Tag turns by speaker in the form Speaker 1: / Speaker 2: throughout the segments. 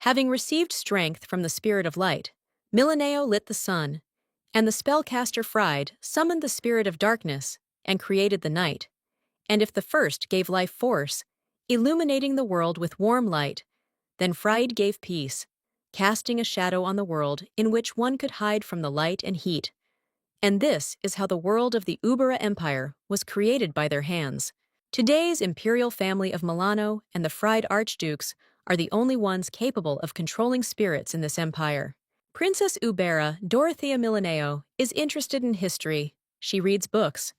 Speaker 1: Having received strength from the spirit of light, Millaneo lit the sun, and the spellcaster Fried summoned the spirit of darkness and created the night. And if the first gave life force, illuminating the world with warm light, then Fried gave peace, casting a shadow on the world in which one could hide from the light and heat. And this is how the world of the Ubera Empire was created by their hands. Today's imperial family of Milano and the Fried archdukes are the only ones capable of controlling spirits in this empire. Princess Ubera Dorothea Millanaire is interested in history. She reads books,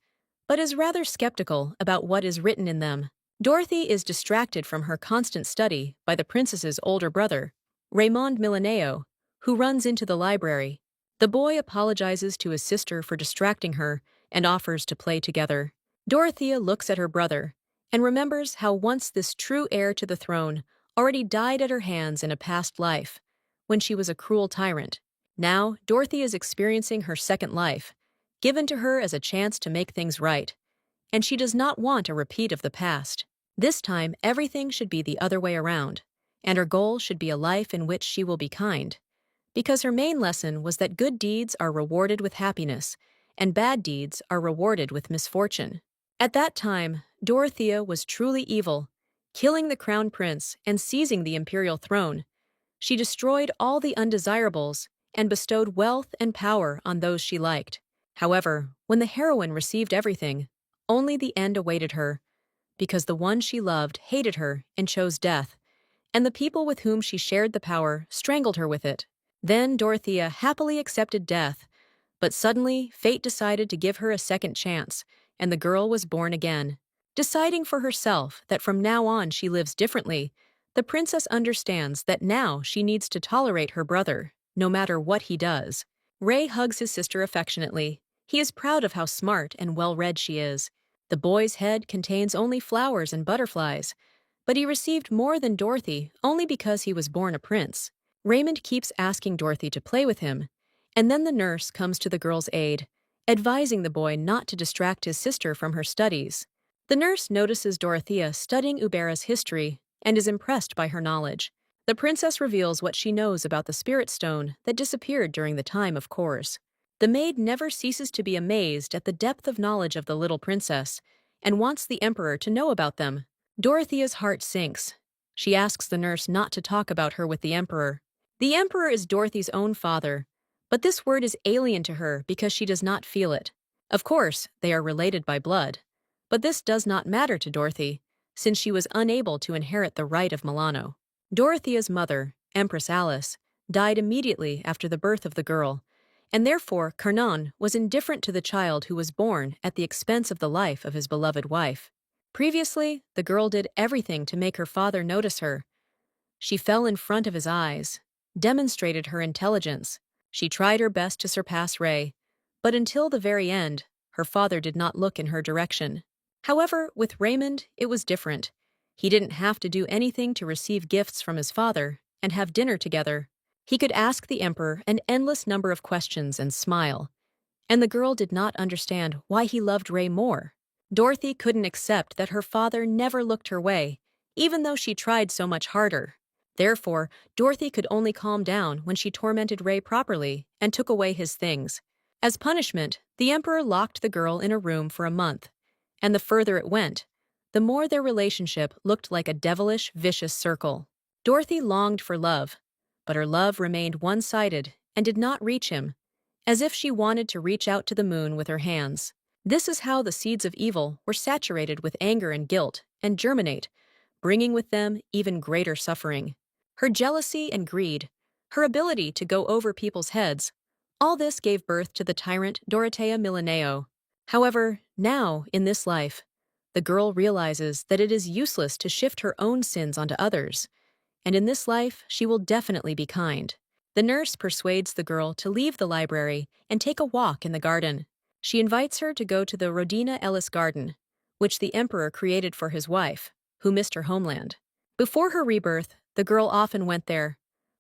Speaker 1: but is rather skeptical about what is written in them. Dorothy is distracted from her constant study by the princess's older brother, Raymond Millaneo, who runs into the library. The boy apologizes to his sister for distracting her and offers to play together. Dorothea looks at her brother and remembers how once this true heir to the throne already died at her hands in a past life, when she was a cruel tyrant. Now, Dorothy is experiencing her second life, given to her as a chance to make things right, and she does not want a repeat of the past. This time, everything should be the other way around, and her goal should be a life in which she will be kind, because her main lesson was that good deeds are rewarded with happiness, and bad deeds are rewarded with misfortune. At that time, Dorothea was truly evil, killing the crown prince and seizing the imperial throne. She destroyed all the undesirables and bestowed wealth and power on those she liked. However, when the heroine received everything, only the end awaited her, because the one she loved hated her and chose death, and the people with whom she shared the power strangled her with it. Then Dorothea happily accepted death, but suddenly fate decided to give her a second chance, and the girl was born again. Deciding for herself that from now on she lives differently, the princess understands that now she needs to tolerate her brother, no matter what he does. Ray hugs his sister affectionately. He is proud of how smart and well-read she is. The boy's head contains only flowers and butterflies, but he received more than Dorothy only because he was born a prince. Raymond keeps asking Dorothy to play with him, and then the nurse comes to the girl's aid, advising the boy not to distract his sister from her studies. The nurse notices Dorothea studying Ubera's history and is impressed by her knowledge. The princess reveals what she knows about the spirit stone that disappeared during the time of Kors. The maid never ceases to be amazed at the depth of knowledge of the little princess and wants the emperor to know about them. Dorothea's heart sinks. She asks the nurse not to talk about her with the emperor. The emperor is Dorothy's own father, but this word is alien to her because she does not feel it. Of course, they are related by blood, but this does not matter to Dorothy, since she was unable to inherit the right of Milano. Dorothea's mother, Empress Alice, died immediately after the birth of the girl, and therefore Carnon was indifferent to the child who was born at the expense of the life of his beloved wife. Previously, the girl did everything to make her father notice her. She fell in front of his eyes, demonstrated her intelligence. She tried her best to surpass Ray, but until the very end, her father did not look in her direction. However, with Raymond, it was different. He didn't have to do anything to receive gifts from his father and have dinner together. He could ask the emperor an endless number of questions and smile, and the girl did not understand why he loved Ray more. Dorothy couldn't accept that her father never looked her way, even though she tried so much harder. Therefore, Dorothy could only calm down when she tormented Ray properly and took away his things. As punishment, the emperor locked the girl in a room for a month, and the further it went, the more their relationship looked like a devilish, vicious circle. Dorothy longed for love, but her love remained one-sided and did not reach him, as if she wanted to reach out to the moon with her hands. This is how the seeds of evil were saturated with anger and guilt and germinate, bringing with them even greater suffering. Her jealousy and greed, her ability to go over people's heads, all this gave birth to the tyrant Dorothea Millanaire. However, now, in this life, the girl realizes that it is useless to shift her own sins onto others, and in this life she will definitely be kind. The nurse persuades the girl to leave the library and take a walk in the garden. She invites her to go to the Rodina Ellis Garden, which the emperor created for his wife, who missed her homeland. Before her rebirth, the girl often went there,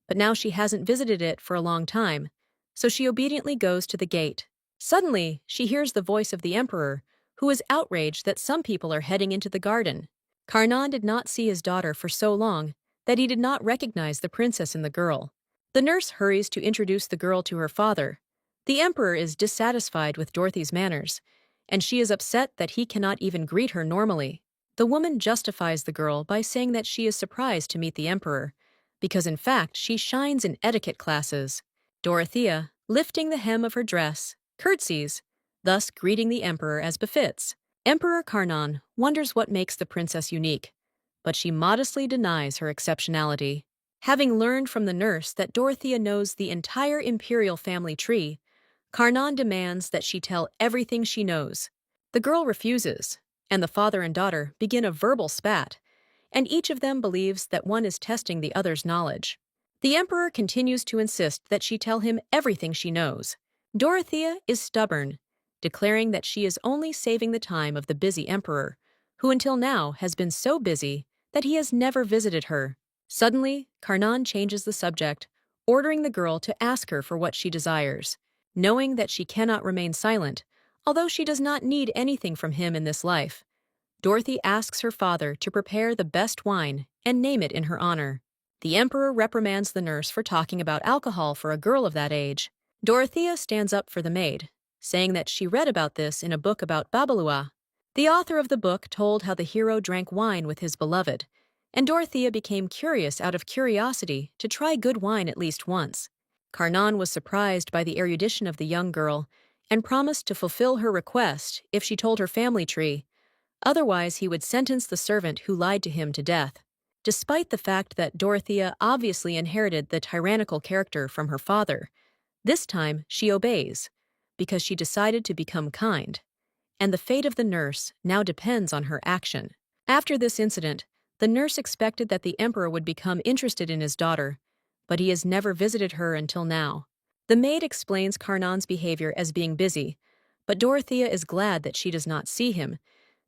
Speaker 1: but now she hasn't visited it for a long time, so she obediently goes to the gate. Suddenly, she hears the voice of the emperor, who is outraged that some people are heading into the garden. Carnon did not see his daughter for so long that he did not recognize the princess in the girl. The nurse hurries to introduce the girl to her father. The emperor is dissatisfied with Dorothy's manners, and she is upset that he cannot even greet her normally. The woman justifies the girl by saying that she is surprised to meet the emperor, because in fact she shines in etiquette classes. Dorothea, lifting the hem of her dress, curtsies, thus greeting the emperor as befits. Emperor Karnan wonders what makes the princess unique, but she modestly denies her exceptionality. Having learned from the nurse that Dorothea knows the entire imperial family tree, Karnan demands that she tell everything she knows. The girl refuses, and the father and daughter begin a verbal spat, and each of them believes that one is testing the other's knowledge. The emperor continues to insist that she tell him everything she knows. Dorothea is stubborn, declaring that she is only saving the time of the busy emperor, who until now has been so busy that he has never visited her. Suddenly, Karnan changes the subject, ordering the girl to ask her for what she desires. Knowing that she cannot remain silent, although she does not need anything from him in this life, Dorothy asks her father to prepare the best wine and name it in her honor. The emperor reprimands the nurse for talking about alcohol for a girl of that age. Dorothea stands up for the maid, saying that she read about this in a book about Babalua. The author of the book told how the hero drank wine with his beloved, and Dorothea became curious out of curiosity to try good wine at least once. Karnan was surprised by the erudition of the young girl and promised to fulfill her request if she told her family tree. Otherwise, he would sentence the servant who lied to him to death. Despite the fact that Dorothea obviously inherited the tyrannical character from her father, this time she obeys, because she decided to become kind, and the fate of the nurse now depends on her action. After this incident, the nurse expected that the emperor would become interested in his daughter, but he has never visited her until now. The maid explains Karnan's behavior as being busy, but Dorothea is glad that she does not see him,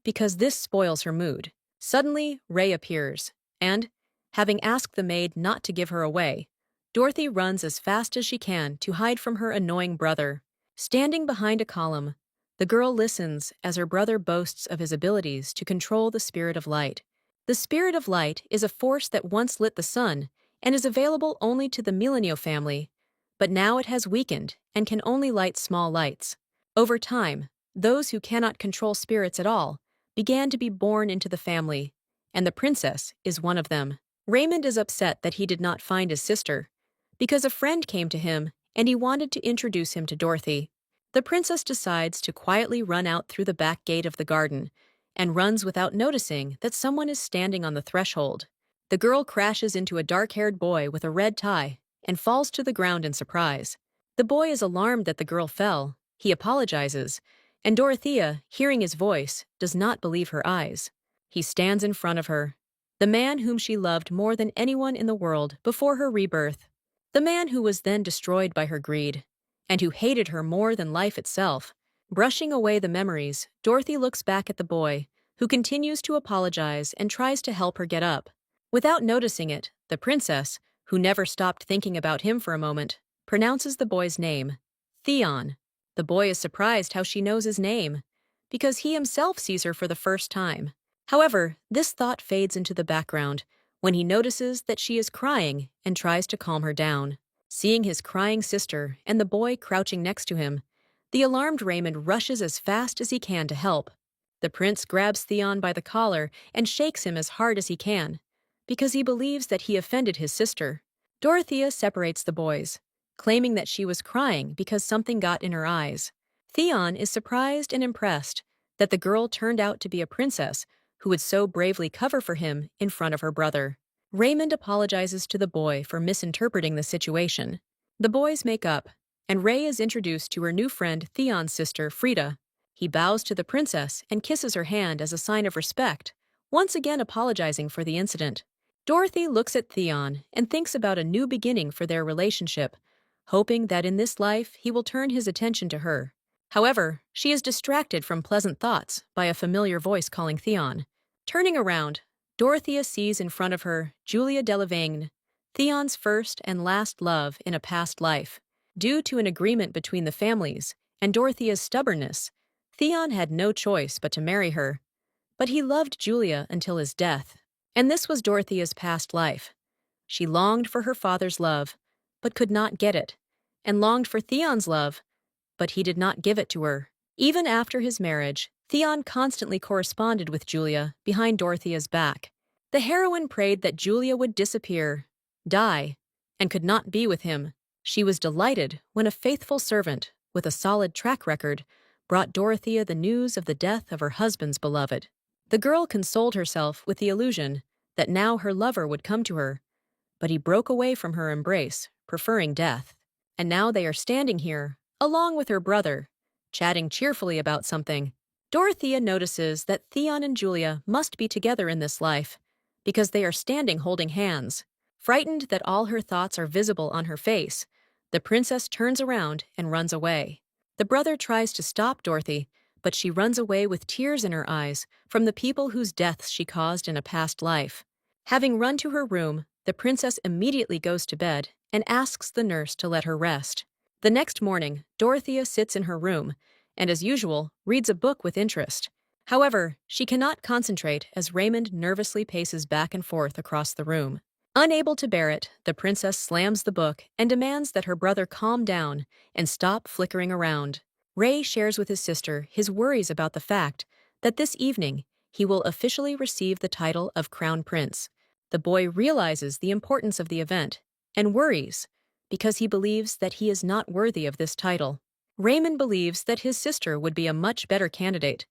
Speaker 1: because this spoils her mood. Suddenly, Ray appears, and, having asked the maid not to give her away, Dorothy runs as fast as she can to hide from her annoying brother. Standing behind a column, the girl listens as her brother boasts of his abilities to control the spirit of light. The spirit of light is a force that once lit the sun and is available only to the Millanaire family, but now it has weakened and can only light small lights. Over time, those who cannot control spirits at all began to be born into the family, and the princess is one of them. Raymond is upset that he did not find his sister, because a friend came to him and he wanted to introduce him to Dorothy. The princess decides to quietly run out through the back gate of the garden and runs without noticing that someone is standing on the threshold. The girl crashes into a dark-haired boy with a red tie and falls to the ground in surprise. The boy is alarmed that the girl fell. He apologizes, and Dorothea, hearing his voice, does not believe her eyes. He stands in front of her, the man whom she loved more than anyone in the world before her rebirth, the man who was then destroyed by her greed, and who hated her more than life itself. Brushing away the memories, Dorothy looks back at the boy, who continues to apologize and tries to help her get up. Without noticing it, the princess, who never stopped thinking about him for a moment, pronounces the boy's name, Theon. The boy is surprised how she knows his name, because he himself sees her for the first time. However, this thought fades into the background when he notices that she is crying and tries to calm her down. Seeing his crying sister and the boy crouching next to him, the alarmed Raymond rushes as fast as he can to help. The prince grabs Theon by the collar and shakes him as hard as he can, because he believes that he offended his sister. Dorothea separates the boys, claiming that she was crying because something got in her eyes. Theon is surprised and impressed that the girl turned out to be a princess who would so bravely cover for him in front of her brother. Raymond apologizes to the boy for misinterpreting the situation. The boys make up, and Ray is introduced to her new friend Theon's sister, Frida. He bows to the princess and kisses her hand as a sign of respect, once again apologizing for the incident. Dorothy looks at Theon and thinks about a new beginning for their relationship, hoping that in this life he will turn his attention to her. However, she is distracted from pleasant thoughts by a familiar voice calling Theon. Turning around, Dorothea sees in front of her Julia Delavigne, Theon's first and last love in a past life. Due to an agreement between the families and Dorothea's stubbornness, Theon had no choice but to marry her. But he loved Julia until his death, and this was Dorothea's past life. She longed for her father's love, but could not get it, and longed for Theon's love, but he did not give it to her. Even after his marriage, Theon constantly corresponded with Julia behind Dorothea's back. The heroine prayed that Julia would disappear, die, and could not be with him. She was delighted when a faithful servant, with a solid track record, brought Dorothea the news of the death of her husband's beloved. The girl consoled herself with the illusion that now her lover would come to her, but he broke away from her embrace, preferring death. And now they are standing here, along with her brother, chatting cheerfully about something. Dorothea notices that Theon and Julia must be together in this life, because they are standing holding hands. Frightened that all her thoughts are visible on her face, the princess turns around and runs away. The brother tries to stop Dorothy, but she runs away with tears in her eyes from the people whose deaths she caused in a past life. Having run to her room, the princess immediately goes to bed and asks the nurse to let her rest. The next morning, Dorothea sits in her room and, as usual, reads a book with interest. However, she cannot concentrate as Raymond nervously paces back and forth across the room. Unable to bear it, the princess slams the book and demands that her brother calm down and stop flickering around. Ray shares with his sister his worries about the fact that this evening he will officially receive the title of Crown Prince. The boy realizes the importance of the event and worries because he believes that he is not worthy of this title. Raymond believes that his sister would be a much better candidate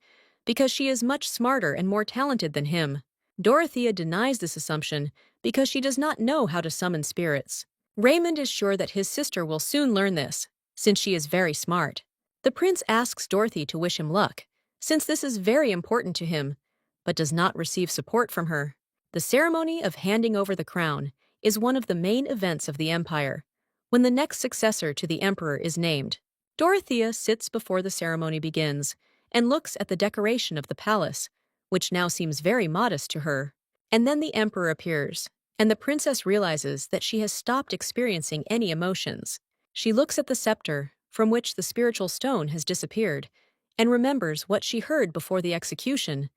Speaker 1: because she is much smarter and more talented than him. Dorothea denies this assumption because she does not know how to summon spirits. Raymond is sure that his sister will soon learn this, since she is very smart. The prince asks Dorothy to wish him luck, since this is very important to him, but does not receive support from her. The ceremony of handing over the crown is one of the main events of the empire, when the next successor to the emperor is named. Dorothea sits before the ceremony begins and looks at the decoration of the palace, which now seems very modest to her. And then the emperor appears, and the princess realizes that she has stopped experiencing any emotions. She looks at the scepter, from which the spiritual stone has disappeared, and remembers what she heard before the execution,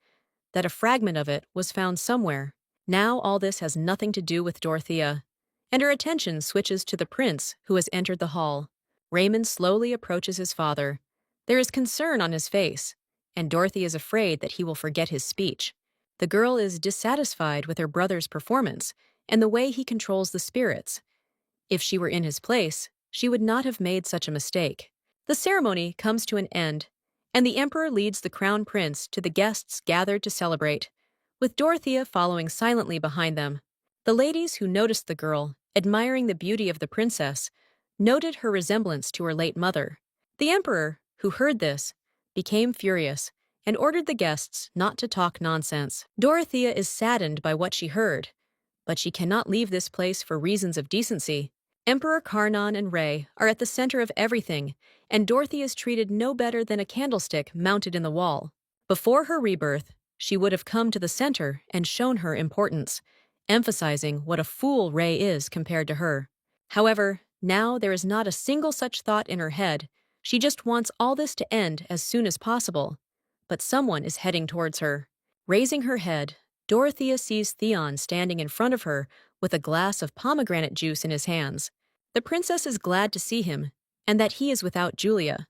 Speaker 1: that a fragment of it was found somewhere. Now all this has nothing to do with Dorothea, and her attention switches to the prince who has entered the hall. Raymond slowly approaches his father. There is concern on his face, and Dorothy is afraid that he will forget his speech. The girl is dissatisfied with her brother's performance and the way he controls the spirits. If she were in his place, she would not have made such a mistake. The ceremony comes to an end, and the emperor leads the crown prince to the guests gathered to celebrate, with Dorothea following silently behind them. The ladies who noticed the girl, admiring the beauty of the princess, noted her resemblance to her late mother. The emperor, who heard this, became furious and ordered the guests not to talk nonsense. Dorothea is saddened by what she heard, but she cannot leave this place for reasons of decency. Emperor Karnan and Ray are at the center of everything, and Dorothy is treated no better than a candlestick mounted in the wall. Before her rebirth, she would have come to the center and shown her importance, emphasizing what a fool Ray is compared to her. However, now there is not a single such thought in her head. She just wants all this to end as soon as possible. But someone is heading towards her. Raising her head, Dorothea sees Theon standing in front of her with a glass of pomegranate juice in his hands. The princess is glad to see him, and that he is without Julia.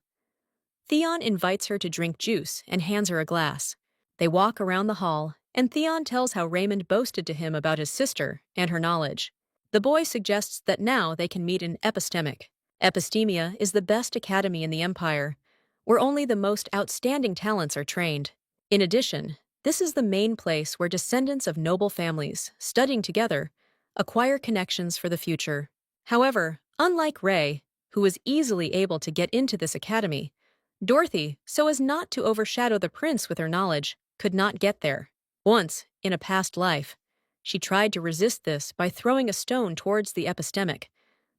Speaker 1: Theon invites her to drink juice and hands her a glass. They walk around the hall, and Theon tells how Raymond boasted to him about his sister and her knowledge. The boy suggests that now they can meet in Epistemic. Epistemia is the best academy in the empire, where only the most outstanding talents are trained. In addition, this is the main place where descendants of noble families, studying together, acquire connections for the future. However, unlike Ray, who was easily able to get into this academy, Dorothy, so as not to overshadow the prince with her knowledge, could not get there. Once, in a past life, she tried to resist this by throwing a stone towards the epistemic,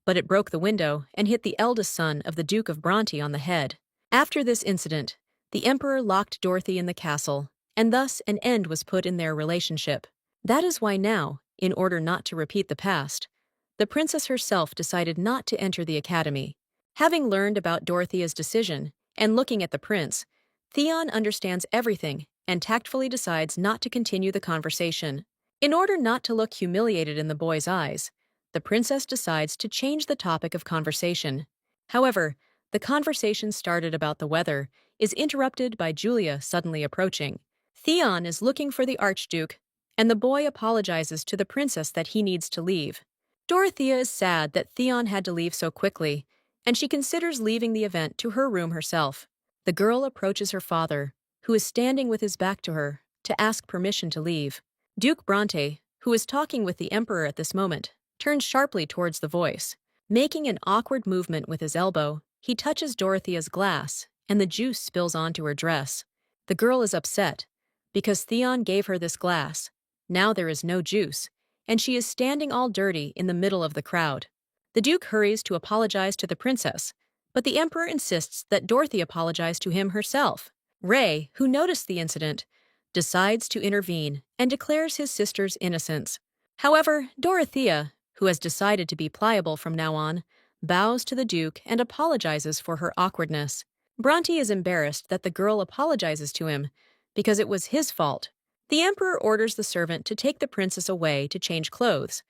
Speaker 1: but it broke the window and hit the eldest son of the Duke of Bronte on the head. After this incident, the emperor locked Dorothy in the castle, and thus an end was put in their relationship. That is why now, in order not to repeat the past, the princess herself decided not to enter the academy. Having learned about Dorothea's decision, and looking at the prince, Theon understands everything and tactfully decides not to continue the conversation. In order not to look humiliated in the boy's eyes, the princess decides to change the topic of conversation. However, the conversation started about the weather is interrupted by Julia suddenly approaching. Theon is looking for the Archduke, and the boy apologizes to the princess that he needs to leave. Dorothea is sad that Theon had to leave so quickly, and she considers leaving the event to her room herself. The girl approaches her father, who is standing with his back to her, to ask permission to leave. Duke Bronte, who is talking with the emperor at this moment, turns sharply towards the voice. Making an awkward movement with his elbow, he touches Dorothea's glass, and the juice spills onto her dress. The girl is upset, because Theon gave her this glass. Now there is no juice, and she is standing all dirty in the middle of the crowd. The Duke hurries to apologize to the princess, but the emperor insists that Dorothy apologize to him herself. Ray, who noticed the incident, decides to intervene and declares his sister's innocence. However, Dorothea, who has decided to be pliable from now on, bows to the Duke and apologizes for her awkwardness. Bronte is embarrassed that the girl apologizes to him because it was his fault. The emperor orders the servant to take the princess away to change clothes,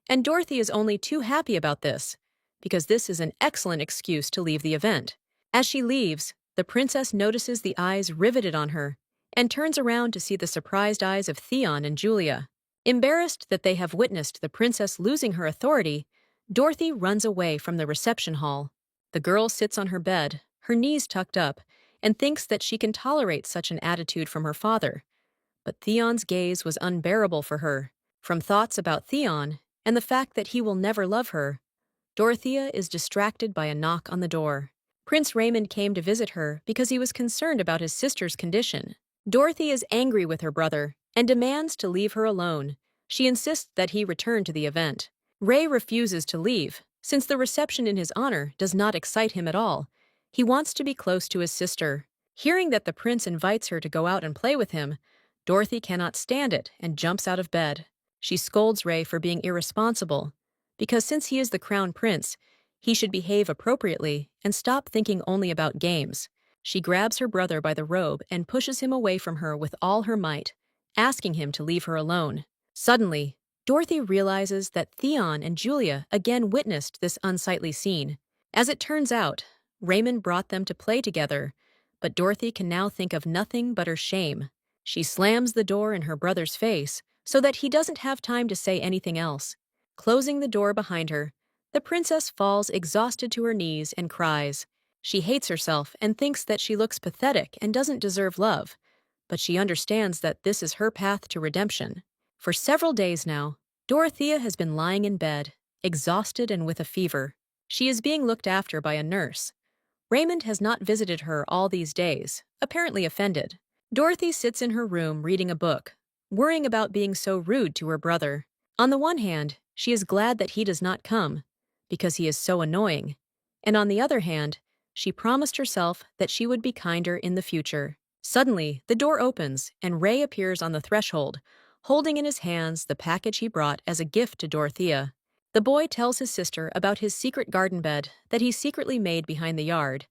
Speaker 1: and Dorothy is only too happy about this, because this is an excellent excuse to leave the event. As she leaves, the princess notices the eyes riveted on her and turns around to see the surprised eyes of Theon and Julia. Embarrassed that they have witnessed the princess losing her authority, Dorothy runs away from the reception hall. The girl sits on her bed, her knees tucked up, and thinks that she can tolerate such an attitude from her father. But Theon's gaze was unbearable for her. From thoughts about Theon and the fact that he will never love her, Dorothea is distracted by a knock on the door. Prince Raymond came to visit her because he was concerned about his sister's condition. Dorothy is angry with her brother and demands to leave her alone. She insists that he return to the event. Ray refuses to leave, since the reception in his honor does not excite him at all. He wants to be close to his sister. Hearing that the prince invites her to go out and play with him, Dorothy cannot stand it and jumps out of bed. She scolds Ray for being irresponsible, because since he is the crown prince, he should behave appropriately and stop thinking only about games. She grabs her brother by the robe and pushes him away from her with all her might, asking him to leave her alone. Suddenly, Dorothy realizes that Theon and Julia again witnessed this unsightly scene. As it turns out, Raymond brought them to play together, but Dorothy can now think of nothing but her shame. She slams the door in her brother's face so that he doesn't have time to say anything else. Closing the door behind her, the princess falls exhausted to her knees and cries. She hates herself and thinks that she looks pathetic and doesn't deserve love, but she understands that this is her path to redemption. For several days now, Dorothea has been lying in bed, exhausted and with a fever. She is being looked after by a nurse. Raymond has not visited her all these days, apparently offended. Dorothy sits in her room reading a book, worrying about being so rude to her brother. On the one hand, she is glad that he does not come, because he is so annoying, and on the other hand, she promised herself that she would be kinder in the future. Suddenly, the door opens, and Ray appears on the threshold, holding in his hands the package he brought as a gift to Dorothea. The boy tells his sister about his secret garden bed that he secretly made behind the yard,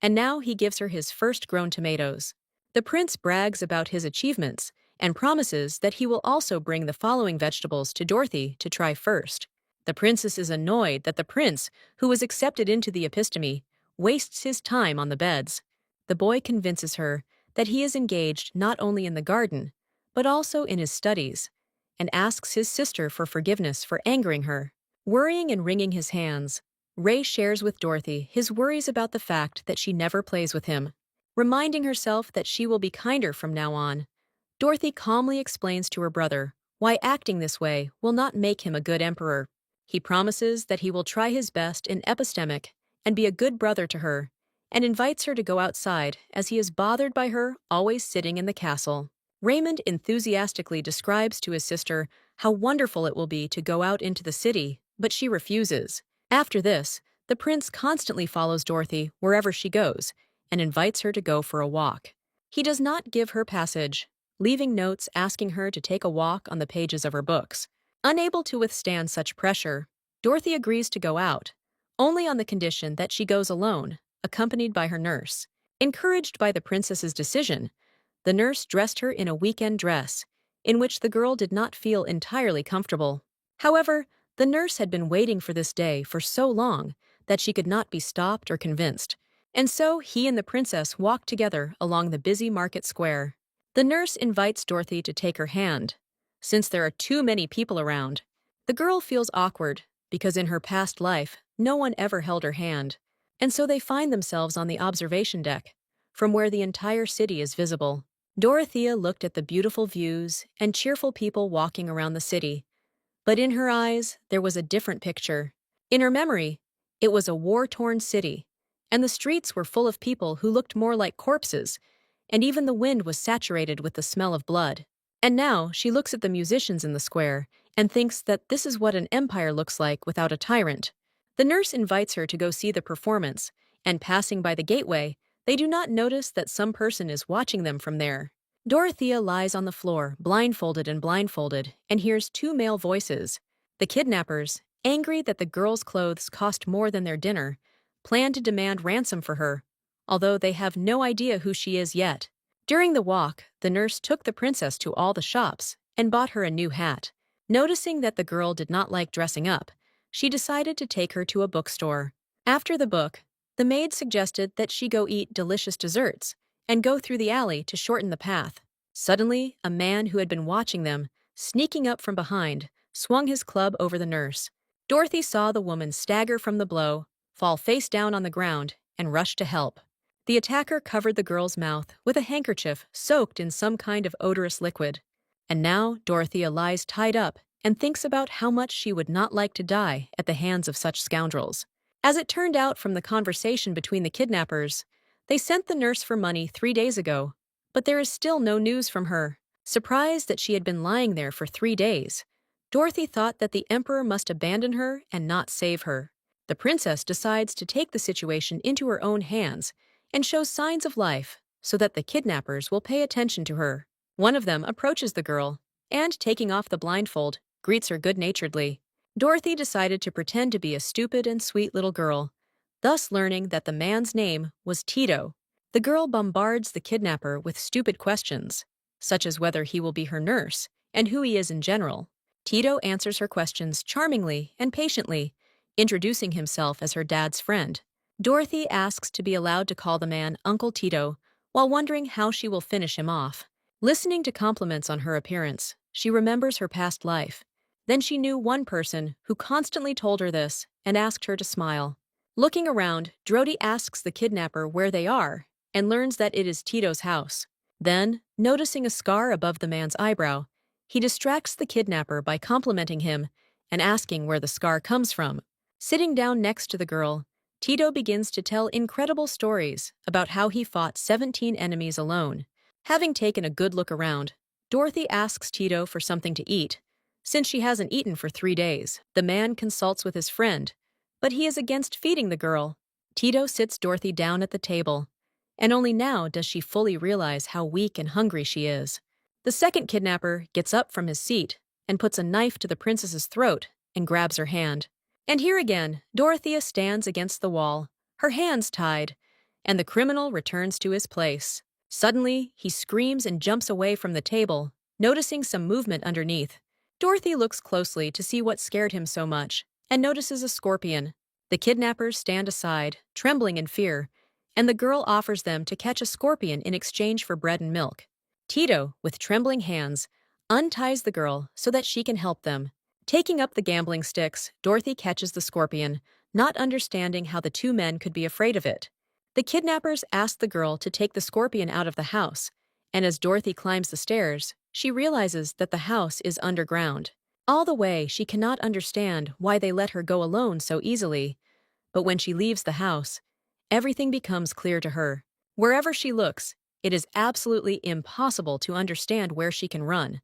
Speaker 1: and now he gives her his first grown tomatoes. The prince brags about his achievements and promises that he will also bring the following vegetables to Dorothy to try first. The princess is annoyed that the prince, who was accepted into the episteme, wastes his time on the beds. The boy convinces her that he is engaged not only in the garden, but also in his studies, and asks his sister for forgiveness for angering her. Worrying and wringing his hands, Ray shares with Dorothy his worries about the fact that she never plays with him. Reminding herself that she will be kinder from now on, Dorothy calmly explains to her brother why acting this way will not make him a good emperor. He promises that he will try his best in epistemic and be a good brother to her, and invites her to go outside as he is bothered by her always sitting in the castle. Raymond enthusiastically describes to his sister how wonderful it will be to go out into the city, but she refuses. After this, the prince constantly follows Dorothy wherever she goes and invites her to go for a walk. He does not give her passage, leaving notes asking her to take a walk on the pages of her books. Unable to withstand such pressure, Dorothy agrees to go out, only on the condition that she goes alone, accompanied by her nurse. Encouraged by the princess's decision, the nurse dressed her in a weekend dress, in which the girl did not feel entirely comfortable. However, The nurse had been waiting for this day for so long that she could not be stopped or convinced, and so he and the princess walked together along the busy market square. The nurse invites Dorothy to take her hand. Since there are too many people around, the girl feels awkward because in her past life, no one ever held her hand, and so they find themselves on the observation deck, from where the entire city is visible. Dorothea looked at the beautiful views and cheerful people walking around the city, but in her eyes, there was a different picture. In her memory, it was a war-torn city, and the streets were full of people who looked more like corpses, and even the wind was saturated with the smell of blood. And now she looks at the musicians in the square and thinks that this is what an empire looks like without a tyrant. The nurse invites her to go see the performance, and passing by the gateway, they do not notice that some person is watching them from there. Dorothea lies on the floor, blindfolded, and hears two male voices. The kidnappers, angry that the girl's clothes cost more than their dinner, plan to demand ransom for her, although they have no idea who she is yet. During the walk, the nurse took the princess to all the shops and bought her a new hat. Noticing that the girl did not like dressing up, she decided to take her to a bookstore. After the book, the maid suggested that she go eat delicious desserts and go through the alley to shorten the path. Suddenly, a man who had been watching them, sneaking up from behind, swung his club over the nurse. Dorothy saw the woman stagger from the blow, fall face down on the ground, and rush to help. The attacker covered the girl's mouth with a handkerchief soaked in some kind of odorous liquid. And now Dorothea lies tied up and thinks about how much she would not like to die at the hands of such scoundrels. As it turned out from the conversation between the kidnappers, they sent the nurse for money 3 days ago, but there is still no news from her. Surprised that she had been lying there for 3 days, Dorothy thought that the emperor must abandon her and not save her. The princess decides to take the situation into her own hands and shows signs of life so that the kidnappers will pay attention to her. One of them approaches the girl and, taking off the blindfold, greets her good-naturedly. Dorothy decided to pretend to be a stupid and sweet little girl, thus learning that the man's name was Tito. The girl bombards the kidnapper with stupid questions, such as whether he will be her nurse and who he is in general. Tito answers her questions charmingly and patiently, introducing himself as her dad's friend. Dorothy asks to be allowed to call the man Uncle Tito, while wondering how she will finish him off. Listening to compliments on her appearance, she remembers her past life. Then she knew one person who constantly told her this and asked her to smile. Looking around, Dorothy asks the kidnapper where they are and learns that it is Tito's house. Then, noticing a scar above the man's eyebrow, he distracts the kidnapper by complimenting him and asking where the scar comes from. Sitting down next to the girl, Tito begins to tell incredible stories about how he fought 17 enemies alone. Having taken a good look around, Dorothy asks Tito for something to eat, since she hasn't eaten for 3 days. The man consults with his friend, but he is against feeding the girl. Tito sits Dorothy down at the table, and only now does she fully realize how weak and hungry she is. The second kidnapper gets up from his seat and puts a knife to the princess's throat and grabs her hand. And here again, Dorothea stands against the wall, her hands tied, and the criminal returns to his place. Suddenly, he screams and jumps away from the table, noticing some movement underneath. Dorothy looks closely to see what scared him so much, and notices a scorpion. The kidnappers stand aside, trembling in fear, and the girl offers them to catch a scorpion in exchange for bread and milk. Tito, with trembling hands, unties the girl so that she can help them. Taking up the gambling sticks, Dorothy catches the scorpion, not understanding how the two men could be afraid of it. The kidnappers ask the girl to take the scorpion out of the house, and as Dorothy climbs the stairs, she realizes that the house is underground. All the way, she cannot understand why they let her go alone so easily, but when she leaves the house, everything becomes clear to her. Wherever she looks, it is absolutely impossible to understand where she can run,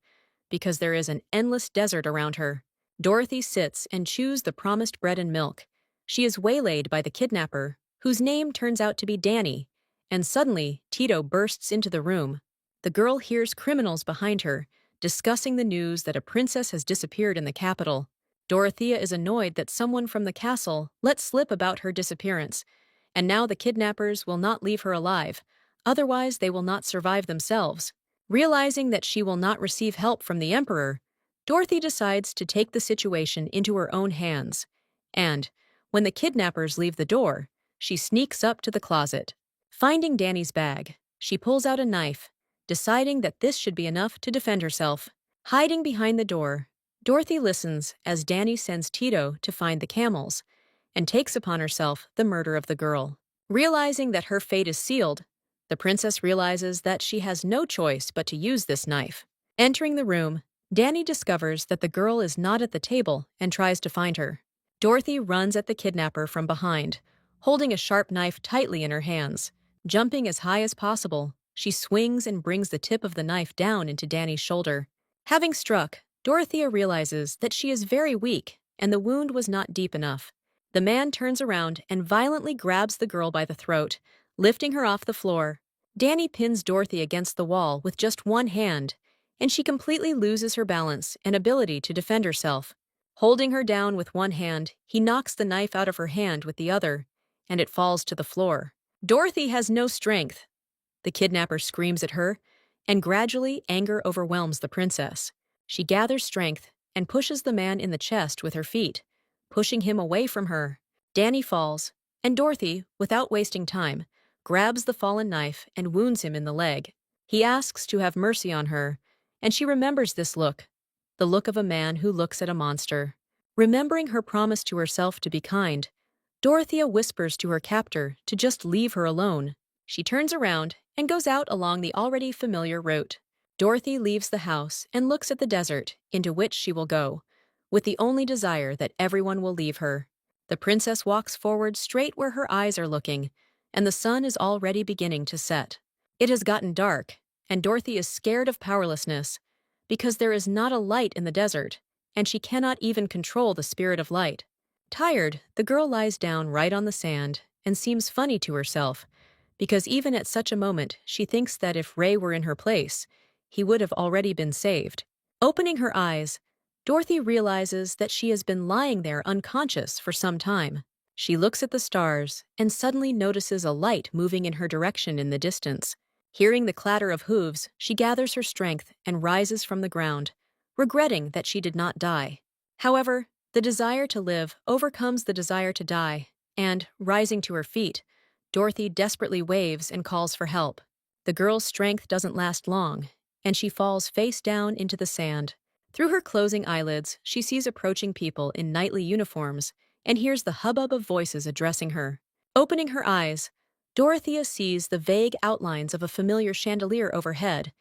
Speaker 1: because there is an endless desert around her. Dorothy sits and chews the promised bread and milk. She is waylaid by the kidnapper, whose name turns out to be Danny, and suddenly Tito bursts into the room. The girl hears criminals behind her, discussing the news that a princess has disappeared in the capital. Dorothea is annoyed that someone from the castle let slip about her disappearance, and now the kidnappers will not leave her alive, otherwise they will not survive themselves. Realizing that she will not receive help from the emperor, Dorothy decides to take the situation into her own hands, and, when the kidnappers leave the door, she sneaks up to the closet. Finding Danny's bag, she pulls out a knife, deciding that this should be enough to defend herself. Hiding behind the door, Dorothy listens as Danny sends Tito to find the camels, and takes upon herself the murder of the girl. Realizing that her fate is sealed, the princess realizes that she has no choice but to use this knife. Entering the room, Danny discovers that the girl is not at the table and tries to find her. Dorothy runs at the kidnapper from behind, holding a sharp knife tightly in her hands. Jumping as high as possible, she swings and brings the tip of the knife down into Danny's shoulder. Having struck, Dorothea realizes that she is very weak and the wound was not deep enough. The man turns around and violently grabs the girl by the throat, lifting her off the floor. Danny pins Dorothy against the wall with just one hand, and she completely loses her balance and ability to defend herself. Holding her down with one hand, he knocks the knife out of her hand with the other, and it falls to the floor. Dorothy has no strength. The kidnapper screams at her, and gradually anger overwhelms the princess. She gathers strength and pushes the man in the chest with her feet, pushing him away from her. Danny falls, and Dorothy, without wasting time, grabs the fallen knife and wounds him in the leg. He asks to have mercy on her, and she remembers this look, the look of a man who looks at a monster. Remembering her promise to herself to be kind, Dorothea whispers to her captor to just leave her alone. She turns around and goes out along the already familiar route. Dorothy leaves the house and looks at the desert into which she will go, with the only desire that everyone will leave her. The princess walks forward straight where her eyes are looking, and the sun is already beginning to set. It has gotten dark, and Dorothy is scared of powerlessness, because there is not a light in the desert, and she cannot even control the spirit of light. Tired, the girl lies down right on the sand and seems funny to herself, because even at such a moment she thinks that if Ray were in her place, he would have already been saved. Opening her eyes, Dorothy realizes that she has been lying there unconscious for some time. She looks at the stars and suddenly notices a light moving in her direction in the distance. Hearing the clatter of hooves, she gathers her strength and rises from the ground, regretting that she did not die. However, the desire to live overcomes the desire to die, and, rising to her feet, Dorothy desperately waves and calls for help. The girl's strength doesn't last long, and she falls face down into the sand. Through her closing eyelids, she sees approaching people in knightly uniforms and hears the hubbub of voices addressing her. Opening her eyes, Dorothea sees the vague outlines of a familiar chandelier overhead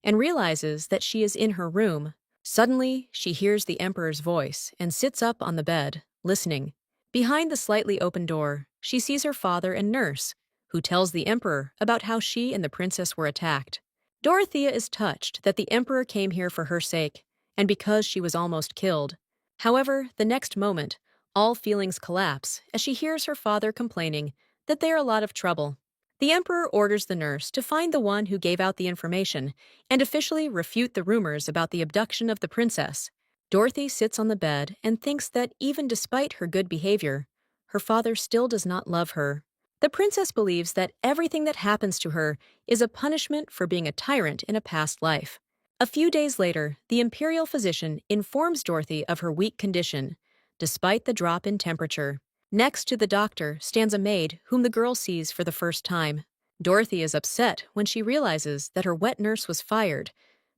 Speaker 1: and realizes that she is in her room. Suddenly, she hears the Emperor's voice and sits up on the bed, listening. Behind the slightly open door, she sees her father and nurse, who tells the Emperor about how she and the princess were attacked. Dorothea is touched that the Emperor came here for her sake, and because she was almost killed. However, the next moment, all feelings collapse as she hears her father complaining that they are a lot of trouble. The Emperor orders the nurse to find the one who gave out the information and officially refute the rumors about the abduction of the princess. Dorothy sits on the bed and thinks that even despite her good behavior, her father still does not love her. The princess believes that everything that happens to her is a punishment for being a tyrant in a past life. A few days later, the imperial physician informs Dorothy of her weak condition, despite the drop in temperature. Next to the doctor stands a maid whom the girl sees for the first time. Dorothy is upset when she realizes that her wet nurse was fired,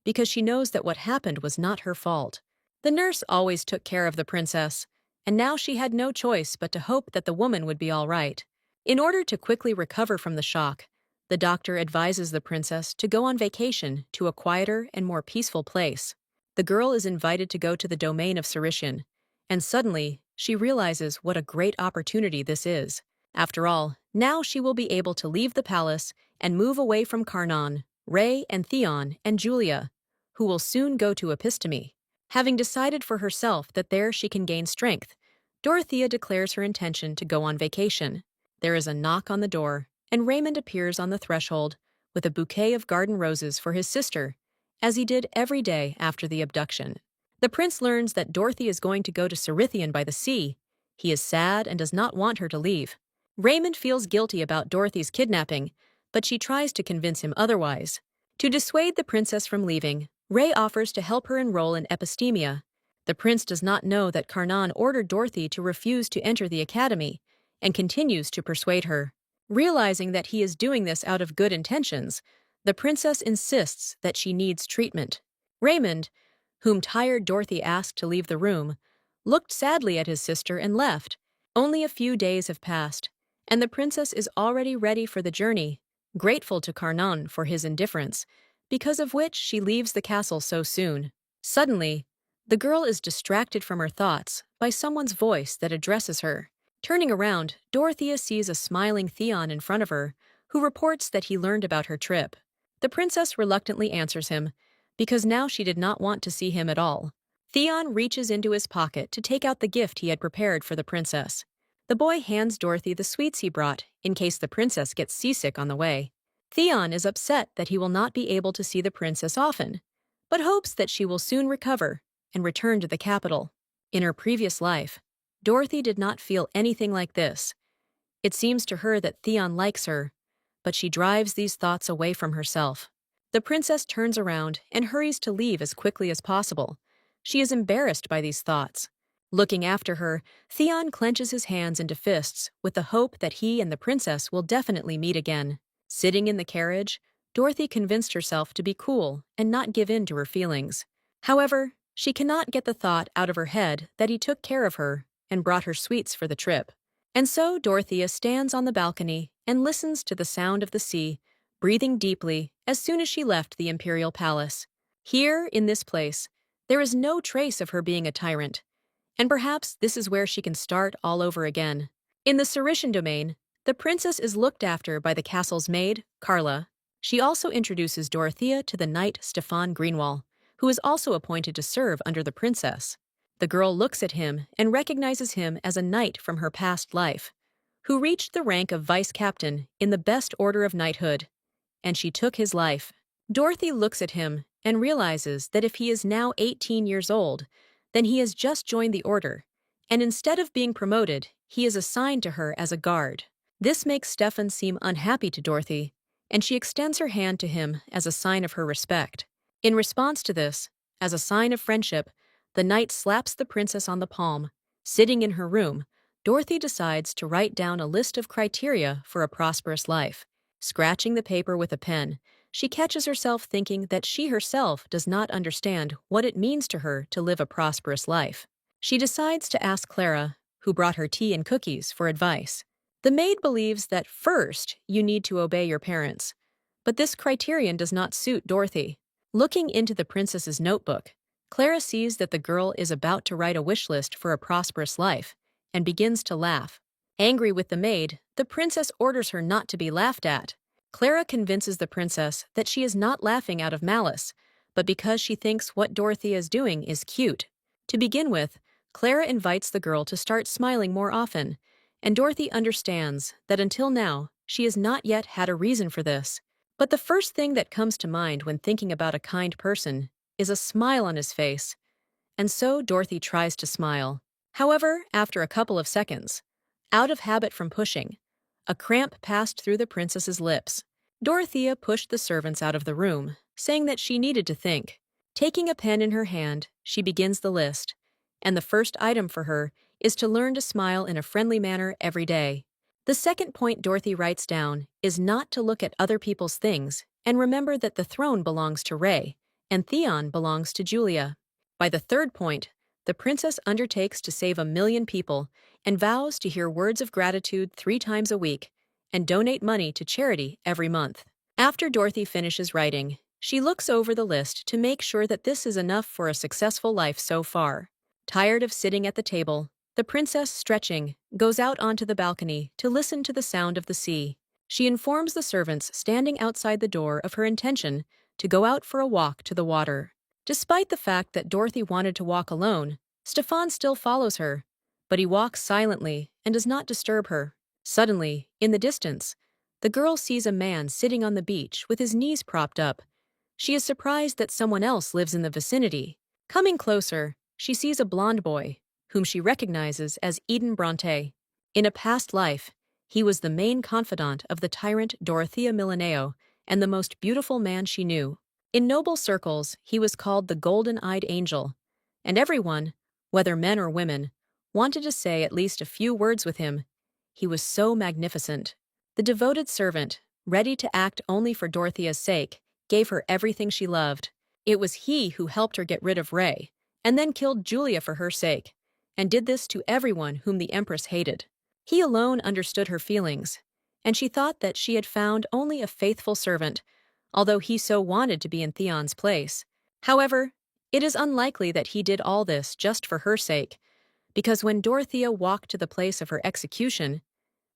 Speaker 1: because she knows that what happened was not her fault. The nurse always took care of the princess, and now she had no choice but to hope that the woman would be all right. In order to quickly recover from the shock, the doctor advises the princess to go on vacation to a quieter and more peaceful place. The girl is invited to go to the domain of Sarishan, and suddenly, she realizes what a great opportunity this is. After all, now she will be able to leave the palace and move away from Karnan, Ray and Theon and Julia, who will soon go to Episteme. Having decided for herself that there she can gain strength, Dorothea declares her intention to go on vacation. There is a knock on the door, and Raymond appears on the threshold with a bouquet of garden roses for his sister, as he did every day after the abduction. The prince learns that Dorothy is going to go to Cerithian by the sea. He is sad and does not want her to leave. Raymond feels guilty about Dorothy's kidnapping, but she tries to convince him otherwise. To dissuade the princess from leaving, Ray offers to help her enroll in epistemia. The prince does not know that Karnan ordered Dorothy to refuse to enter the academy and continues to persuade her. Realizing that he is doing this out of good intentions, the princess insists that she needs treatment. Raymond, whom tired Dorothy asked to leave the room, looked sadly at his sister and left. Only a few days have passed, and the princess is already ready for the journey, grateful to Karnan for his indifference, because of which she leaves the castle so soon. Suddenly, the girl is distracted from her thoughts by someone's voice that addresses her. Turning around, Dorothea sees a smiling Theon in front of her, who reports that he learned about her trip. The princess reluctantly answers him, because now she did not want to see him at all. Theon reaches into his pocket to take out the gift he had prepared for the princess. The boy hands Dorothy the sweets he brought, in case the princess gets seasick on the way. Theon is upset that he will not be able to see the princess often, but hopes that she will soon recover and return to the capital. In her previous life, Dorothy did not feel anything like this. It seems to her that Theon likes her, but she drives these thoughts away from herself. The princess turns around and hurries to leave as quickly as possible. She is embarrassed by these thoughts. Looking after her, Theon clenches his hands into fists with the hope that he and the princess will definitely meet again. Sitting in the carriage, Dorothy convinced herself to be cool and not give in to her feelings. However, she cannot get the thought out of her head that he took care of her and brought her sweets for the trip. And so Dorothea stands on the balcony and listens to the sound of the sea, breathing deeply as soon as she left the imperial palace. Here, in this place, there is no trace of her being a tyrant, and perhaps this is where she can start all over again. In the Saritian domain, the princess is looked after by the castle's maid, Carla. She also introduces Dorothea to the knight Stefan Greenwall, who is also appointed to serve under the princess. The girl looks at him and recognizes him as a knight from her past life, who reached the rank of vice-captain in the best order of knighthood, and she took his life. Dorothy looks at him and realizes that if he is now 18 years old, then he has just joined the order, and instead of being promoted, he is assigned to her as a guard. This makes Stefan seem unhappy to Dorothy, and she extends her hand to him as a sign of her respect. In response to this, as a sign of friendship, the knight slaps the princess on the palm. Sitting in her room, Dorothy decides to write down a list of criteria for a prosperous life. Scratching the paper with a pen, she catches herself thinking that she herself does not understand what it means to her to live a prosperous life. She decides to ask Clara, who brought her tea and cookies, for advice. The maid believes that first you need to obey your parents, but this criterion does not suit Dorothy. Looking into the princess's notebook, Clara sees that the girl is about to write a wish list for a prosperous life and begins to laugh. Angry with the maid, the princess orders her not to be laughed at. Clara convinces the princess that she is not laughing out of malice, but because she thinks what Dorothea is doing is cute. To begin with, Clara invites the girl to start smiling more often, and Dorothy understands that until now, she has not yet had a reason for this. But the first thing that comes to mind when thinking about a kind person is a smile on his face, and so Dorothy tries to smile. However, after a couple of seconds, out of habit from pushing, a cramp passed through the princess's lips. Dorothea pushed the servants out of the room, saying that she needed to think. Taking a pen in her hand, she begins the list, and the first item for her is to learn to smile in a friendly manner every day. The second point Dorothy writes down is not to look at other people's things and remember that the throne belongs to Ray, and Theon belongs to Julia. By the third point, the princess undertakes to save 1,000,000 people and vows to hear words of gratitude 3 times a week and donate money to charity every month. After Dorothy finishes writing, she looks over the list to make sure that this is enough for a successful life so far. Tired of sitting at the table, the princess, stretching, goes out onto the balcony to listen to the sound of the sea. She informs the servants standing outside the door of her intention to go out for a walk to the water. Despite the fact that Dorothy wanted to walk alone, Stefan still follows her, but he walks silently and does not disturb her. Suddenly, in the distance, the girl sees a man sitting on the beach with his knees propped up. She is surprised that someone else lives in the vicinity. Coming closer, she sees a blonde boy, whom she recognizes as Eden Bronte. In a past life, he was the main confidant of the tyrant Dorothea Millanaire and the most beautiful man she knew. In noble circles, he was called the golden-eyed angel, and everyone, whether men or women, wanted to say at least a few words with him. He was so magnificent. The devoted servant, ready to act only for Dorothea's sake, gave her everything she loved. It was he who helped her get rid of Ray, and then killed Julia for her sake, and did this to everyone whom the Empress hated. He alone understood her feelings, and she thought that she had found only a faithful servant, although he so wanted to be in Theon's place. However, it is unlikely that he did all this just for her sake, because when Dorothea walked to the place of her execution,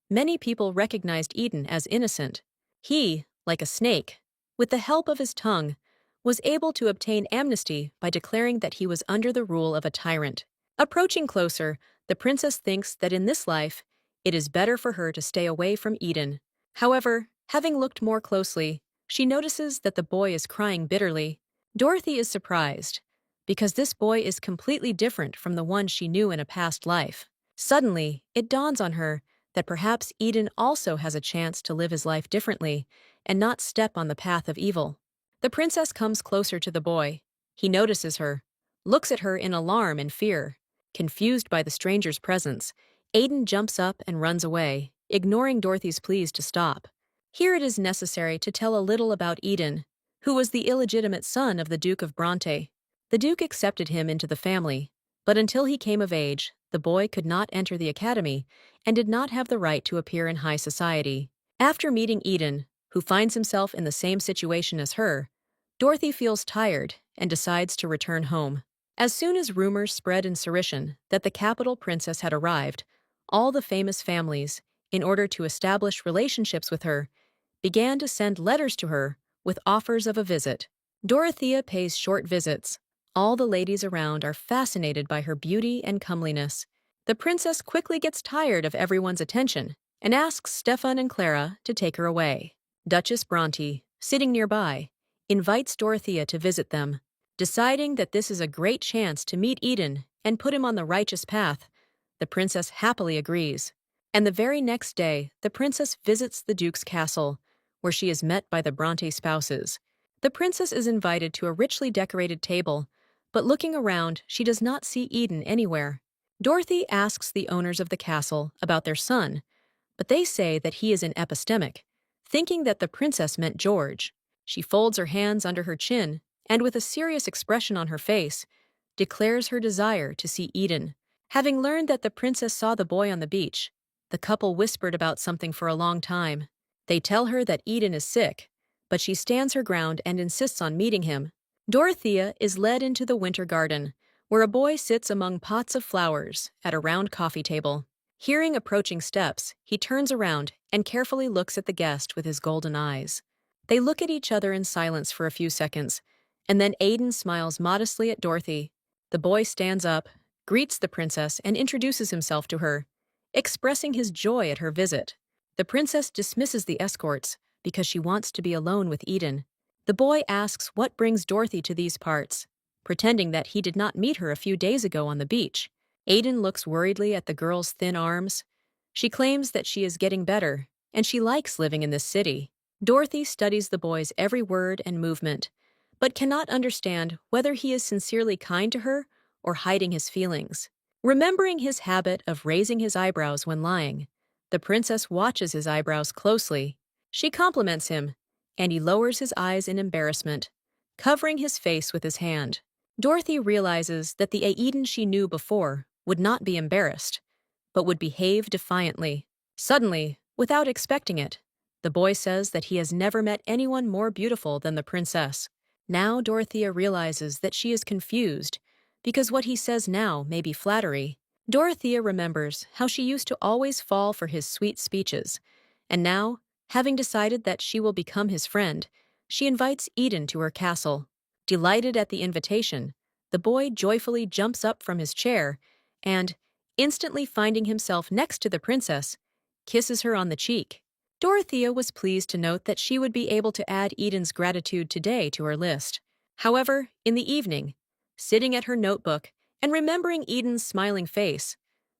Speaker 1: many people recognized Eden as innocent. He, like a snake, with the help of his tongue, was able to obtain amnesty by declaring that he was under the rule of a tyrant. Approaching closer, the princess thinks that in this life, it is better for her to stay away from Eden. However, having looked more closely, she notices that the boy is crying bitterly. Dorothy is surprised, because this boy is completely different from the one she knew in a past life. Suddenly, it dawns on her that perhaps Eden also has a chance to live his life differently and not step on the path of evil. The princess comes closer to the boy. He notices her, looks at her in alarm and fear. Confused by the stranger's presence, Aiden jumps up and runs away, ignoring Dorothy's pleas to stop. Here it is necessary to tell a little about Eden, who was the illegitimate son of the Duke of Bronte. The Duke accepted him into the family, but until he came of age, the boy could not enter the academy and did not have the right to appear in high society. After meeting Eden, who finds himself in the same situation as her, Dorothy feels tired and decides to return home. As soon as rumors spread in Cerishion that the capital princess had arrived, all the famous families, in order to establish relationships with her, began to send letters to her with offers of a visit. Dorothea pays short visits. All the ladies around are fascinated by her beauty and comeliness. The princess quickly gets tired of everyone's attention and asks Stefan and Clara to take her away. Duchess Bronte, sitting nearby, invites Dorothea to visit them. Deciding that this is a great chance to meet Eden and put him on the righteous path, the princess happily agrees. And the very next day, the princess visits the Duke's castle, where she is met by the Bronte spouses. The princess is invited to a richly decorated table, but looking around, she does not see Eden anywhere. Dorothy asks the owners of the castle about their son, but they say that he is an epistemic, thinking that the princess meant George. She folds her hands under her chin and, with a serious expression on her face, declares her desire to see Eden. Having learned that the princess saw the boy on the beach, the couple whispered about something for a long time. They tell her that Eden is sick, but she stands her ground and insists on meeting him. Dorothea is led into the winter garden, where a boy sits among pots of flowers at a round coffee table. Hearing approaching steps, he turns around and carefully looks at the guest with his golden eyes. They look at each other in silence for a few seconds, and then Aiden smiles modestly at Dorothy. The boy stands up, greets the princess, and introduces himself to her, expressing his joy at her visit. The princess dismisses the escorts because she wants to be alone with Eden. The boy asks what brings Dorothy to these parts, pretending that he did not meet her a few days ago on the beach. Aiden looks worriedly at the girl's thin arms. She claims that she is getting better, and she likes living in this city. Dorothy studies the boy's every word and movement, but cannot understand whether he is sincerely kind to her or hiding his feelings. Remembering his habit of raising his eyebrows when lying, the princess watches his eyebrows closely. She compliments him, and he lowers his eyes in embarrassment, covering his face with his hand. Dorothy realizes that the Aiden she knew before would not be embarrassed, but would behave defiantly. Suddenly, without expecting it, the boy says that he has never met anyone more beautiful than the princess. Now Dorothea realizes that she is confused, because what he says now may be flattery. Dorothea remembers how she used to always fall for his sweet speeches, and now, having decided that she will become his friend, she invites Eden to her castle. Delighted at the invitation, the boy joyfully jumps up from his chair and, instantly finding himself next to the princess, kisses her on the cheek. Dorothea was pleased to note that she would be able to add Eden's gratitude today to her list. However, in the evening, sitting at her notebook and remembering Eden's smiling face,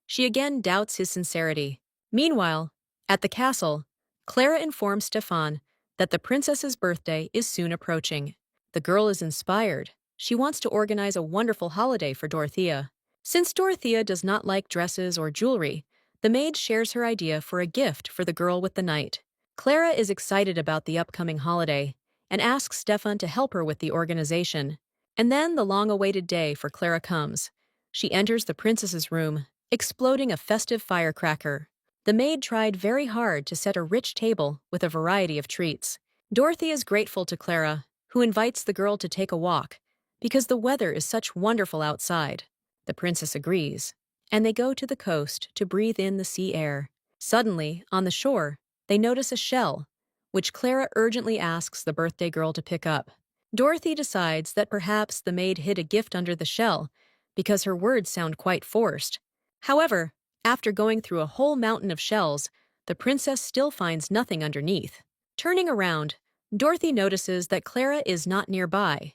Speaker 1: she again doubts his sincerity. Meanwhile, at the castle, Clara informs Stefan that the princess's birthday is soon approaching. The girl is inspired. She wants to organize a wonderful holiday for Dorothea. Since Dorothea does not like dresses or jewelry, the maid shares her idea for a gift for the girl with the knight. Clara is excited about the upcoming holiday and asks Stefan to help her with the organization. And then the long-awaited day for Clara comes. She enters the princess's room, exploding a festive firecracker. The maid tried very hard to set a rich table with a variety of treats. Dorothy is grateful to Clara, who invites the girl to take a walk, because the weather is such wonderful outside. The princess agrees, and they go to the coast to breathe in the sea air. Suddenly, on the shore, they notice a shell, which Clara urgently asks the birthday girl to pick up. Dorothy decides that perhaps the maid hid a gift under the shell, because her words sound quite forced. However, after going through a whole mountain of shells, the princess still finds nothing underneath. Turning around, Dorothy notices that Clara is not nearby,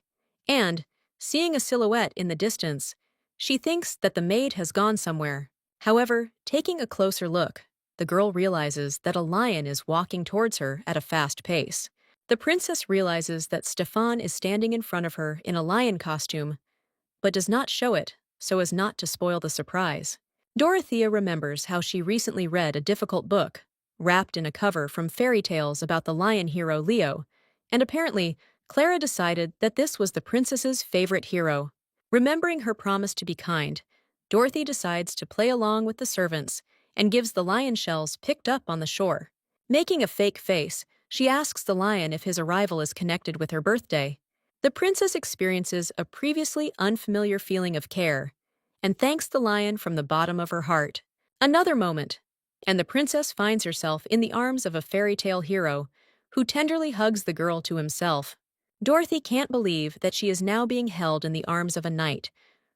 Speaker 1: and, seeing a silhouette in the distance, she thinks that the maid has gone somewhere. However, taking a closer look, the girl realizes that a lion is walking towards her at a fast pace. The princess realizes that Stefan is standing in front of her in a lion costume, but does not show it so as not to spoil the surprise. Dorothea remembers how she recently read a difficult book, wrapped in a cover from fairy tales about the lion hero Leo, and apparently Clara decided that this was the princess's favorite hero. Remembering her promise to be kind, Dorothy decides to play along with the servants and gives the lion shells picked up on the shore. Making a fake face, she asks the lion if his arrival is connected with her birthday. The princess experiences a previously unfamiliar feeling of care and thanks the lion from the bottom of her heart. Another moment, and the princess finds herself in the arms of a fairy tale hero who tenderly hugs the girl to himself. Dorothy can't believe that she is now being held in the arms of a knight,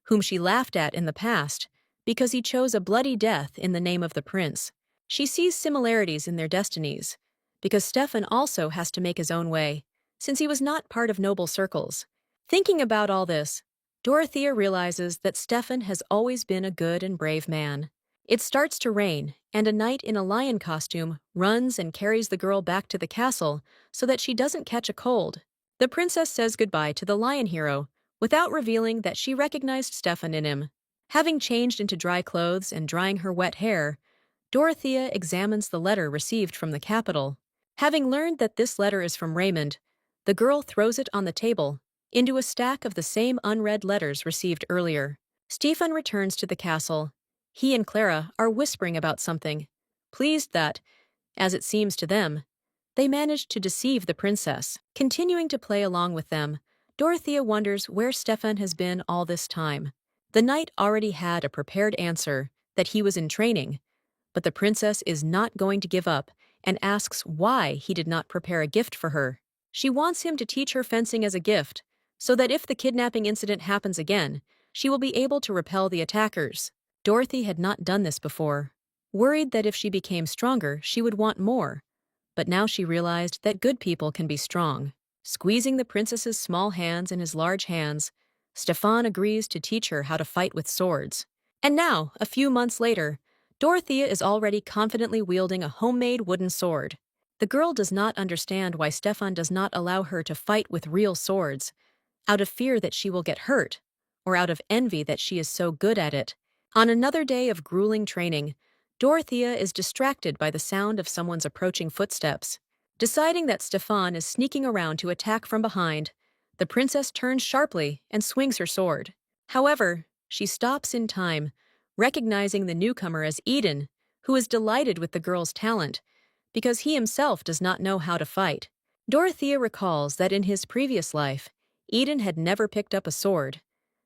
Speaker 1: whom she laughed at in the past because he chose a bloody death in the name of the prince. She sees similarities in their destinies, because Stefan also has to make his own way, since he was not part of noble circles. Thinking about all this, Dorothea realizes that Stefan has always been a good and brave man. It starts to rain, and a knight in a lion costume runs and carries the girl back to the castle so that she doesn't catch a cold. The princess says goodbye to the lion hero without revealing that she recognized Stefan in him. Having changed into dry clothes and drying her wet hair, Dorothea examines the letter received from the capital. Having learned that this letter is from Raymond, the girl throws it on the table, into a stack of the same unread letters received earlier. Stefan returns to the castle. He and Clara are whispering about something, pleased that, as it seems to them, they managed to deceive the princess. Continuing to play along with them, Dorothea wonders where Stefan has been all this time. The knight already had a prepared answer that he was in training, but the princess is not going to give up and asks why he did not prepare a gift for her. She wants him to teach her fencing as a gift, so that if the kidnapping incident happens again, she will be able to repel the attackers. Dorothy had not done this before, worried that if she became stronger, she would want more. But now she realized that good people can be strong. Squeezing the princess's small hands in his large hands, Stefan agrees to teach her how to fight with swords. And now, a few months later, Dorothea is already confidently wielding a homemade wooden sword. The girl does not understand why Stefan does not allow her to fight with real swords, out of fear that she will get hurt, or out of envy that she is so good at it. On another day of grueling training, Dorothea is distracted by the sound of someone's approaching footsteps. Deciding that Stefan is sneaking around to attack from behind, the princess turns sharply and swings her sword. However, she stops in time, recognizing the newcomer as Eden, who is delighted with the girl's talent, because he himself does not know how to fight. Dorothea recalls that in his previous life, Eden had never picked up a sword,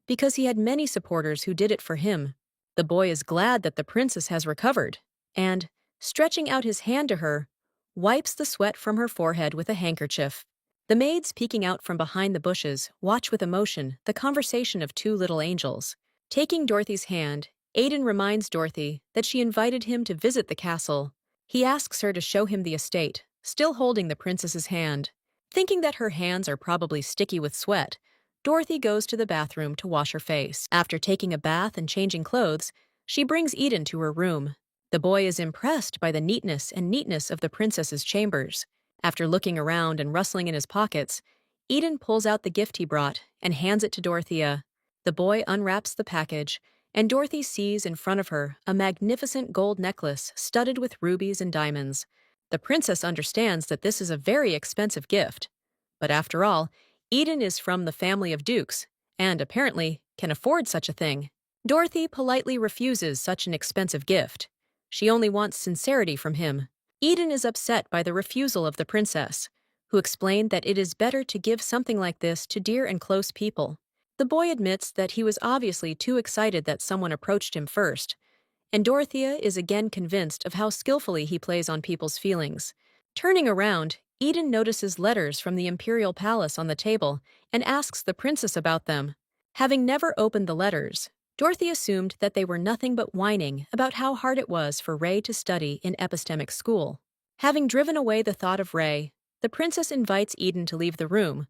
Speaker 1: because he had many supporters who did it for him. The boy is glad that the princess has recovered, and, stretching out his hand to her, wipes the sweat from her forehead with a handkerchief. The maids peeking out from behind the bushes watch with emotion the conversation of two little angels. Taking Dorothy's hand, Aiden reminds Dorothy that she invited him to visit the castle. He asks her to show him the estate, still holding the princess's hand. Thinking that her hands are probably sticky with sweat, Dorothy goes to the bathroom to wash her face. After taking a bath and changing clothes, she brings Eden to her room. The boy is impressed by the neatness of the princess's chambers. After looking around and rustling in his pockets, Eden pulls out the gift he brought and hands it to Dorothea. The boy unwraps the package, and Dorothy sees in front of her a magnificent gold necklace studded with rubies and diamonds. The princess understands that this is a very expensive gift. But after all, Eden is from the family of dukes, and apparently can afford such a thing. Dorothy politely refuses such an expensive gift. She only wants sincerity from him. Eden is upset by the refusal of the princess, who explained that it is better to give something like this to dear and close people. The boy admits that he was obviously too excited that someone approached him first, and Dorothea is again convinced of how skillfully he plays on people's feelings. Turning around, Eden notices letters from the imperial palace on the table and asks the princess about them. Having never opened the letters, Dorothy assumed that they were nothing but whining about how hard it was for Ray to study in epistemic school. Having driven away the thought of Ray, the princess invites Eden to leave the room,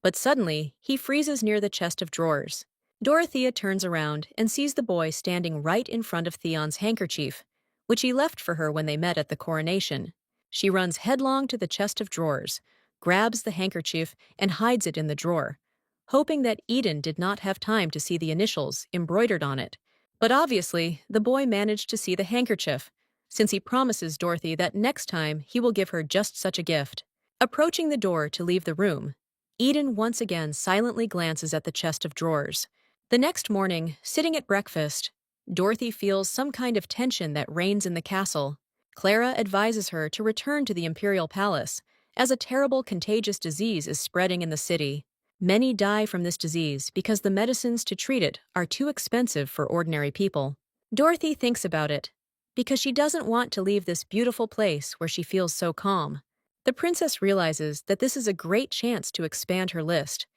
Speaker 1: but suddenly he freezes near the chest of drawers. Dorothea turns around and sees the boy standing right in front of Theon's handkerchief, which he left for her when they met at the coronation. She runs headlong to the chest of drawers, grabs the handkerchief, and hides it in the drawer, hoping that Eden did not have time to see the initials embroidered on it. But obviously, the boy managed to see the handkerchief, since he promises Dorothy that next time he will give her just such a gift. Approaching the door to leave the room, Eden once again silently glances at the chest of drawers. The next morning, sitting at breakfast, Dorothy feels some kind of tension that reigns in the castle. Clara advises her to return to the imperial palace, as a terrible contagious disease is spreading in the city. Many die from this disease because the medicines to treat it are too expensive for ordinary people. Dorothy thinks about it, because she doesn't want to leave this beautiful place where she feels so calm. The princess realizes that this is a great chance to expand her list,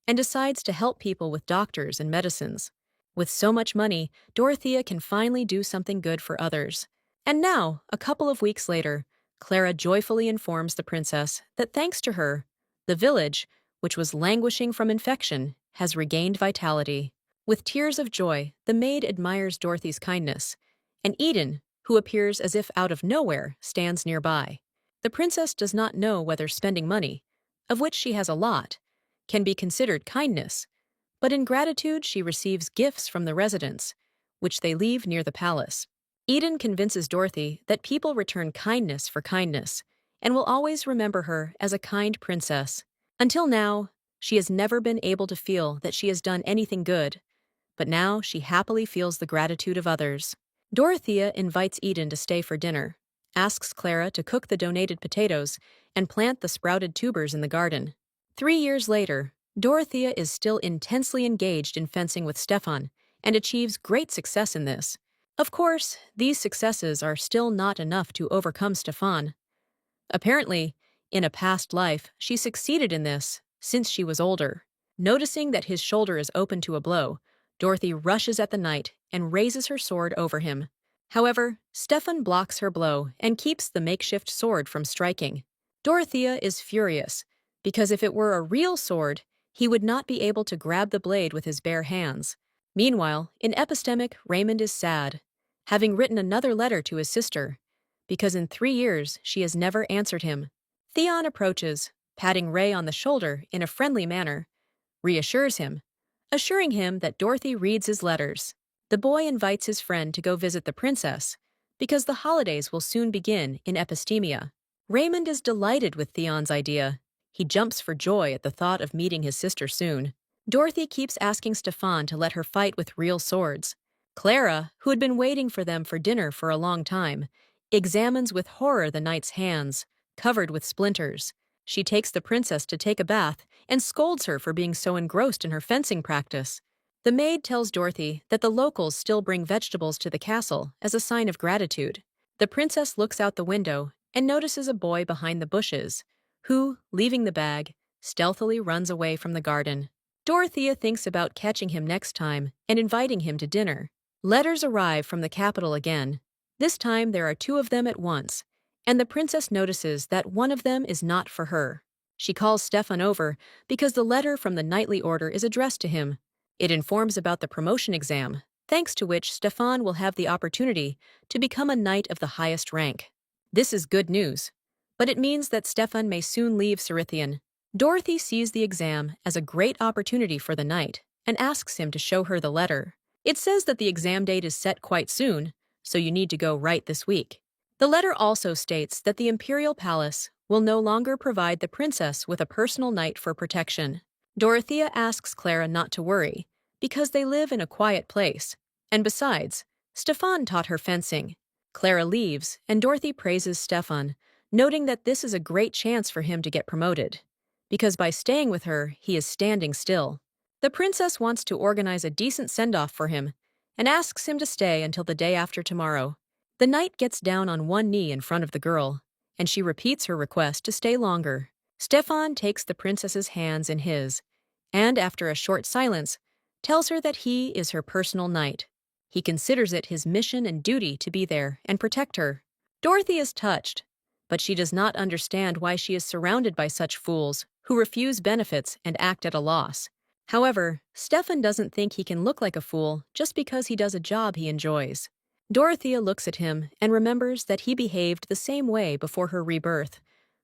Speaker 1: and decides to help people with doctors and medicines. With so much money, Dorothea can finally do something good for others. And now, a couple of weeks later, Clara joyfully informs the princess that thanks to her, the village, which was languishing from infection, has regained vitality. With tears of joy, the maid admires Dorothy's kindness, and Eden, who appears as if out of nowhere, stands nearby. The princess does not know whether spending money, of which she has a lot, can be considered kindness, but in gratitude she receives gifts from the residents, which they leave near the palace. Eden convinces Dorothy that people return kindness for kindness, and will always remember her as a kind princess. Until now, she has never been able to feel that she has done anything good, but now she happily feels the gratitude of others. Dorothea invites Eden to stay for dinner, asks Clara to cook the donated potatoes, and plant the sprouted tubers in the garden. 3 years later, Dorothea is still intensely engaged in fencing with Stefan, and achieves great success in this. Of course, these successes are still not enough to overcome Stefan. Apparently, in a past life, she succeeded in this, since she was older. Noticing that his shoulder is open to a blow, Dorothy rushes at the knight and raises her sword over him. However, Stefan blocks her blow and keeps the makeshift sword from striking. Dorothea is furious, because if it were a real sword, he would not be able to grab the blade with his bare hands. Meanwhile, in epistemic, Raymond is sad, having written another letter to his sister, because in 3 years she has never answered him. Theon approaches, patting Ray on the shoulder in a friendly manner, reassures him, assuring him that Dorothy reads his letters. The boy invites his friend to go visit the princess, because the holidays will soon begin in Epistemia. Raymond is delighted with Theon's idea. He jumps for joy at the thought of meeting his sister soon. Dorothy keeps asking Stefan to let her fight with real swords. Clara, who had been waiting for them for dinner for a long time, examines with horror the knight's hands, covered with splinters. She takes the princess to take a bath and scolds her for being so engrossed in her fencing practice. The maid tells Dorothy that the locals still bring vegetables to the castle as a sign of gratitude. The princess looks out the window and notices a boy behind the bushes, who, leaving the bag, stealthily runs away from the garden. Dorothea thinks about catching him next time and inviting him to dinner. Letters arrive from the capital again. This time there are 2 of them at once, and the princess notices that one of them is not for her. She calls Stefan over because the letter from the knightly order is addressed to him. It informs about the promotion exam, thanks to which Stefan will have the opportunity to become a knight of the highest rank. This is good news, but it means that Stefan may soon leave Cerithian. Dorothy sees the exam as a great opportunity for the knight and asks him to show her the letter. It says that the exam date is set quite soon, so you need to go right this week. The letter also states that the imperial palace will no longer provide the princess with a personal knight for protection. Dorothea asks Clara not to worry, because they live in a quiet place, and besides, Stefan taught her fencing. Clara leaves, and Dorothy praises Stefan, noting that this is a great chance for him to get promoted, because by staying with her, he is standing still. The princess wants to organize a decent send-off for him and asks him to stay until the day after tomorrow. The knight gets down on one knee in front of the girl, and she repeats her request to stay longer. Stefan takes the princess's hands in his, and after a short silence, tells her that he is her personal knight. He considers it his mission and duty to be there and protect her. Dorothy is touched, but she does not understand why she is surrounded by such fools who refuse benefits and act at a loss. However, Stefan doesn't think he can look like a fool just because he does a job he enjoys. Dorothea looks at him and remembers that he behaved the same way before her rebirth,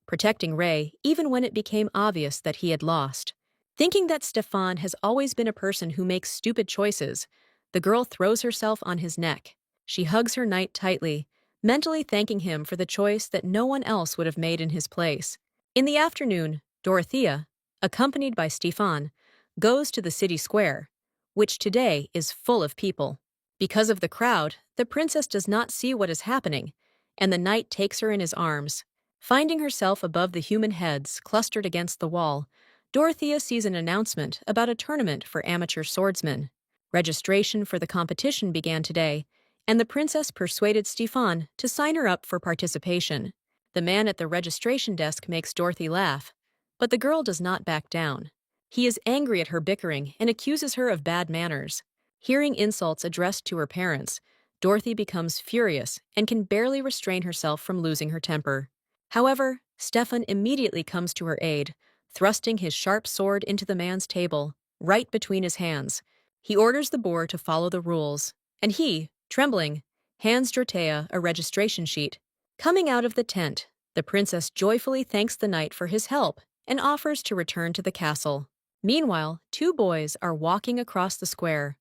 Speaker 1: protecting Ray even when it became obvious that he had lost. Thinking that Stefan has always been a person who makes stupid choices, the girl throws herself on his neck. She hugs her knight tightly, mentally thanking him for the choice that no one else would have made in his place. In the afternoon, Dorothea, accompanied by Stefan, goes to the city square, which today is full of people. Because of the crowd, the princess does not see what is happening, and the knight takes her in his arms. Finding herself above the human heads clustered against the wall, Dorothea sees an announcement about a tournament for amateur swordsmen. Registration for the competition began today, and the princess persuaded Stefan to sign her up for participation. The man at the registration desk makes Dorothy laugh, but the girl does not back down. He is angry at her bickering and accuses her of bad manners. Hearing insults addressed to her parents, Dorothy becomes furious and can barely restrain herself from losing her temper. However, Stefan immediately comes to her aid, thrusting his sharp sword into the man's table, right between his hands. He orders the boar to follow the rules, and he, trembling, hands Dorothea a registration sheet. Coming out of the tent, the princess joyfully thanks the knight for his help and offers to return to the castle. Meanwhile, two boys are walking across the square.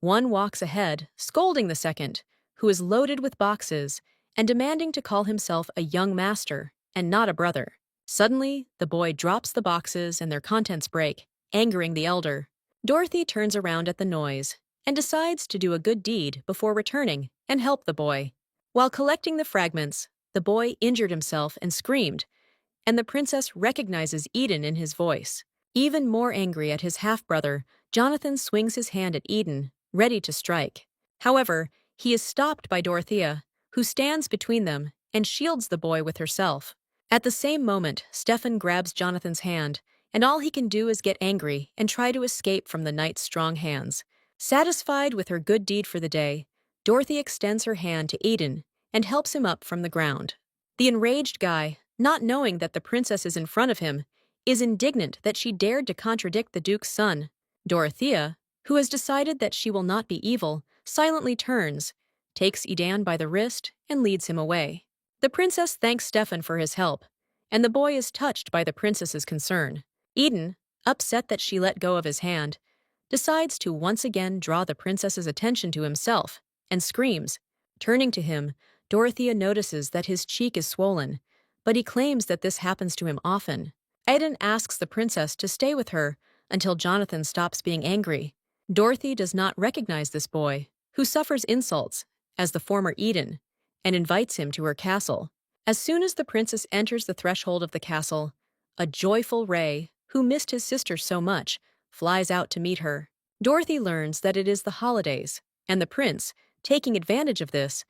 Speaker 1: One walks ahead, scolding the second, who is loaded with boxes and demanding to call himself a young master and not a brother. Suddenly, the boy drops the boxes and their contents break, angering the elder. Dorothy turns around at the noise and decides to do a good deed before returning and help the boy. While collecting the fragments, the boy injured himself and screamed, and the princess recognizes Eden in his voice. Even more angry at his half-brother, Jonathan swings his hand at Eden, ready to strike. However, he is stopped by Dorothea, who stands between them and shields the boy with herself. At the same moment, Stefan grabs Jonathan's hand, and all he can do is get angry and try to escape from the knight's strong hands. Satisfied with her good deed for the day, Dorothy extends her hand to Eden and helps him up from the ground. The enraged guy, not knowing that the princess is in front of him, is indignant that she dared to contradict the duke's son. Dorothea, who has decided that she will not be evil, silently turns, takes Eden by the wrist, and leads him away. The princess thanks Stefan for his help, and the boy is touched by the princess's concern. Eden, upset that she let go of his hand, decides to once again draw the princess's attention to himself, and screams. Turning to him, Dorothea notices that his cheek is swollen, but he claims that this happens to him often. Eden asks the princess to stay with her until Jonathan stops being angry. Dorothy does not recognize this boy, who suffers insults, as the former Eden, and invites him to her castle. As soon as the princess enters the threshold of the castle, a joyful Ray, who missed his sister so much, flies out to meet her. Dorothy learns that it is the holidays, and the prince, taking advantage of this,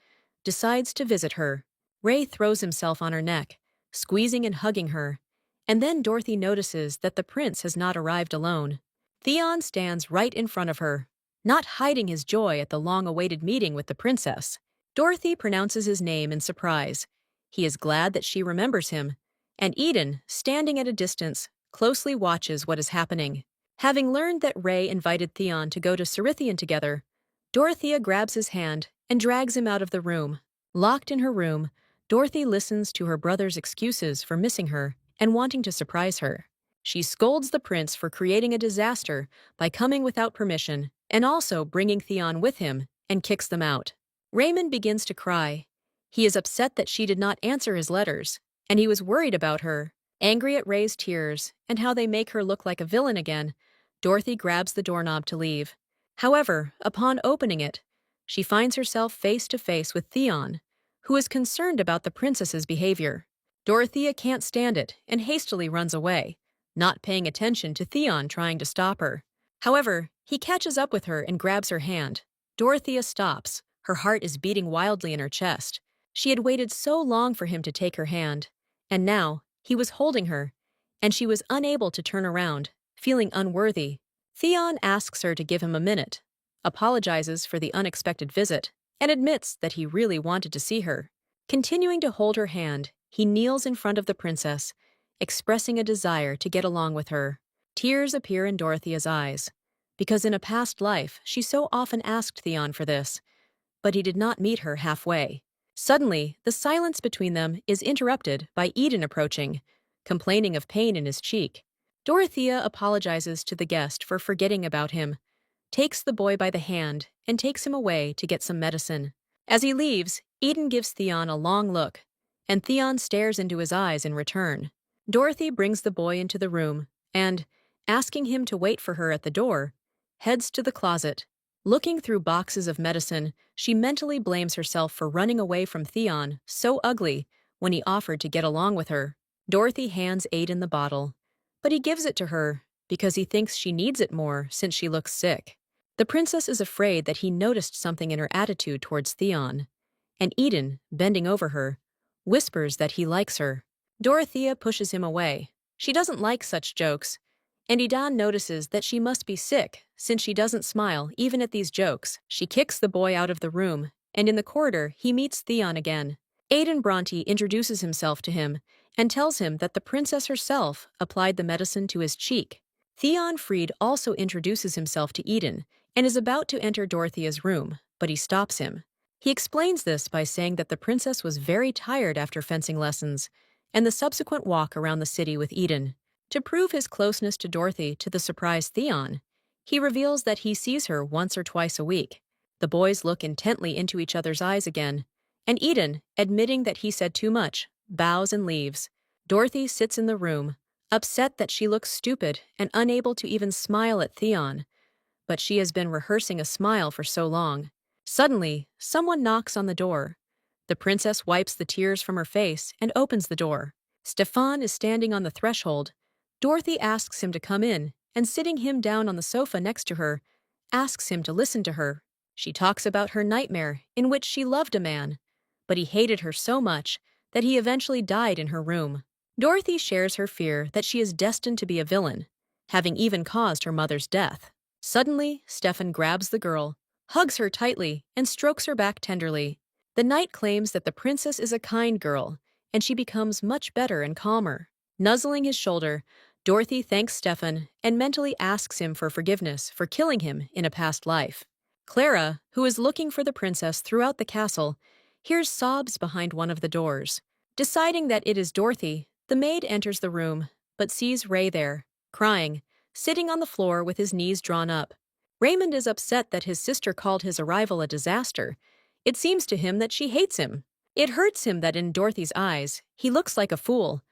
Speaker 1: decides to visit her. Ray throws himself on her neck, squeezing and hugging her, and then Dorothy notices that the prince has not arrived alone. Theon stands right in front of her, not hiding his joy at the long-awaited meeting with the princess. Dorothy pronounces his name in surprise. He is glad that she remembers him, and Eden, standing at a distance, closely watches what is happening. Having learned that Ray invited Theon to go to Cerithian together, Dorothea grabs his hand and drags him out of the room. Locked in her room, Dorothy listens to her brother's excuses for missing her and wanting to surprise her. She scolds the prince for creating a disaster by coming without permission and also bringing Theon with him and kicks them out. Raymond begins to cry. He is upset that she did not answer his letters, and he was worried about her. Angry at Ray's tears and how they make her look like a villain again, Dorothy grabs the doorknob to leave. However, upon opening it, she finds herself face to face with Theon, who is concerned about the princess's behavior. Dorothea can't stand it and hastily runs away, not paying attention to Theon trying to stop her. However, he catches up with her and grabs her hand. Dorothea stops. Her heart is beating wildly in her chest. She had waited so long for him to take her hand, and now he was holding her, and she was unable to turn around, feeling unworthy. Theon asks her to give him a minute, apologizes for the unexpected visit, and admits that he really wanted to see her. Continuing to hold her hand, he kneels in front of the princess, expressing a desire to get along with her. Tears appear in Dorothea's eyes, because in a past life she so often asked Theon for this, but he did not meet her halfway. Suddenly, the silence between them is interrupted by Eden approaching, complaining of pain in his cheek. Dorothea apologizes to the guest for forgetting about him, takes the boy by the hand, and takes him away to get some medicine. As he leaves, Eden gives Theon a long look, and Theon stares into his eyes in return. Dorothy brings the boy into the room and, asking him to wait for her at the door, heads to the closet. Looking through boxes of medicine, she mentally blames herself for running away from Theon, so ugly, when he offered to get along with her. Dorothy hands Aiden the bottle, but he gives it to her because he thinks she needs it more since she looks sick. The princess is afraid that he noticed something in her attitude towards Theon, and Eden, bending over her, whispers that he likes her. Dorothea pushes him away. She doesn't like such jokes, and Eden notices that she must be sick since she doesn't smile even at these jokes. She kicks the boy out of the room, and in the corridor he meets Theon again. Aiden Bronte introduces himself to him and tells him that the princess herself applied the medicine to his cheek. Theon Freed also introduces himself to Eden and is about to enter Dorothea's room, but he stops him. He explains this by saying that the princess was very tired after fencing lessons and the subsequent walk around the city with Eden. To prove his closeness to Dorothy to the surprised Theon, he reveals that he sees her once or twice a week. The boys look intently into each other's eyes again, and Eden, admitting that he said too much, bows and leaves. Dorothy sits in the room, upset that she looks stupid and unable to even smile at Theon, but she has been rehearsing a smile for so long. Suddenly, someone knocks on the door. The princess wipes the tears from her face and opens the door. Stefan is standing on the threshold. Dorothy asks him to come in, and sitting him down on the sofa next to her, asks him to listen to her. She talks about her nightmare in which she loved a man, but he hated her so much that he eventually died in her room. Dorothy shares her fear that she is destined to be a villain, having even caused her mother's death. Suddenly, Stefan grabs the girl, hugs her tightly, and strokes her back tenderly. The knight claims that the princess is a kind girl, and she becomes much better and calmer. Nuzzling his shoulder, Dorothy thanks Stefan and mentally asks him for forgiveness for killing him in a past life. Clara, who is looking for the princess throughout the castle, hears sobs behind one of the doors. Deciding that it is Dorothy, the maid enters the room, but sees Ray there, crying, sitting on the floor with his knees drawn up. Raymond is upset that his sister called his arrival a disaster. It seems to him that she hates him. It hurts him that in Dorothy's eyes, he looks like a fool,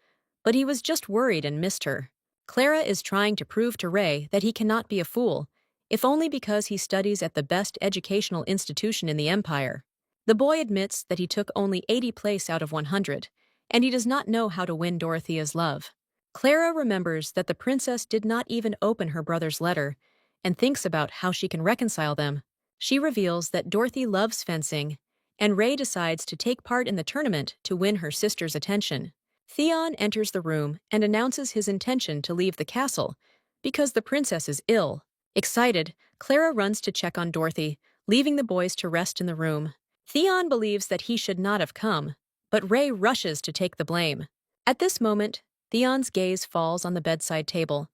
Speaker 1: but he was just worried and missed her. Clara is trying to prove to Ray that he cannot be a fool, if only because he studies at the best educational institution in the Empire. The boy admits that he took only 80 place out of 100, and he does not know how to win Dorothea's love. Clara remembers that the princess did not even open her brother's letter, and thinks about how she can reconcile them. She reveals that Dorothy loves fencing, and Ray decides to take part in the tournament to win her sister's attention. Theon enters the room and announces his intention to leave the castle because the princess is ill. Excited, Clara runs to check on Dorothy, leaving the boys to rest in the room. Theon believes that he should not have come, but Ray rushes to take the blame. At this moment, Theon's gaze falls on the bedside table.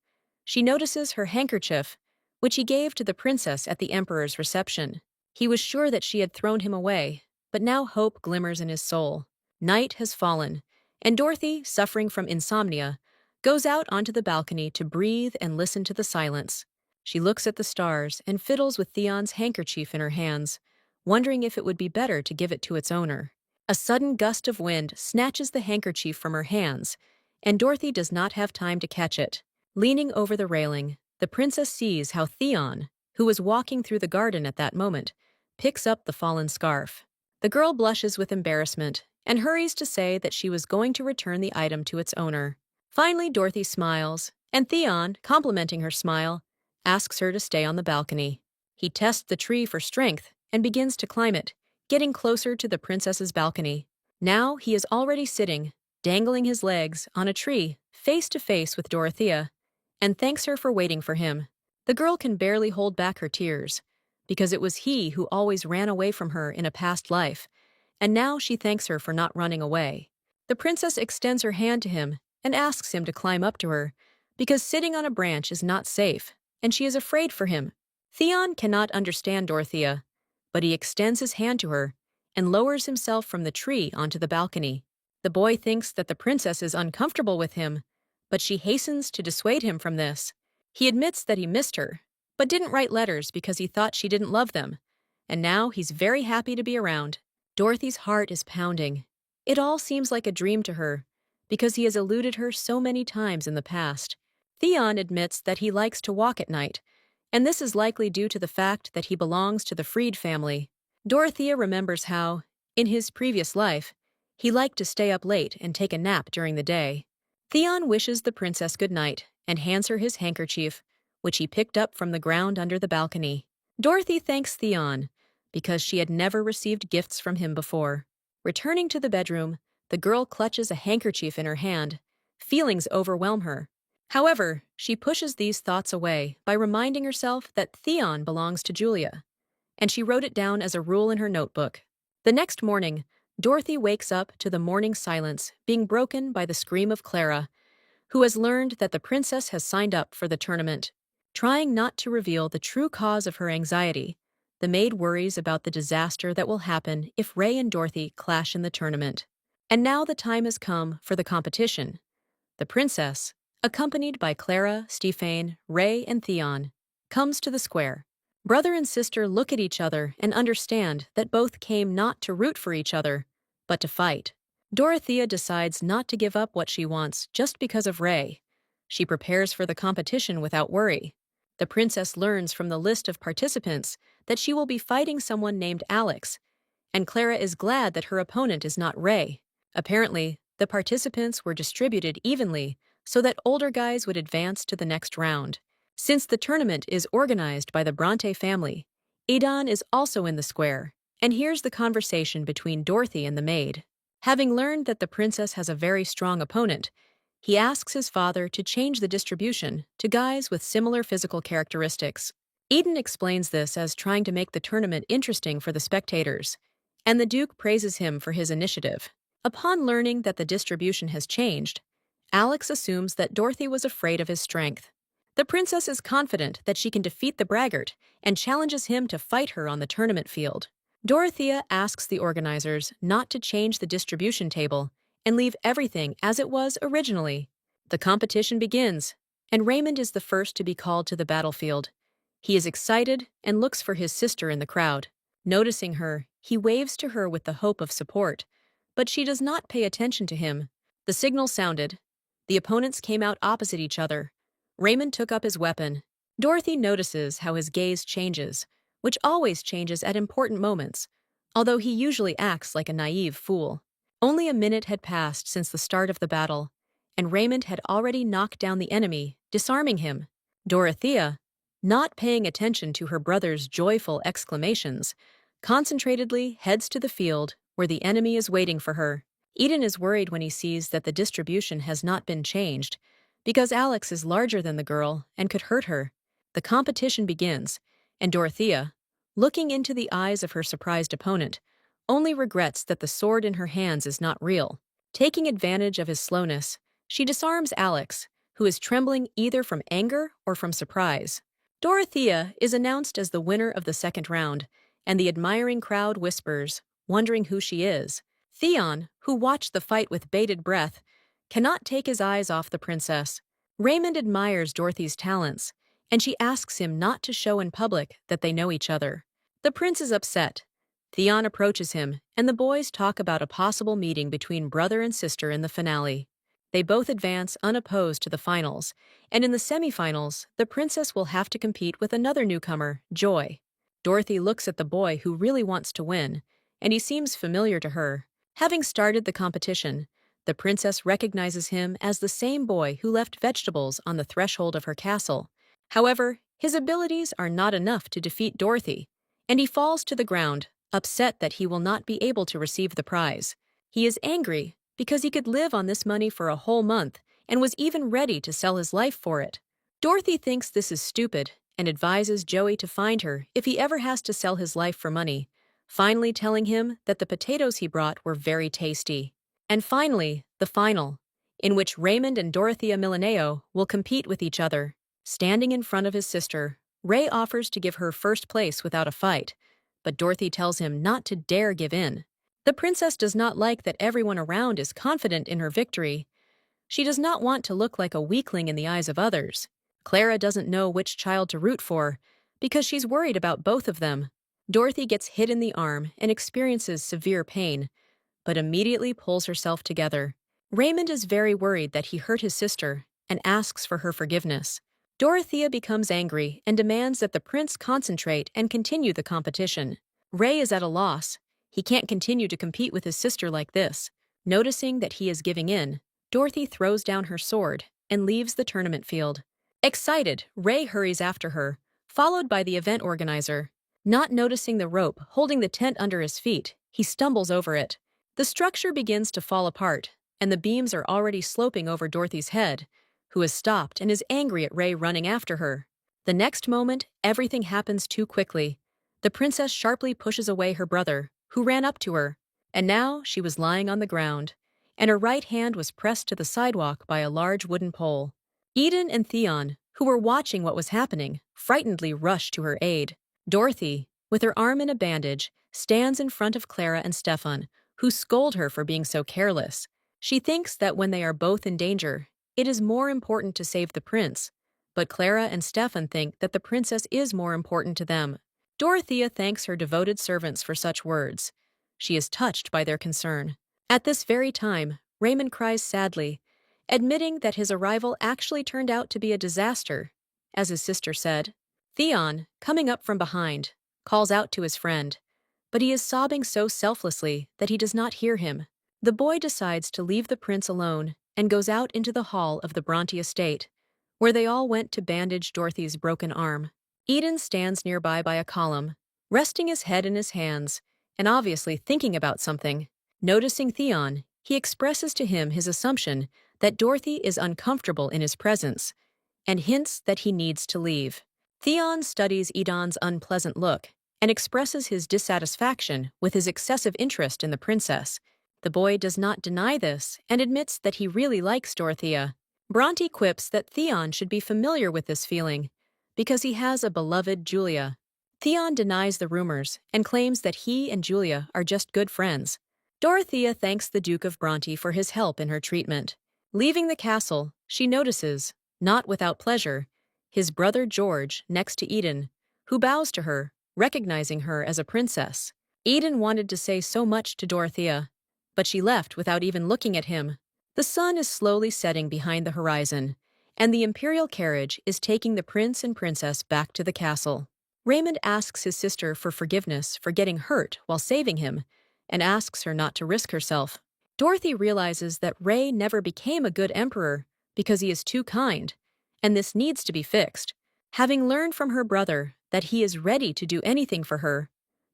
Speaker 1: She notices her handkerchief, which he gave to the princess at the Emperor's reception. He was sure that she had thrown him away, but now hope glimmers in his soul. Night has fallen, and Dorothy, suffering from insomnia, goes out onto the balcony to breathe and listen to the silence. She looks at the stars and fiddles with Theon's handkerchief in her hands, wondering if it would be better to give it to its owner. A sudden gust of wind snatches the handkerchief from her hands, and Dorothy does not have time to catch it. Leaning over the railing, the princess sees how Theon, who was walking through the garden at that moment, picks up the fallen scarf. The girl blushes with embarrassment and hurries to say that she was going to return the item to its owner. Finally, Dorothy smiles, and Theon, complimenting her smile, asks her to stay on the balcony. He tests the tree for strength and begins to climb it, getting closer to the princess's balcony. Now he is already sitting, dangling his legs on a tree, face to face with Dorothea, and thanks her for waiting for him. The girl can barely hold back her tears, because it was he who always ran away from her in a past life, and now she thanks her for not running away. The princess extends her hand to him and asks him to climb up to her, because sitting on a branch is not safe, and she is afraid for him. Theon cannot understand Dorothea, but he extends his hand to her and lowers himself from the tree onto the balcony. The boy thinks that the princess is uncomfortable with him, but she hastens to dissuade him from this. He admits that he missed her, but didn't write letters because he thought she didn't love them, and now he's very happy to be around. Dorothy's heart is pounding. It all seems like a dream to her, because he has eluded her so many times in the past. Theon admits that he likes to walk at night, and this is likely due to the fact that he belongs to the Freed family. Dorothea remembers how, in his previous life, he liked to stay up late and take a nap during the day. Theon wishes the princess good night and hands her his handkerchief, which he picked up from the ground under the balcony. Dorothy thanks Theon, because she had never received gifts from him before. Returning to the bedroom, the girl clutches a handkerchief in her hand. Feelings overwhelm her. However, she pushes these thoughts away by reminding herself that Theon belongs to Julia, and she wrote it down as a rule in her notebook. The next morning, Dorothy wakes up to the morning silence being broken by the scream of Clara, who has learned that the princess has signed up for the tournament. Trying not to reveal the true cause of her anxiety, the maid worries about the disaster that will happen if Ray and Dorothy clash in the tournament. And now the time has come for the competition. The princess, accompanied by Clara, Stephane, Ray, and Theon, comes to the square. Brother and sister look at each other and understand that both came not to root for each other, but to fight. Dorothea decides not to give up what she wants just because of Ray. She prepares for the competition without worry. The princess learns from the list of participants that she will be fighting someone named Alex, and Clara is glad that her opponent is not Ray. Apparently, the participants were distributed evenly so that older guys would advance to the next round. Since the tournament is organized by the Bronte family, Aidan is also in the square, and hears the conversation between Dorothy and the maid. Having learned that the princess has a very strong opponent, he asks his father to change the distribution to guys with similar physical characteristics. Eden explains this as trying to make the tournament interesting for the spectators, and the Duke praises him for his initiative. Upon learning that the distribution has changed, Alex assumes that Dorothy was afraid of his strength. The princess is confident that she can defeat the braggart and challenges him to fight her on the tournament field. Dorothea asks the organizers not to change the distribution table and leave everything as it was originally. The competition begins, and Raymond is the first to be called to the battlefield. He is excited and looks for his sister in the crowd. Noticing her, he waves to her with the hope of support, but she does not pay attention to him. The signal sounded. The opponents came out opposite each other. Raymond took up his weapon. Dorothy notices how his gaze changes, which always changes at important moments, although he usually acts like a naive fool. Only a minute had passed since the start of the battle, and Raymond had already knocked down the enemy, disarming him. Dorothea, not paying attention to her brother's joyful exclamations, concentratedly heads to the field where the enemy is waiting for her. Eden is worried when he sees that the distribution has not been changed, because Alex is larger than the girl and could hurt her. The competition begins, and Dorothea, looking into the eyes of her surprised opponent, only regrets that the sword in her hands is not real. Taking advantage of his slowness, she disarms Alex, who is trembling either from anger or from surprise. Dorothea is announced as the winner of the second round, and the admiring crowd whispers, wondering who she is. Theon, who watched the fight with bated breath, cannot take his eyes off the princess. Raymond admires Dorothy's talents, and she asks him not to show in public that they know each other. The prince is upset. Theon approaches him, and the boys talk about a possible meeting between brother and sister in the finale. They both advance unopposed to the finals, and in the semifinals, the princess will have to compete with another newcomer, Joy. Dorothy looks at the boy who really wants to win, and he seems familiar to her. Having started the competition, the princess recognizes him as the same boy who left vegetables on the threshold of her castle. However, his abilities are not enough to defeat Dorothy, and he falls to the ground, upset that he will not be able to receive the prize. He is angry because he could live on this money for a whole month and was even ready to sell his life for it. Dorothy thinks this is stupid and advises Joey to find her if he ever has to sell his life for money, finally telling him that the potatoes he brought were very tasty. And finally, the final, in which Raymond and Dorothea Millanaire will compete with each other. Standing in front of his sister, Ray offers to give her first place without a fight, but Dorothy tells him not to dare give in. The princess does not like that everyone around is confident in her victory. She does not want to look like a weakling in the eyes of others. Clara doesn't know which child to root for, because she's worried about both of them. Dorothy gets hit in the arm and experiences severe pain, but immediately pulls herself together. Raymond is very worried that he hurt his sister and asks for her forgiveness. Dorothea becomes angry and demands that the prince concentrate and continue the competition. Ray is at a loss. He can't continue to compete with his sister like this. Noticing that he is giving in, Dorothy throws down her sword and leaves the tournament field. Excited, Ray hurries after her, followed by the event organizer. Not noticing the rope holding the tent under his feet, he stumbles over it. The structure begins to fall apart, and the beams are already sloping over Dorothy's head, who has stopped and is angry at Ray running after her. The next moment, everything happens too quickly. The princess sharply pushes away her brother, who ran up to her, and now she was lying on the ground, and her right hand was pressed to the sidewalk by a large wooden pole. Eden and Theon, who were watching what was happening, frightenedly rushed to her aid. Dorothy, with her arm in a bandage, stands in front of Clara and Stefan, who scold her for being so careless. She thinks that when they are both in danger, it is more important to save the prince, but Clara and Stefan think that the princess is more important to them. Dorothea thanks her devoted servants for such words. She is touched by their concern. At this very time, Raymond cries sadly, admitting that his arrival actually turned out to be a disaster, as his sister said. Theon, coming up from behind, calls out to his friend, but he is sobbing so selflessly that he does not hear him. The boy decides to leave the prince alone and goes out into the hall of the Bronte estate, where they all went to bandage Dorothy's broken arm. Eden stands nearby by a column, resting his head in his hands, and obviously thinking about something. Noticing Theon, he expresses to him his assumption that Dorothy is uncomfortable in his presence, and hints that he needs to leave. Theon studies Eden's unpleasant look and expresses his dissatisfaction with his excessive interest in the princess. The boy does not deny this and admits that he really likes Dorothea. Bronte quips that Theon should be familiar with this feeling, because he has a beloved Julia. Theon denies the rumors and claims that he and Julia are just good friends. Dorothea thanks the Duke of Bronte for his help in her treatment. Leaving the castle, she notices, not without pleasure, his brother George next to Eden, who bows to her, recognizing her as a princess. Eden wanted to say so much to Dorothea, but she left without even looking at him. The sun is slowly setting behind the horizon, and the imperial carriage is taking the prince and princess back to the castle. Raymond asks his sister for forgiveness for getting hurt while saving him, and asks her not to risk herself. Dorothy realizes that Ray never became a good emperor because he is too kind, and this needs to be fixed. Having learned from her brother that he is ready to do anything for her,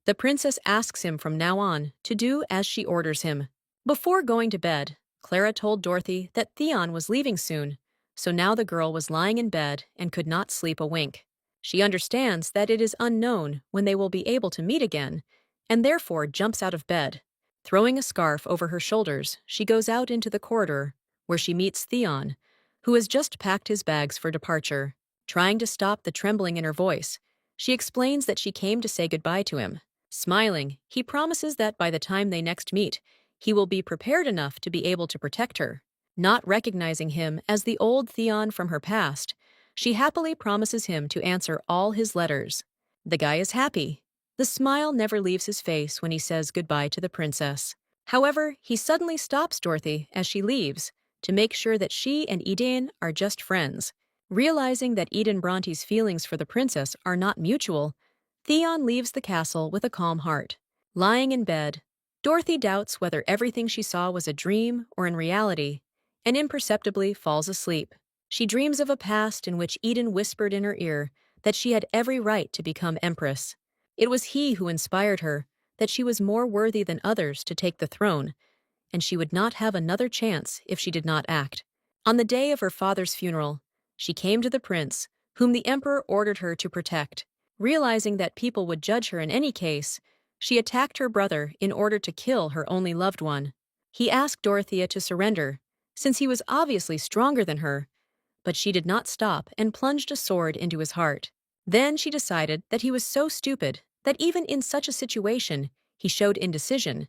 Speaker 1: the princess asks him from now on to do as she orders him. Before going to bed, Clara told Dorothy that Theon was leaving soon, so now the girl was lying in bed and could not sleep a wink. She understands that it is unknown when they will be able to meet again, and therefore jumps out of bed. Throwing a scarf over her shoulders, she goes out into the corridor, where she meets Theon, who has just packed his bags for departure. Trying to stop the trembling in her voice, she explains that she came to say goodbye to him. Smiling, he promises that by the time they next meet, he will be prepared enough to be able to protect her. Not recognizing him as the old Theon from her past, she happily promises him to answer all his letters. The guy is happy. The smile never leaves his face when he says goodbye to the princess. However, he suddenly stops Dorothy as she leaves to make sure that she and Eden are just friends. Realizing that Eden Bronte's feelings for the princess are not mutual, Theon leaves the castle with a calm heart. Lying in bed, Dorothy doubts whether everything she saw was a dream or in reality, and imperceptibly falls asleep. She dreams of a past in which Eden whispered in her ear that she had every right to become empress. It was he who inspired her, that she was more worthy than others to take the throne, and she would not have another chance if she did not act. On the day of her father's funeral, she came to the prince, whom the emperor ordered her to protect. Realizing that people would judge her in any case, she attacked her brother in order to kill her only loved one. He asked Dorothea to surrender, since he was obviously stronger than her, but she did not stop and plunged a sword into his heart. Then she decided that he was so stupid that even in such a situation, he showed indecision,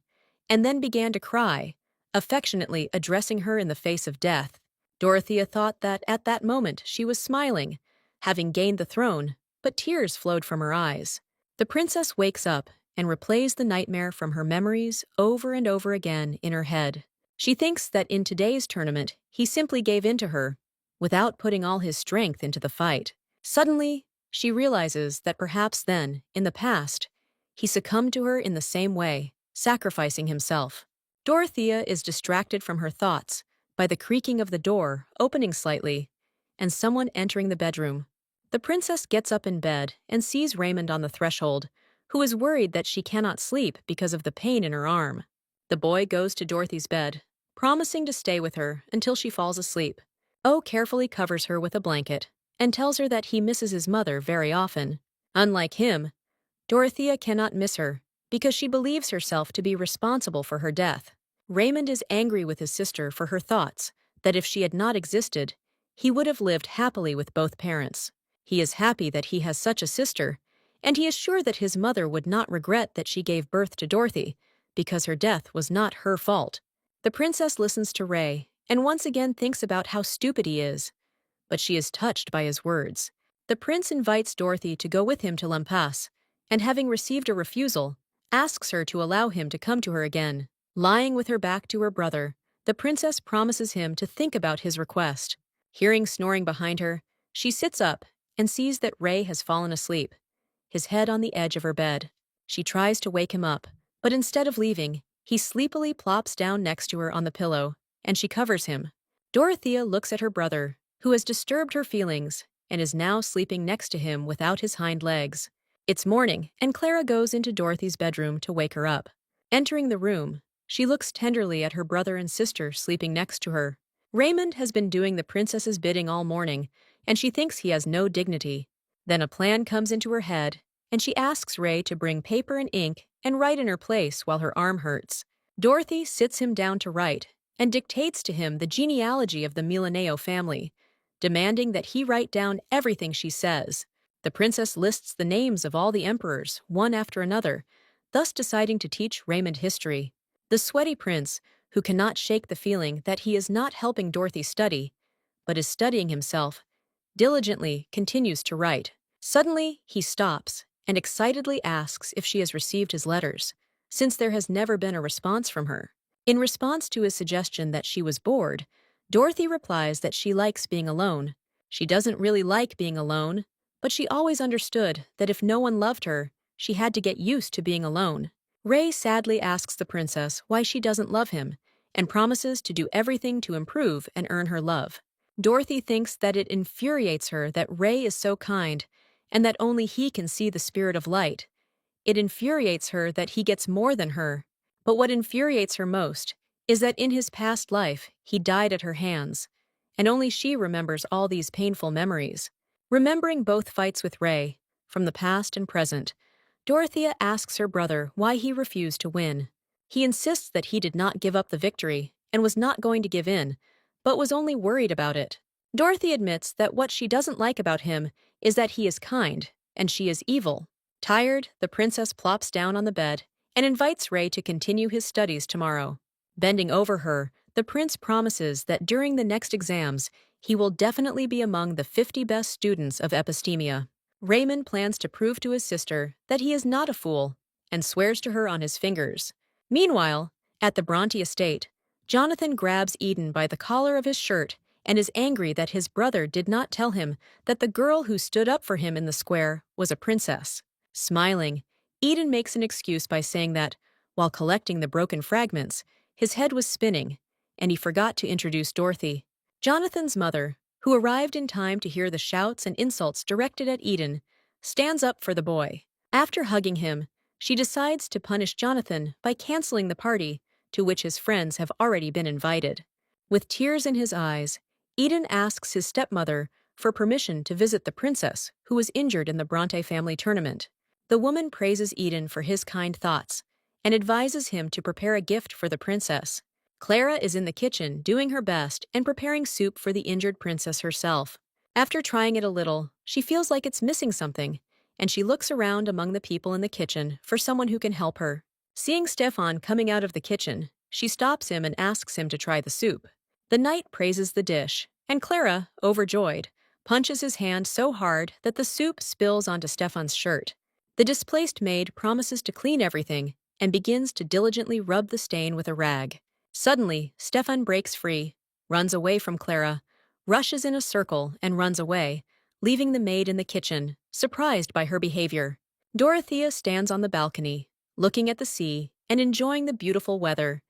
Speaker 1: and then began to cry, affectionately addressing her in the face of death. Dorothea thought that at that moment she was smiling, having gained the throne, but tears flowed from her eyes. The princess wakes up and replays the nightmare from her memories over and over again in her head. She thinks that in today's tournament, he simply gave in to her, without putting all his strength into the fight. Suddenly, she realizes that perhaps then, in the past, he succumbed to her in the same way, sacrificing himself. Dorothea is distracted from her thoughts by the creaking of the door opening slightly and someone entering the bedroom. The princess gets up in bed and sees Raymond on the threshold, who is worried that she cannot sleep because of the pain in her arm. The boy goes to Dorothy's bed, promising to stay with her until she falls asleep. O carefully covers her with a blanket and tells her that he misses his mother very often. Unlike him, Dorothea cannot miss her because she believes herself to be responsible for her death. Raymond is angry with his sister for her thoughts that if she had not existed, he would have lived happily with both parents. He is happy that he has such a sister, and he is sure that his mother would not regret that she gave birth to Dorothy, because her death was not her fault. The princess listens to Ray and once again thinks about how stupid he is, but she is touched by his words. The prince invites Dorothy to go with him to Lampas, and having received a refusal, asks her to allow him to come to her again. Lying with her back to her brother, the princess promises him to think about his request. Hearing snoring behind her, she sits up and sees that Ray has fallen asleep, his head on the edge of her bed. She tries to wake him up, but instead of leaving, he sleepily plops down next to her on the pillow, and she covers him. Dorothea looks at her brother, who has disturbed her feelings and is now sleeping next to him without his hind legs. It's morning, and Clara goes into Dorothy's bedroom to wake her up. Entering the room, she looks tenderly at her brother and sister sleeping next to her. Raymond has been doing the princess's bidding all morning, and she thinks he has no dignity. Then a plan comes into her head, and she asks Ray to bring paper and ink and write in her place while her arm hurts. Dorothy sits him down to write and dictates to him the genealogy of the Millanaire family, demanding that he write down everything she says. The princess lists the names of all the emperors, one after another, thus deciding to teach Raymond history. The sweaty prince, who cannot shake the feeling that he is not helping Dorothy study, but is studying himself, diligently continues to write. Suddenly, he stops and excitedly asks if she has received his letters, since there has never been a response from her. In response to his suggestion that she was bored, Dorothy replies that she likes being alone. She doesn't really like being alone, but she always understood that if no one loved her, she had to get used to being alone. Ray sadly asks the princess why she doesn't love him, and promises to do everything to improve and earn her love. Dorothy thinks that it infuriates her that Ray is so kind, and that only he can see the spirit of light. It infuriates her that he gets more than her, but what infuriates her most is that in his past life he died at her hands, and only she remembers all these painful memories. Remembering both fights with Ray, from the past and present, Dorothea asks her brother why he refused to win. He insists that he did not give up the victory and was not going to give in, but was only worried about it. Dorothy admits that what she doesn't like about him is that he is kind, and she is evil. Tired, the princess plops down on the bed and invites Ray to continue his studies tomorrow. Bending over her, the the prince promises that during the next exams, he will definitely be among the 50 best students of epistemia. Raymond plans to prove to his sister that he is not a fool and swears to her on his fingers. Meanwhile, at the Bronte estate, Jonathan grabs Eden by the collar of his shirt and is angry that his brother did not tell him that the girl who stood up for him in the square was a princess. Smiling, Eden makes an excuse by saying that, while collecting the broken fragments, his head was spinning, and he forgot to introduce Dorothy. Jonathan's mother, who arrived in time to hear the shouts and insults directed at Eden, stands up for the boy. After hugging him, she decides to punish Jonathan by canceling the party, to which his friends have already been invited. With tears in his eyes, Eden asks his stepmother for permission to visit the princess who was injured in the Bronte family tournament. The woman praises Eden for his kind thoughts and advises him to prepare a gift for the princess. Clara is in the kitchen doing her best and preparing soup for the injured princess herself. After trying it a little, she feels like it's missing something, and she looks around among the people in the kitchen for someone who can help her. Seeing Stefan coming out of the kitchen, she stops him and asks him to try the soup. The knight praises the dish, and Clara, overjoyed, punches his hand so hard that the soup spills onto Stefan's shirt. The displaced maid promises to clean everything and begins to diligently rub the stain with a rag. Suddenly, Stefan breaks free, runs away from Clara, rushes in a circle and runs away, leaving the maid in the kitchen, surprised by her behavior. Dorothea stands on the balcony, looking at the sea and enjoying the beautiful weather,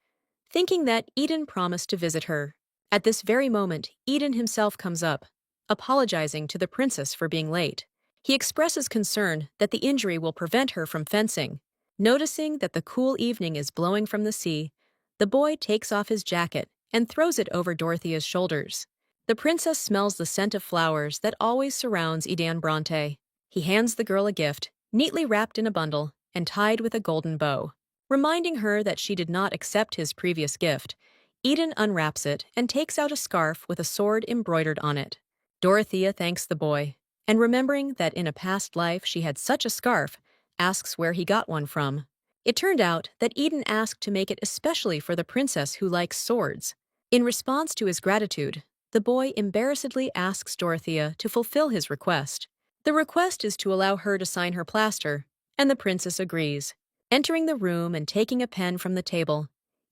Speaker 1: thinking that Eden promised to visit her. At this very moment, Eden himself comes up, apologizing to the princess for being late. He expresses concern that the injury will prevent her from fencing. Noticing that the cool evening is blowing from the sea, the boy takes off his jacket and throws it over Dorothea's shoulders. The princess smells the scent of flowers that always surrounds Eden Bronte. He hands the girl a gift, neatly wrapped in a bundle and tied with a golden bow. Reminding her that she did not accept his previous gift, Eden unwraps it and takes out a scarf with a sword embroidered on it. Dorothea thanks the boy, and remembering that in a past life she had such a scarf, asks where he got one from. It turned out that Eden asked to make it especially for the princess who likes swords. In response to his gratitude, the boy embarrassedly asks Dorothea to fulfill his request. The request is to allow her to sign her plaster, and the princess agrees. Entering the room and taking a pen from the table,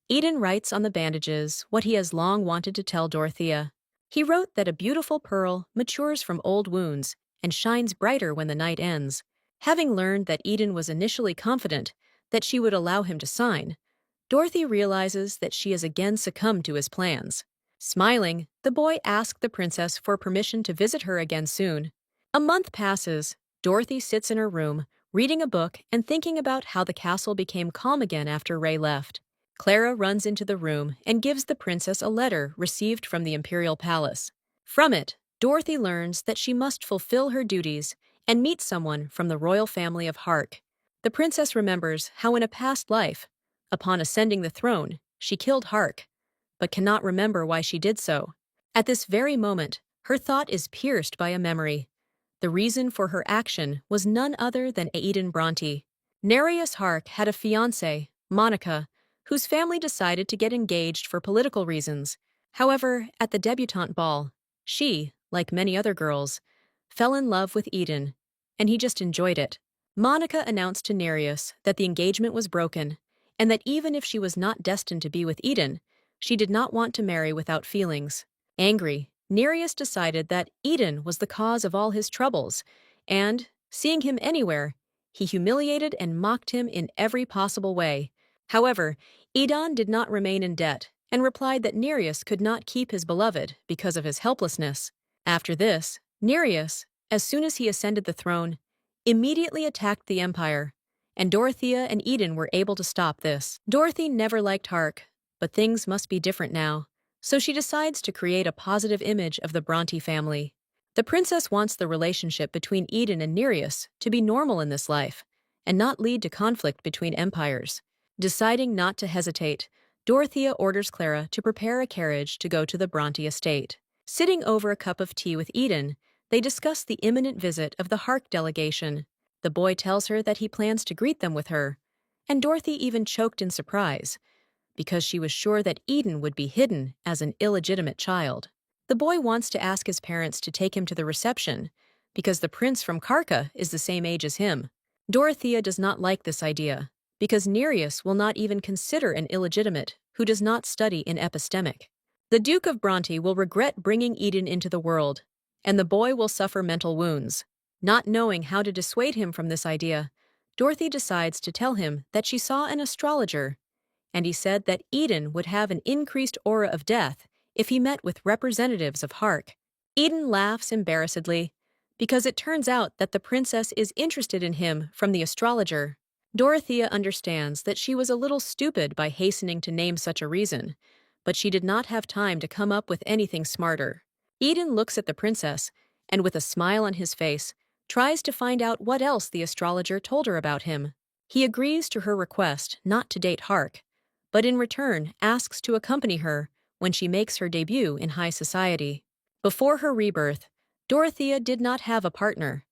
Speaker 1: Eden writes on the bandages what he has long wanted to tell Dorothea. He wrote that a beautiful pearl matures from old wounds and shines brighter when the night ends. Having learned that Eden was initially confident that she would allow him to sign, Dorothy realizes that she has again succumbed to his plans. Smiling, the boy asks the princess for permission to visit her again soon. A month passes. Dorothy sits in her room, reading a book and thinking about how the castle became calm again after Ray left. Clara runs into the room and gives the princess a letter received from the imperial palace. From it, Dorothy learns that she must fulfill her duties and meet someone from the royal family of Hark. The princess remembers how in a past life, upon ascending the throne, she killed Hark, but cannot remember why she did so. At this very moment, her thought is pierced by a memory. The reason for her action was none other than Eden Bronte. Nereus Hark had a fiancée, Monica, whose family decided to get engaged for political reasons. However, at the debutante ball, she, like many other girls, fell in love with Eden, and he just enjoyed it. Monica announced to Nereus that the engagement was broken, and that even if she was not destined to be with Eden, she did not want to marry without feelings. Angry, Nereus decided that Eden was the cause of all his troubles, and, seeing him anywhere, he humiliated and mocked him in every possible way. However, Eden did not remain in debt, and replied that Nereus could not keep his beloved because of his helplessness. After this, Nereus, as soon as he ascended the throne, immediately attacked the empire, and Dorothea and Eden were able to stop this. Dorothy never liked Hark, but things must be different now, so she decides to create a positive image of the Bronte family. The princess wants the relationship between Eden and Nereus to be normal in this life, and not lead to conflict between empires. Deciding not to hesitate, Dorothea orders Clara to prepare a carriage to go to the Bronte estate. Sitting over a cup of tea with Eden, they discuss the imminent visit of the Hark delegation. The boy tells her that he plans to greet them with her, and Dorothy even choked in surprise. because she was sure that Eden would be hidden as an illegitimate child. The boy wants to ask his parents to take him to the reception because the prince from Karka is the same age as him. Dorothea does not like this idea because Nereus will not even consider an illegitimate who does not study in epistemic. The Duke of Bronte will regret bringing Eden into the world, and the boy will suffer mental wounds. Not knowing how to dissuade him from this idea, Dorothy decides to tell him that she saw an astrologer, and he said that Eden would have an increased aura of death if he met with representatives of Hark. Eden laughs embarrassedly because it turns out that the princess is interested in him from the astrologer. Dorothea understands that she was a little stupid by hastening to name such a reason, but she did not have time to come up with anything smarter. Eden looks at the princess and, with a smile on his face, tries to find out what else the astrologer told her about him. He agrees to her request not to date Hark, but in return asks to accompany her when she makes her debut in high society. Before her rebirth, Dorothea did not have a partner.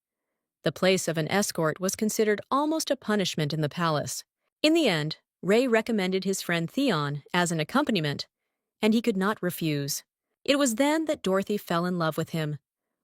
Speaker 1: The place of an escort was considered almost a punishment in the palace. In the end, Ray recommended his friend Theon as an accompaniment, and he could not refuse. It was then that Dorothy fell in love with him,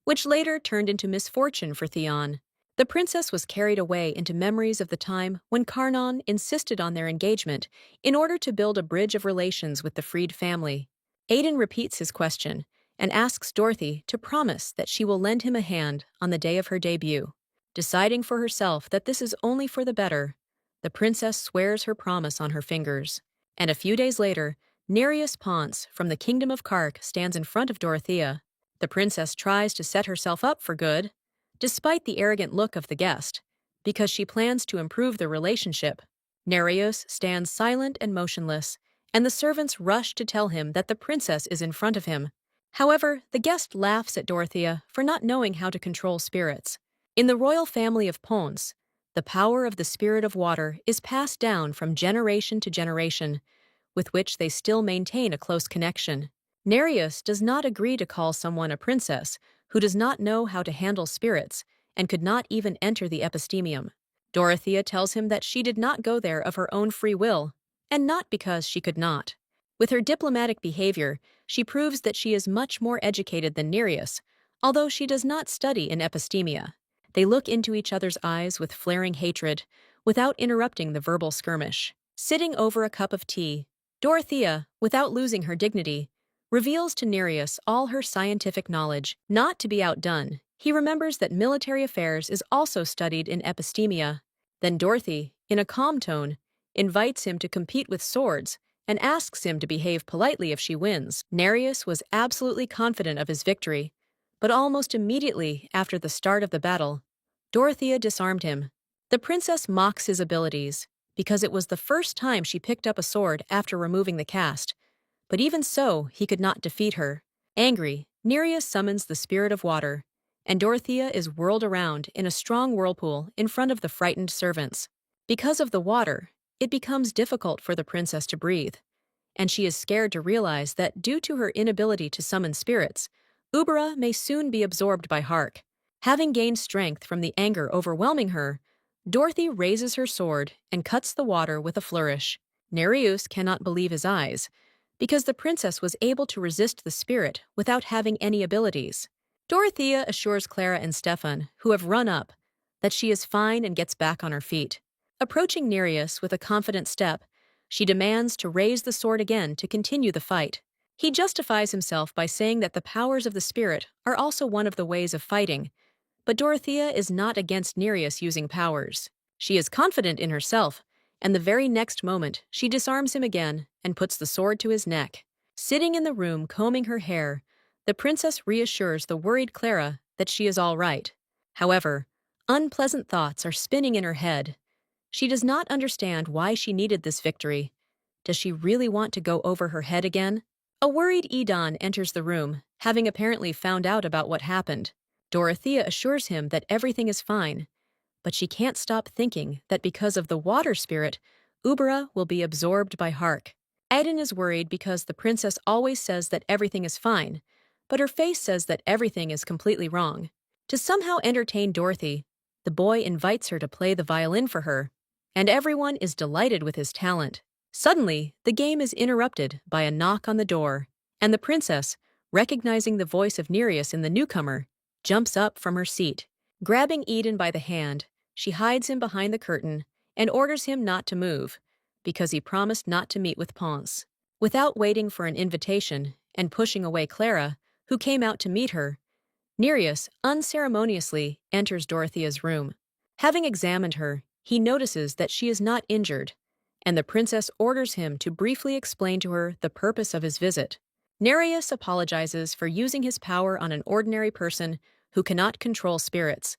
Speaker 1: which later turned into misfortune for Theon. The princess was carried away into memories of the time when Carnon insisted on their engagement in order to build a bridge of relations with the freed family. Aiden repeats his question and asks Dorothy to promise that she will lend him a hand on the day of her debut. Deciding for herself that this is only for the better, the princess swears her promise on her fingers. And a few days later, Nereus Ponce from the kingdom of Kark stands in front of Dorothea. The princess tries to set herself up for good, despite the arrogant look of the guest, because she plans to improve the relationship. Nereus stands silent and motionless, and the servants rush to tell him that the princess is in front of him. However, the guest laughs at Dorothea for not knowing how to control spirits. In the royal family of Ponce, the power of the spirit of water is passed down from generation to generation, with which they still maintain a close connection. Nereus does not agree to call someone a princess who does not know how to handle spirits and could not even enter the epistemium. Dorothea tells him that she did not go there of her own free will, and not because she could not. With her diplomatic behavior, she proves that she is much more educated than Nereus, although she does not study in epistemia. They look into each other's eyes with flaring hatred, without interrupting the verbal skirmish. Sitting over a cup of tea, Dorothea, without losing her dignity, reveals to Nereus all her scientific knowledge. Not to be outdone, he remembers that military affairs is also studied in epistemia. Then Dorothy, in a calm tone, invites him to compete with swords and asks him to behave politely if she wins. Nereus was absolutely confident of his victory, but almost immediately after the start of the battle, Dorothea disarmed him. The princess mocks his abilities because it was the first time she picked up a sword after removing the cast, but even so, he could not defeat her. Angry, Nereus summons the spirit of water, and Dorothea is whirled around in a strong whirlpool in front of the frightened servants. Because of the water, it becomes difficult for the princess to breathe, and she is scared to realize that due to her inability to summon spirits, Ubera may soon be absorbed by Hark. Having gained strength from the anger overwhelming her, Dorothy raises her sword and cuts the water with a flourish. Nereus cannot believe his eyes, because the princess was able to resist the spirit without having any abilities. Dorothea assures Clara and Stefan, who have run up, that she is fine and gets back on her feet. Approaching Nereus with a confident step, she demands to raise the sword again to continue the fight. He justifies himself by saying that the powers of the spirit are also one of the ways of fighting, but Dorothea is not against Nereus using powers. She is confident in herself, and the very next moment she disarms him again and puts the sword to his neck. Sitting in the room combing her hair, the princess reassures the worried Clara that she is all right. However, unpleasant thoughts are spinning in her head. She does not understand why she needed this victory. Does she really want to go over her head again? A worried Edon enters the room, having apparently found out about what happened. Dorothea assures him that everything is fine, but she can't stop thinking that because of the water spirit, Ubera will be absorbed by Hark. Aiden is worried because the princess always says that everything is fine, but her face says that everything is completely wrong. To somehow entertain Dorothy, the boy invites her to play the violin for her, and everyone is delighted with his talent. Suddenly, the game is interrupted by a knock on the door, and the princess, recognizing the voice of Nereus in the newcomer, jumps up from her seat. Grabbing Eden by the hand, she hides him behind the curtain and orders him not to move, because he promised not to meet with Ponce. Without waiting for an invitation and pushing away Clara, who came out to meet her, Nereus unceremoniously enters Dorothea's room. Having examined her, he notices that she is not injured, and the princess orders him to briefly explain to her the purpose of his visit. Nereus apologizes for using his power on an ordinary person who cannot control spirits,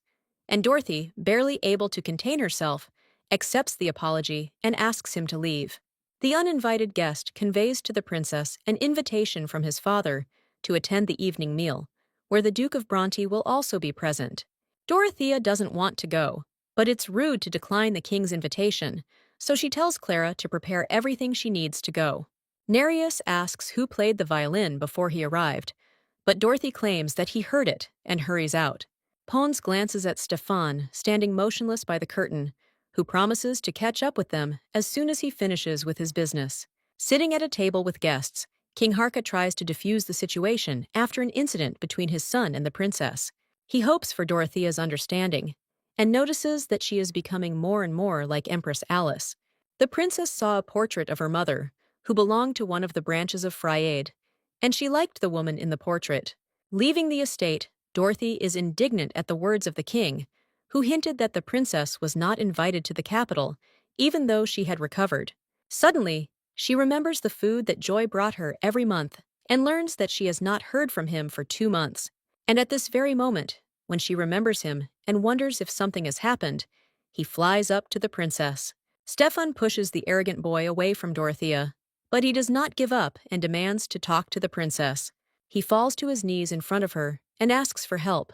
Speaker 1: and Dorothy, barely able to contain herself, accepts the apology and asks him to leave. The uninvited guest conveys to the princess an invitation from his father to attend the evening meal, where the Duke of Bronte will also be present. Dorothea doesn't want to go, but it's rude to decline the king's invitation, so she tells Clara to prepare everything she needs to go. Nereus asks who played the violin before he arrived, but Dorothy claims that he heard it and hurries out. Pons glances at Stefan, standing motionless by the curtain, who promises to catch up with them as soon as he finishes with his business. Sitting at a table with guests, King Harka tries to defuse the situation after an incident between his son and the princess. He hopes for Dorothea's understanding, and notices that she is becoming more and more like Empress Alice. The princess saw a portrait of her mother, who belonged to one of the branches of Friade, and she liked the woman in the portrait. Leaving the estate, Dorothy is indignant at the words of the king, who hinted that the princess was not invited to the capital, even though she had recovered. Suddenly, she remembers the food that Joy brought her every month and learns that she has not heard from him for 2 months. And at this very moment, when she remembers him and wonders if something has happened, he flies up to the princess. Stefan pushes the arrogant boy away from Dorothea, but he does not give up and demands to talk to the princess. He falls to his knees in front of her and asks for help,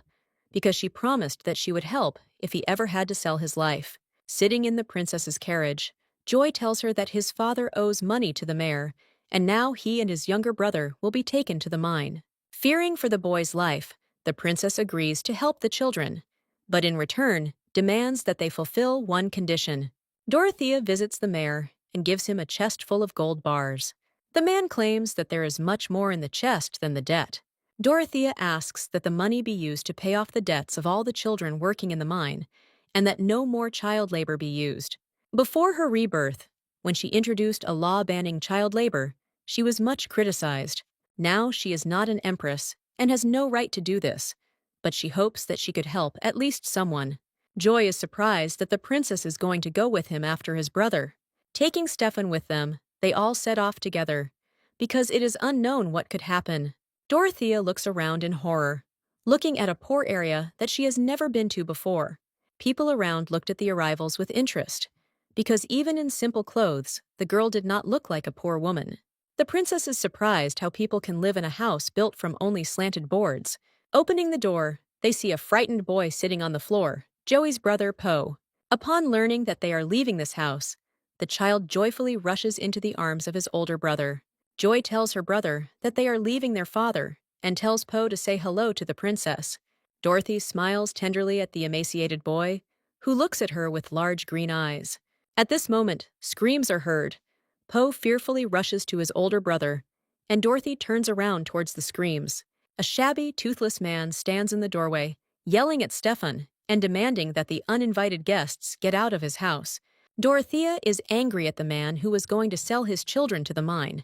Speaker 1: because she promised that she would help if he ever had to sell his life. Sitting in the princess's carriage, Joy tells her that his father owes money to the mayor, and now he and his younger brother will be taken to the mine. Fearing for the boy's life, the princess agrees to help the children, but in return demands that they fulfill one condition. Dorothea visits the mayor and gives him a chest full of gold bars. The man claims that there is much more in the chest than the debt. Dorothea asks that the money be used to pay off the debts of all the children working in the mine, and that no more child labor be used. Before her rebirth, when she introduced a law banning child labor, she was much criticized. Now she is not an empress and has no right to do this, but she hopes that she could help at least someone. Joy is surprised that the princess is going to go with him after his brother. Taking Stefan with them, they all set off together, because it is unknown what could happen. Dorothea looks around in horror, looking at a poor area that she has never been to before. People around looked at the arrivals with interest, because even in simple clothes, the girl did not look like a poor woman. The princess is surprised how people can live in a house built from only slanted boards. Opening the door, they see a frightened boy sitting on the floor, Joey's brother Poe. Upon learning that they are leaving this house, the child joyfully rushes into the arms of his older brother. Joy tells her brother that they are leaving their father and tells Poe to say hello to the princess. Dorothy smiles tenderly at the emaciated boy, who looks at her with large green eyes. At this moment, screams are heard. Poe fearfully rushes to his older brother, and Dorothy turns around towards the screams. A shabby, toothless man stands in the doorway, yelling at Stefan and demanding that the uninvited guests get out of his house. Dorothea is angry at the man who was going to sell his children to the mine,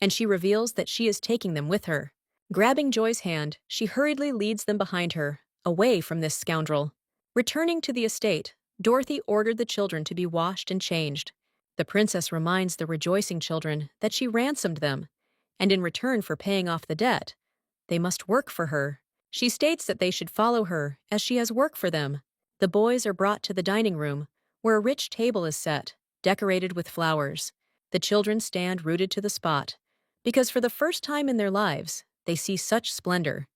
Speaker 1: and she reveals that she is taking them with her. Grabbing Joy's hand, she hurriedly leads them behind her, away from this scoundrel. Returning to the estate, Dorothy ordered the children to be washed and changed. The princess reminds the rejoicing children that she ransomed them, and in return for paying off the debt, they must work for her. She states that they should follow her as she has work for them. The boys are brought to the dining room, where a rich table is set, decorated with flowers. The children stand rooted to the spot, because for the first time in their lives, they see such splendor,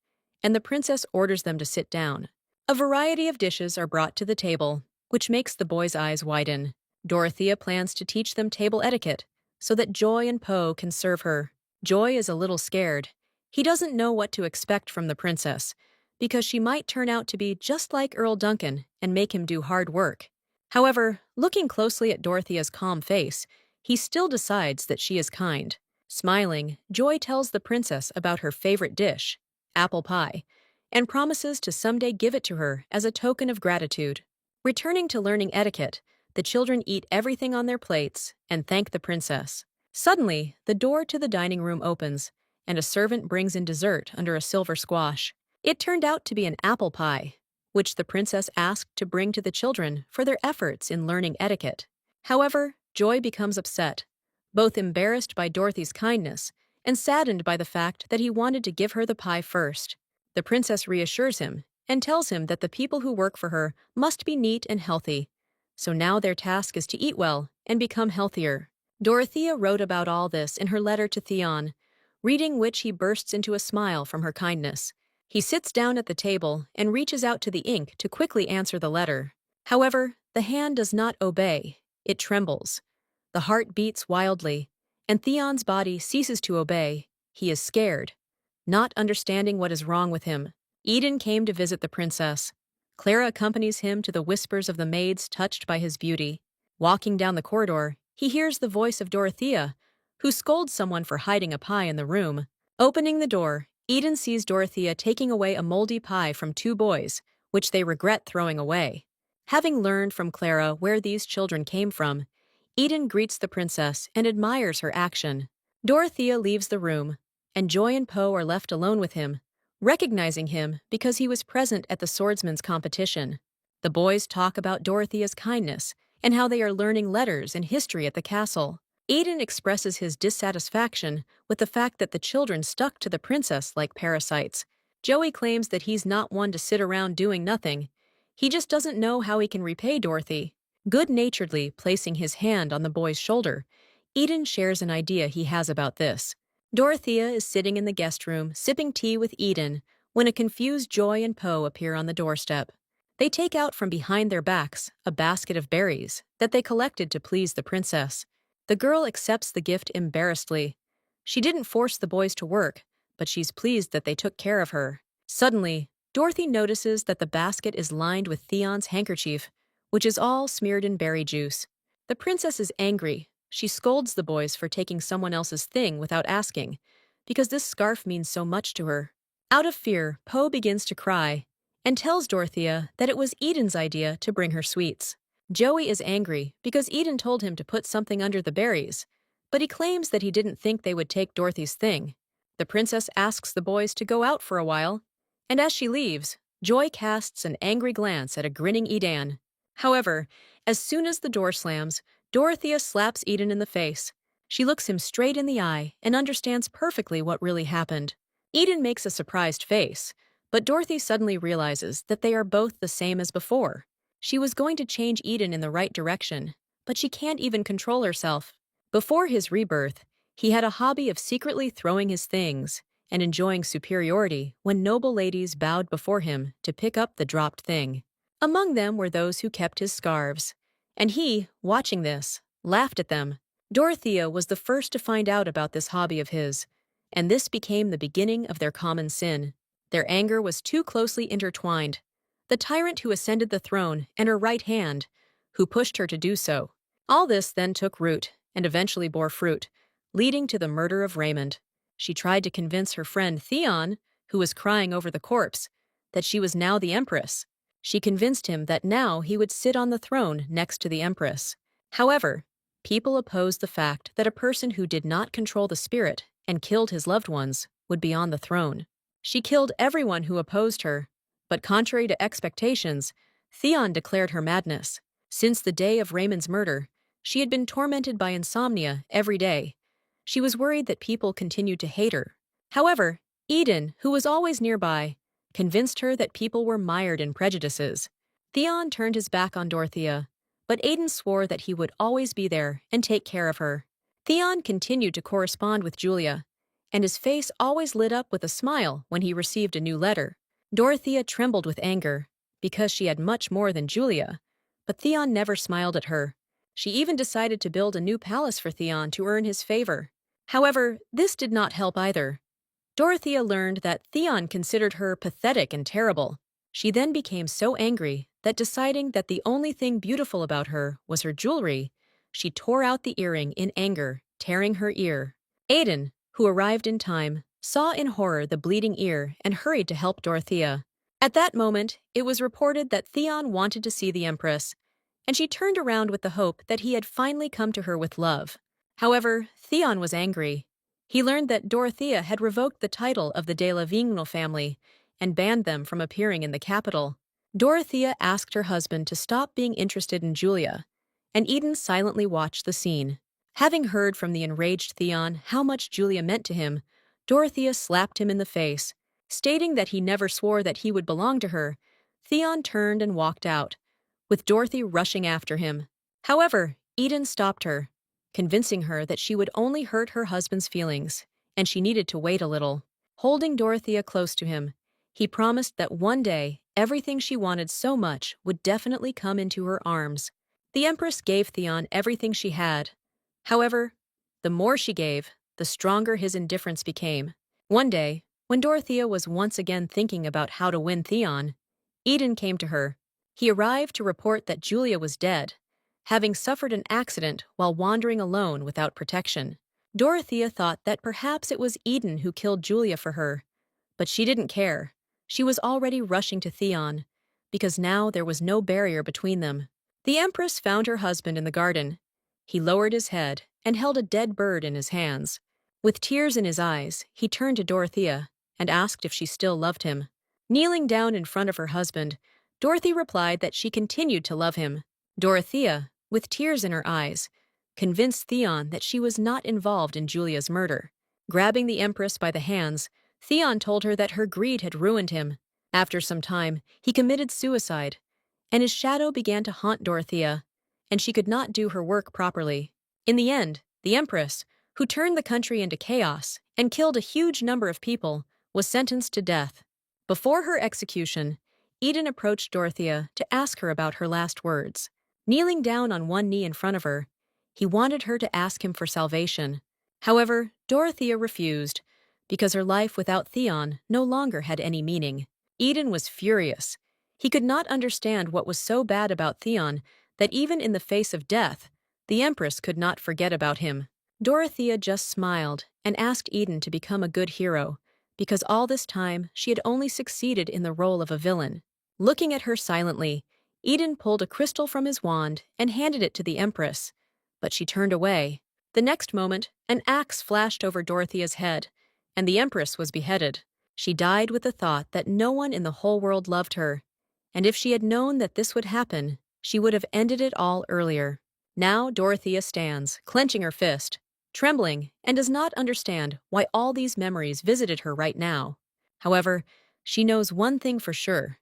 Speaker 1: and the princess orders them to sit down. A variety of dishes are brought to the table, which makes the boys' eyes widen. Dorothea plans to teach them table etiquette, so that Joy and Poe can serve her. Joy is a little scared. He doesn't know what to expect from the princess, because she might turn out to be just like Earl Duncan and make him do hard work. However, looking closely at Dorothea's calm face, he still decides that she is kind. Smiling, Joy tells the princess about her favorite dish, apple pie, and promises to someday give it to her as a token of gratitude. Returning to learning etiquette, the children eat everything on their plates and thank the princess. Suddenly, the door to the dining room opens, and a servant brings in dessert under a silver squash. It turned out to be an apple pie, which the princess asked to bring to the children for their efforts in learning etiquette. However, Joy becomes upset, both embarrassed by Dorothy's kindness and saddened by the fact that he wanted to give her the pie first. The princess reassures him and tells him that the people who work for her must be neat and healthy, so now their task is to eat well and become healthier. Dorothea wrote about all this in her letter to Theon, reading which he bursts into a smile from her kindness. He sits down at the table and reaches out to the ink to quickly answer the letter. However, the hand does not obey, it trembles. The heart beats wildly, and Theon's body ceases to obey. He is scared, not understanding what is wrong with him. Eden came to visit the princess. Clara accompanies him to the whispers of the maids touched by his beauty. Walking down the corridor, he hears the voice of Dorothea, who scolds someone for hiding a pie in the room. Opening the door, Eden sees Dorothea taking away a moldy pie from two boys, which they regret throwing away. Having learned from Clara where these children came from, Eden greets the princess and admires her action. Dorothea leaves the room, and Joy and Poe are left alone with him, recognizing him because he was present at the swordsman's competition. The boys talk about Dorothea's kindness and how they are learning letters and history at the castle. Eden expresses his dissatisfaction with the fact that the children stuck to the princess like parasites. Joey claims that he's not one to sit around doing nothing. He just doesn't know how he can repay Dorothy. Good-naturedly placing his hand on the boy's shoulder, Eden shares an idea he has about this. Dorothea is sitting in the guest room, sipping tea with Eden, when a confused Joy and Poe appear on the doorstep. They take out from behind their backs a basket of berries that they collected to please the princess. The girl accepts the gift embarrassedly. She didn't force the boys to work, but she's pleased that they took care of her. Suddenly, Dorothy notices that the basket is lined with Theon's handkerchief, which is all smeared in berry juice. The princess is angry. She scolds the boys for taking someone else's thing without asking, because this scarf means so much to her. Out of fear, Poe begins to cry and tells Dorothea that it was Eden's idea to bring her sweets. Joey is angry because Eden told him to put something under the berries, but he claims that he didn't think they would take Dorothy's thing. The princess asks the boys to go out for a while, and as she leaves, Joy casts an angry glance at a grinning Eden. However, as soon as the door slams, Dorothea slaps Eden in the face. She looks him straight in the eye and understands perfectly what really happened. Eden makes a surprised face, but Dorothy suddenly realizes that they are both the same as before. She was going to change Eden in the right direction, but she can't even control herself. Before his rebirth, he had a hobby of secretly throwing his things and enjoying superiority when noble ladies bowed before him to pick up the dropped thing. Among them were those who kept his scarves, and he, watching this, laughed at them. Dorothea was the first to find out about this hobby of his, and this became the beginning of their common sin. Their anger was too closely intertwined. The tyrant who ascended the throne and her right hand, who pushed her to do so. All this then took root and eventually bore fruit, leading to the murder of Raymond. She tried to convince her friend Theon, who was crying over the corpse, that she was now the empress. She convinced him that now he would sit on the throne next to the empress. However, people opposed the fact that a person who did not control the spirit and killed his loved ones would be on the throne. She killed everyone who opposed her, but contrary to expectations, Theon declared her madness. Since the day of Raymond's murder, she had been tormented by insomnia every day. She was worried that people continued to hate her. However, Eden, who was always nearby, convinced her that people were mired in prejudices. Theon turned his back on Dorothea, but Eden swore that he would always be there and take care of her. Theon continued to correspond with Julia, and his face always lit up with a smile when he received a new letter. Dorothea trembled with anger, because she had much more than Julia, but Theon never smiled at her. She even decided to build a new palace for Theon to earn his favor. However, this did not help either. Dorothea learned that Theon considered her pathetic and terrible. She then became so angry that, deciding that the only thing beautiful about her was her jewelry, she tore out the earring in anger, tearing her ear. Aiden, who arrived in time, saw in horror the bleeding ear and hurried to help Dorothea. At that moment, it was reported that Theon wanted to see the Empress, and she turned around with the hope that he had finally come to her with love. However, Theon was angry. He learned that Dorothea had revoked the title of the de la Vignal family and banned them from appearing in the capital. Dorothea asked her husband to stop being interested in Julia, and Eden silently watched the scene. Having heard from the enraged Theon how much Julia meant to him, Dorothea slapped him in the face. Stating that he never swore that he would belong to her, Theon turned and walked out, with Dorothy rushing after him. However, Eden stopped her, convincing her that she would only hurt her husband's feelings, and she needed to wait a little. Holding Dorothea close to him, he promised that one day everything she wanted so much would definitely come into her arms. The Empress gave Theon everything she had. However, the more she gave, the stronger his indifference became. One day, when Dorothea was once again thinking about how to win Theon, Eden came to her. He arrived to report that Julia was dead, having suffered an accident while wandering alone without protection. Dorothea thought that perhaps it was Eden who killed Julia for her, but she didn't care. She was already rushing to Theon, because now there was no barrier between them. The Empress found her husband in the garden. He lowered his head and held a dead bird in his hands. With tears in his eyes, he turned to Dorothea and asked if she still loved him. Kneeling down in front of her husband, Dorothy replied that she continued to love him. Dorothea, with tears in her eyes, convinced Theon that she was not involved in Julia's murder. Grabbing the Empress by the hands, Theon told her that her greed had ruined him. After some time, he committed suicide, and his shadow began to haunt Dorothea, and she could not do her work properly. In the end, the Empress, who turned the country into chaos and killed a huge number of people, was sentenced to death. Before her execution, Eden approached Dorothea to ask her about her last words. Kneeling down on one knee in front of her, he wanted her to ask him for salvation. However, Dorothea refused, because her life without Theon no longer had any meaning. Eden was furious. He could not understand what was so bad about Theon that even in the face of death, the Empress could not forget about him. Dorothea just smiled and asked Eden to become a good hero, because all this time she had only succeeded in the role of a villain. Looking at her silently, Eden pulled a crystal from his wand and handed it to the Empress, but she turned away. The next moment, an axe flashed over Dorothea's head, and the Empress was beheaded. She died with the thought that no one in the whole world loved her, and if she had known that this would happen, she would have ended it all earlier. Now Dorothea stands, clenching her fist, trembling, and does not understand why all these memories visited her right now. However, she knows one thing for sure.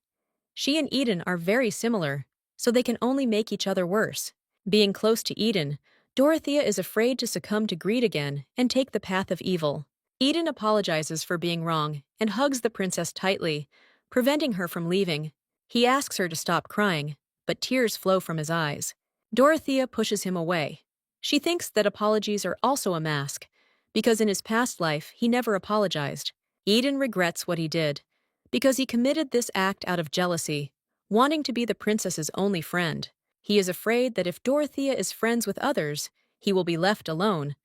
Speaker 1: She and Eden are very similar, so they can only make each other worse. Being close to Eden, Dorothea is afraid to succumb to greed again and take the path of evil. Eden apologizes for being wrong and hugs the princess tightly, preventing her from leaving. He asks her to stop crying, but tears flow from his eyes. Dorothea pushes him away. She thinks that apologies are also a mask, because in his past life he never apologized. Eden regrets what he did, because he committed this act out of jealousy, wanting to be the princess's only friend. He is afraid that if Dorothea is friends with others, he will be left alone,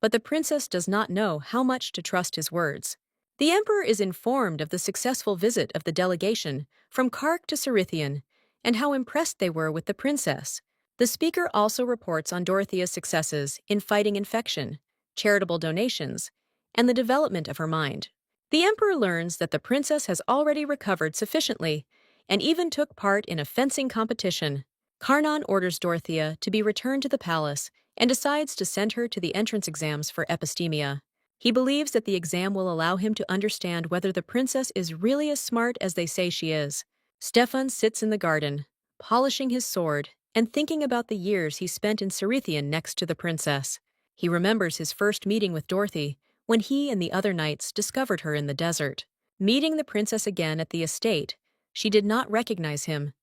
Speaker 1: but the princess does not know how much to trust his words. The emperor is informed of the successful visit of the delegation from Kark to Cerithian and how impressed they were with the princess. The speaker also reports on Dorothea's successes in fighting infection, charitable donations, and the development of her mind. The emperor learns that the princess has already recovered sufficiently and even took part in a fencing competition. Karnan orders Dorothea to be returned to the palace and decides to send her to the entrance exams for epistemia. He believes that the exam will allow him to understand whether the princess is really as smart as they say she is. Stefan sits in the garden, polishing his sword and thinking about the years he spent in Cerithian next to the princess. He remembers his first meeting with Dorothy when he and the other knights discovered her in the desert. Meeting the princess again at the estate, she did not recognize him,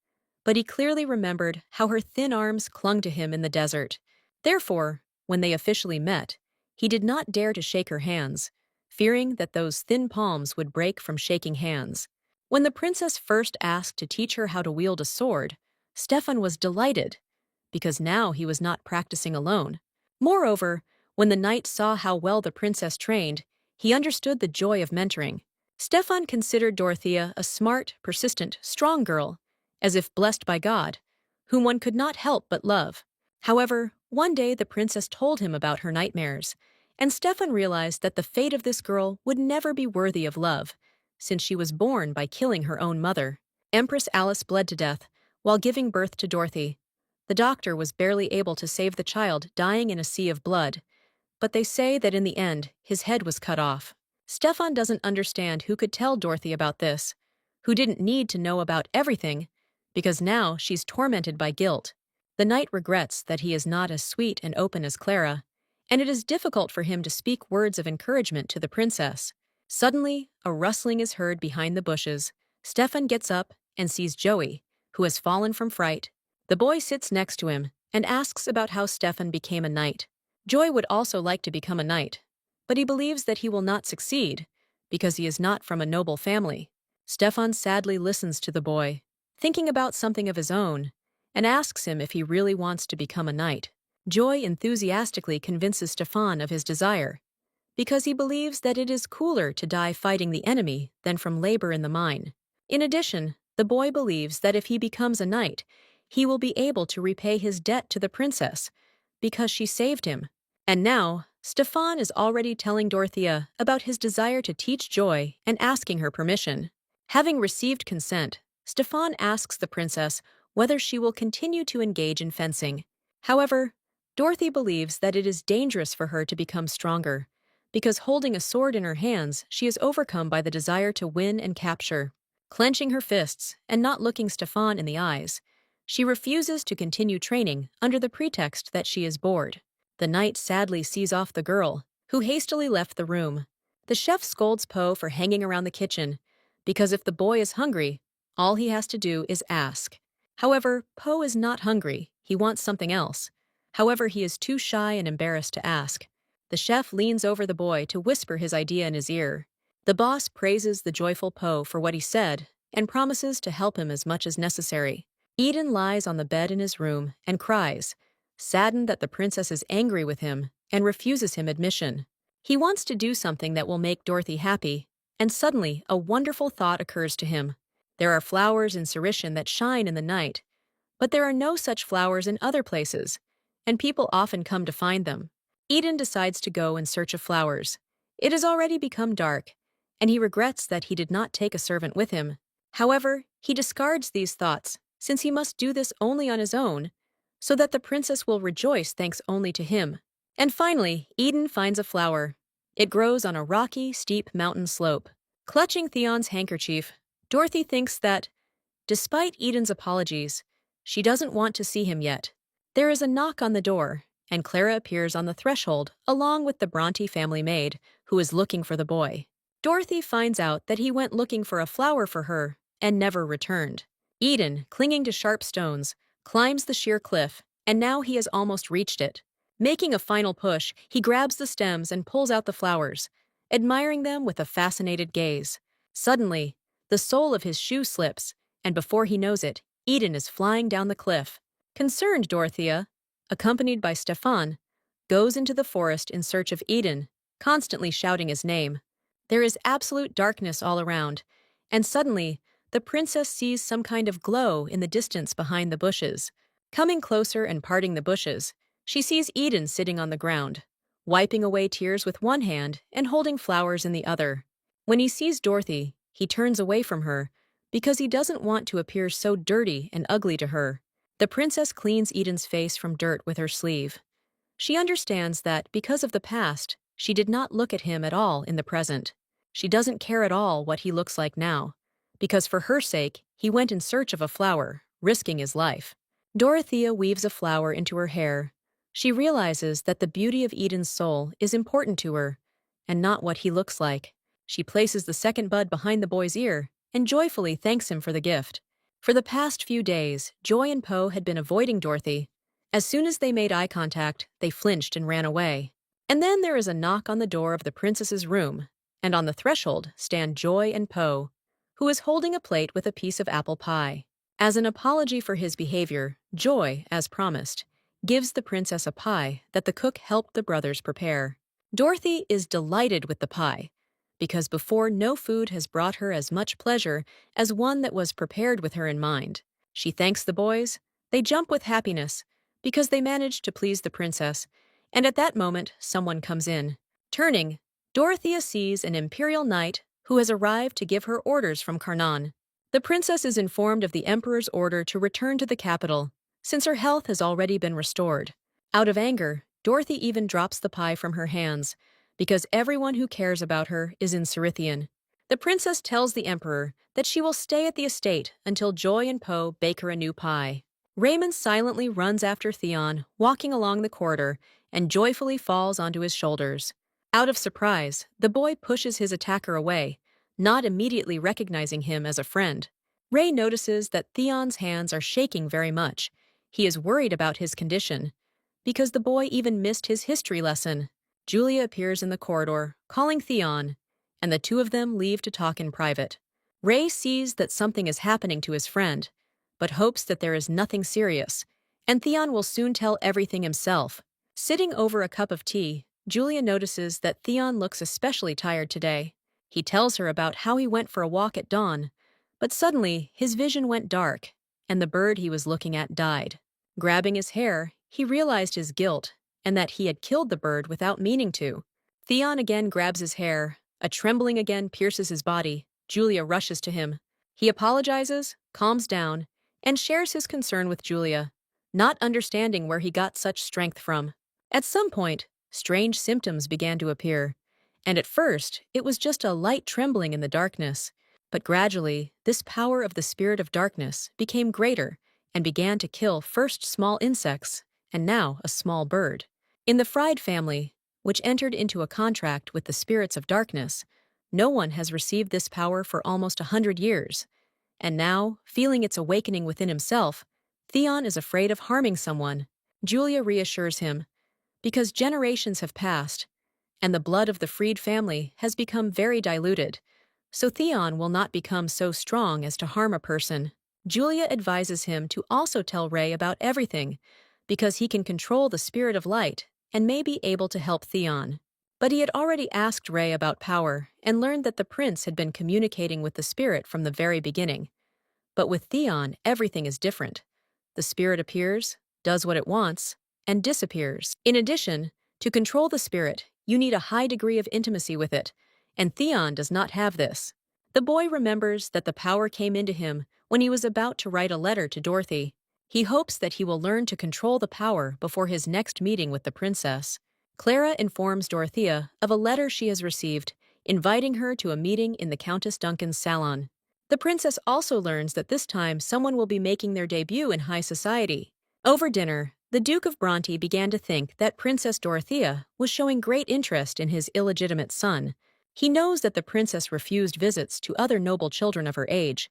Speaker 1: but he clearly remembered how her thin arms clung to him in the desert. Therefore, when they officially met, he did not dare to shake her hands, fearing that those thin palms would break from shaking hands. When the princess first asked to teach her how to wield a sword, Stefan was delighted, because now he was not practicing alone. Moreover, when the knight saw how well the princess trained, he understood the joy of mentoring. Stefan considered Dorothea a smart, persistent, strong girl, as if blessed by God, whom one could not help but love. However, one day the princess told him about her nightmares, and Stefan realized that the fate of this girl would never be worthy of love, since she was born by killing her own mother. Empress Alice bled to death while giving birth to Dorothy. The doctor was barely able to save the child, dying in a sea of blood, but they say that in the end, his head was cut off. Stefan doesn't understand who could tell Dorothy about this, who didn't need to know about everything, because now she's tormented by guilt. The knight regrets that he is not as sweet and open as Clara, and it is difficult for him to speak words of encouragement to the princess. Suddenly, a rustling is heard behind the bushes. Stefan gets up and sees Joey, who has fallen from fright. The boy sits next to him and asks about how Stefan became a knight. Joey would also like to become a knight, but he believes that he will not succeed because he is not from a noble family. Stefan sadly listens to the boy, thinking about something of his own, and asks him if he really wants to become a knight. Joey enthusiastically convinces Stefan of his desire, because he believes that it is cooler to die fighting the enemy than from labor in the mine. In addition, the boy believes that if he becomes a knight, he will be able to repay his debt to the princess, because she saved him. And now, Stefan is already telling Dorothea about his desire to teach Joy and asking her permission. Having received consent, Stefan asks the princess whether she will continue to engage in fencing. However, Dorothy believes that it is dangerous for her to become stronger, because holding a sword in her hands, she is overcome by the desire to win and capture. Clenching her fists and not looking Stefan in the eyes, she refuses to continue training under the pretext that she is bored. The knight sadly sees off the girl, who hastily left the room. The chef scolds Poe for hanging around the kitchen, because if the boy is hungry, all he has to do is ask. However, Poe is not hungry, he wants something else. However, he is too shy and embarrassed to ask. The chef leans over the boy to whisper his idea in his ear. The boss praises the joyful Poe for what he said and promises to help him as much as necessary. Eden lies on the bed in his room and cries, saddened that the princess is angry with him and refuses him admission. He wants to do something that will make Dorothy happy, and suddenly a wonderful thought occurs to him. There are flowers in Sarishan that shine in the night, but there are no such flowers in other places, and people often come to find them. Eden decides to go in search of flowers. It has already become dark, and he regrets that he did not take a servant with him. However, he discards these thoughts, since he must do this only on his own, so that the princess will rejoice thanks only to him. And finally, Eden finds a flower. It grows on a rocky, steep mountain slope. Clutching Theon's handkerchief, Dorothy thinks that, despite Eden's apologies, she doesn't want to see him yet. There is a knock on the door, and Clara appears on the threshold along with the Bronte family maid, who is looking for the boy. Dorothy finds out that he went looking for a flower for her and never returned. Eden, clinging to sharp stones, climbs the sheer cliff, and now he has almost reached it. Making a final push, he grabs the stems and pulls out the flowers, admiring them with a fascinated gaze. Suddenly, the sole of his shoe slips, and before he knows it, Eden is flying down the cliff. Concerned, Dorothea, accompanied by Stefan, goes into the forest in search of Eden, constantly shouting his name. There is absolute darkness all around, and suddenly, the princess sees some kind of glow in the distance behind the bushes. Coming closer and parting the bushes, she sees Eden sitting on the ground, wiping away tears with one hand and holding flowers in the other. When he sees Dorothy, he turns away from her because he doesn't want to appear so dirty and ugly to her. The princess cleans Eden's face from dirt with her sleeve. She understands that because of the past, she did not look at him at all in the present. She doesn't care at all what he looks like now, because for her sake, he went in search of a flower, risking his life. Dorothea weaves a flower into her hair. She realizes that the beauty of Eden's soul is important to her, and not what he looks like. She places the second bud behind the boy's ear and joyfully thanks him for the gift. For the past few days, Joy and Poe had been avoiding Dorothy. As soon as they made eye contact, they flinched and ran away. And then there is a knock on the door of the princess's room, and on the threshold stand Joy and Poe, who is holding a plate with a piece of apple pie. As an apology for his behavior, Joy, as promised, gives the princess a pie that the cook helped the brothers prepare. Dorothy is delighted with the pie, because before no food has brought her as much pleasure as one that was prepared with her in mind. She thanks the boys, they jump with happiness, because they managed to please the princess, and at that moment someone comes in. Turning, Dorothea sees an imperial knight who has arrived to give her orders from Karnan. The princess is informed of the emperor's order to return to the capital, since her health has already been restored. Out of anger, Dorothy even drops the pie from her hands, because everyone who cares about her is in Cerithian. The princess tells the emperor that she will stay at the estate until Joy and Poe bake her a new pie. Raymond silently runs after Theon, walking along the corridor, and joyfully falls onto his shoulders. Out of surprise, the boy pushes his attacker away, not immediately recognizing him as a friend. Ray notices that Theon's hands are shaking very much. He is worried about his condition, because the boy even missed his history lesson. Julia appears in the corridor, calling Theon, and the two of them leave to talk in private. Ray sees that something is happening to his friend, but hopes that there is nothing serious, and Theon will soon tell everything himself. Sitting over a cup of tea, Julia notices that Theon looks especially tired today. He tells her about how he went for a walk at dawn, but suddenly his vision went dark, and the bird he was looking at died. Grabbing his hair, he realized his guilt, and that he had killed the bird without meaning to. Theon again grabs his hair, a trembling again pierces his body. Julia rushes to him. He apologizes, calms down, and shares his concern with Julia, not understanding where he got such strength from. At some point, strange symptoms began to appear, and at first it was just a light trembling in the darkness, but gradually this power of the spirit of darkness became greater and began to kill first small insects and now a small bird. In the Fried family, which entered into a contract with the spirits of darkness, no one has received this power for almost 100 years, and now, feeling its awakening within himself, Theon is afraid of harming someone. Julia reassures him, because generations have passed, and the blood of the freed family has become very diluted, so Theon will not become so strong as to harm a person. Julia advises him to also tell Ray about everything, because he can control the spirit of light and may be able to help Theon. But he had already asked Ray about power and learned that the prince had been communicating with the spirit from the very beginning. But with Theon, everything is different. The spirit appears, does what it wants, and disappears. In addition, to control the spirit, you need a high degree of intimacy with it, and Theon does not have this. The boy remembers that the power came into him when he was about to write a letter to Dorothy. He hopes that he will learn to control the power before his next meeting with the princess. Clara informs Dorothea of a letter she has received, inviting her to a meeting in the Countess Duncan's salon. The princess also learns that this time someone will be making their debut in high society. Over dinner, the Duke of Bronte began to think that Princess Dorothea was showing great interest in his illegitimate son. He knows that the princess refused visits to other noble children of her age,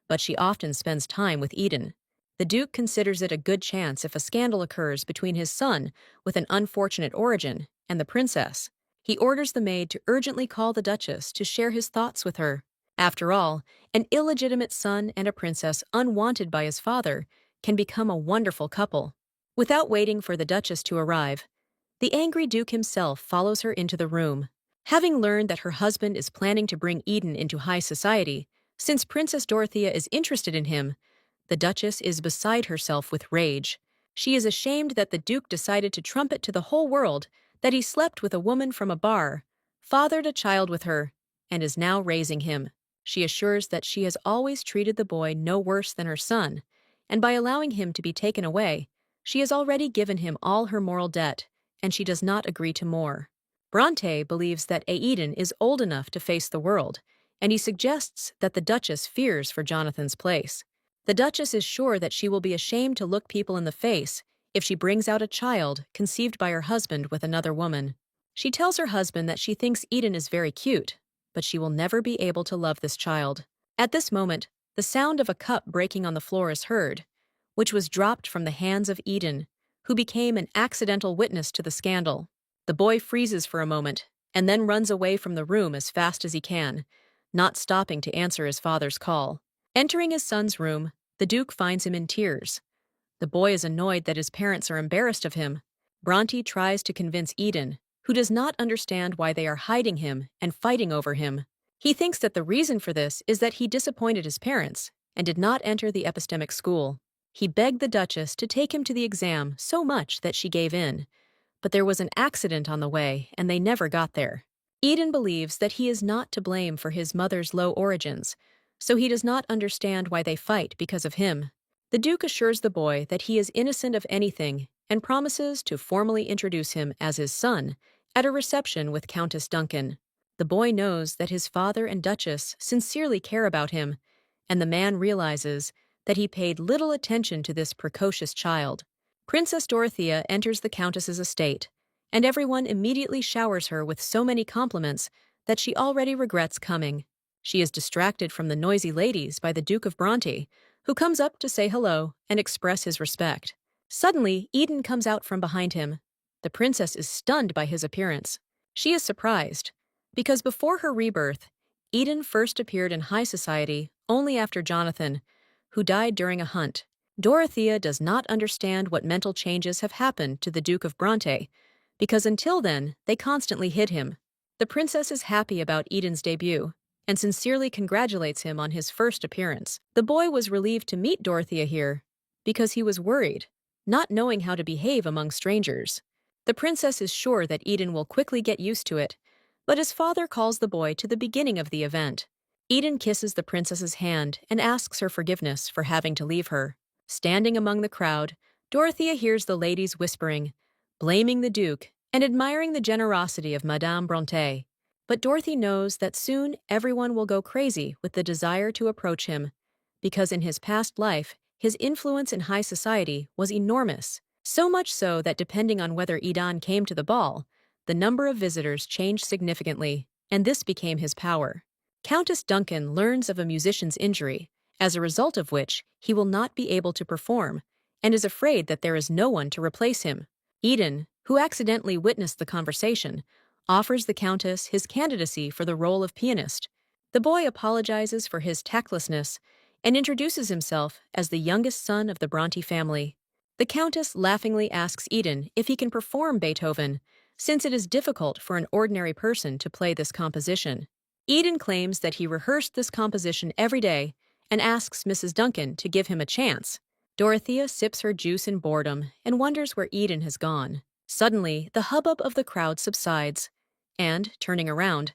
Speaker 1: but she often spends time with Eden. The Duke considers it a good chance if a scandal occurs between his son, with an unfortunate origin, and the princess. He orders the maid to urgently call the Duchess to share his thoughts with her. After all, an illegitimate son and a princess unwanted by his father can become a wonderful couple. Without waiting for the Duchess to arrive, the angry Duke himself follows her into the room. Having learned that her husband is planning to bring Eden into high society, since Princess Dorothea is interested in him, the Duchess is beside herself with rage. She is ashamed that the Duke decided to trumpet to the whole world that he slept with a woman from a bar, fathered a child with her, and is now raising him. She assures that she has always treated the boy no worse than her son, and by allowing him to be taken away, she has already given him all her moral debt, and she does not agree to more. Bronte believes that Aiden is old enough to face the world, and he suggests that the Duchess fears for Jonathan's place. The Duchess is sure that she will be ashamed to look people in the face if she brings out a child conceived by her husband with another woman. She tells her husband that she thinks Eden is very cute, but she will never be able to love this child. At this moment, the sound of a cup breaking on the floor is heard, which was dropped from the hands of Eden, who became an accidental witness to the scandal. The boy freezes for a moment, and then runs away from the room as fast as he can, not stopping to answer his father's call. Entering his son's room, The Duke finds him in tears. The boy is annoyed that his parents are embarrassed of him. Bronte tries to convince Eden, who does not understand why they are hiding him and fighting over him. He thinks that the reason for this is that he disappointed his parents and did not enter the epistemic school. He begged the Duchess to take him to the exam so much that she gave in. But there was an accident on the way, and they never got there. Eden believes that he is not to blame for his mother's low origins, so he does not understand why they fight because of him. The Duke assures the boy that he is innocent of anything and promises to formally introduce him as his son at a reception with Countess Duncan. The boy knows that his father and Duchess sincerely care about him, and the man realizes that he paid little attention to this precocious child. Princess Dorothea enters the Countess's estate, and everyone immediately showers her with so many compliments that she already regrets coming. She is distracted from the noisy ladies by the Duke of Bronte, who comes up to say hello and express his respect. Suddenly, Eden comes out from behind him. The princess is stunned by his appearance. She is surprised, because before her rebirth, Eden first appeared in high society only after Jonathan, who died during a hunt. Dorothea does not understand what mental changes have happened to the Duke of Bronte, because until then, they constantly hid him. The princess is happy about Eden's debut, and sincerely congratulates him on his first appearance. The boy was relieved to meet Dorothea here, because he was worried, not knowing how to behave among strangers. The princess is sure that Eden will quickly get used to it, but his father calls the boy to the beginning of the event. Eden kisses the princess's hand and asks her forgiveness for having to leave her. Standing among the crowd, Dorothea hears the ladies whispering, blaming the Duke, and admiring the generosity of Madame Bronte. But Dorothy knows that soon everyone will go crazy with the desire to approach him, because in his past life, his influence in high society was enormous, so much so that depending on whether Eden came to the ball, the number of visitors changed significantly, and this became his power. Countess Duncan learns of a musician's injury, as a result of which he will not be able to perform, and is afraid that there is no one to replace him. Eden, who accidentally witnessed the conversation, offers the Countess his candidacy for the role of pianist. The boy apologizes for his tactlessness and introduces himself as the youngest son of the Bronte family. The Countess laughingly asks Eden if he can perform Beethoven, since it is difficult for an ordinary person to play this composition. Eden claims that he rehearsed this composition every day and asks Mrs. Duncan to give him a chance. Dorothea sips her juice in boredom and wonders where Eden has gone. Suddenly, the hubbub of the crowd subsides, and, turning around,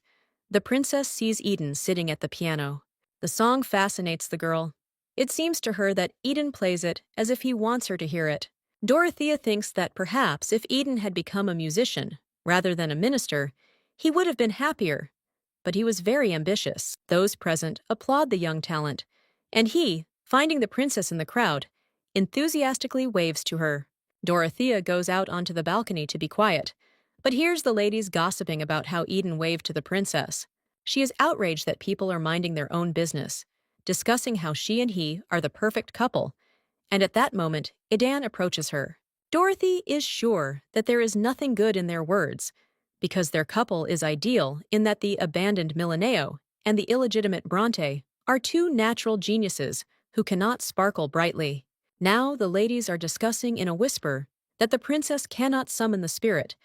Speaker 1: the princess sees Eden sitting at the piano. The song fascinates the girl. It seems to her that Eden plays it as if he wants her to hear it. Dorothea thinks that perhaps if Eden had become a musician, rather than a minister, he would have been happier. But he was very ambitious. Those present applaud the young talent, and he, finding the princess in the crowd, enthusiastically waves to her. Dorothea goes out onto the balcony to be quiet, but hears the ladies gossiping about how Eden waved to the princess. She is outraged that people are minding their own business, discussing how she and he are the perfect couple, and at that moment, Eden approaches her. Dorothy is sure that there is nothing good in their words, because their couple is ideal in that the abandoned Millanaire and the illegitimate Bronte are two natural geniuses who cannot sparkle brightly. Now the ladies are discussing in a whisper that the princess cannot summon the spirit,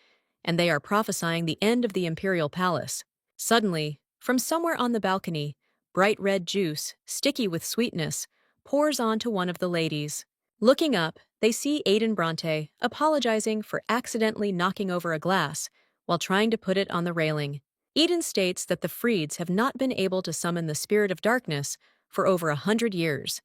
Speaker 1: and they are prophesying the end of the imperial palace. Suddenly, from somewhere on the balcony, bright red juice, sticky with sweetness, pours onto one of the ladies. Looking up, they see Eden Bronte apologizing for accidentally knocking over a glass while trying to put it on the railing. Eden states that the Freeds have not been able to summon the spirit of darkness for over 100 years,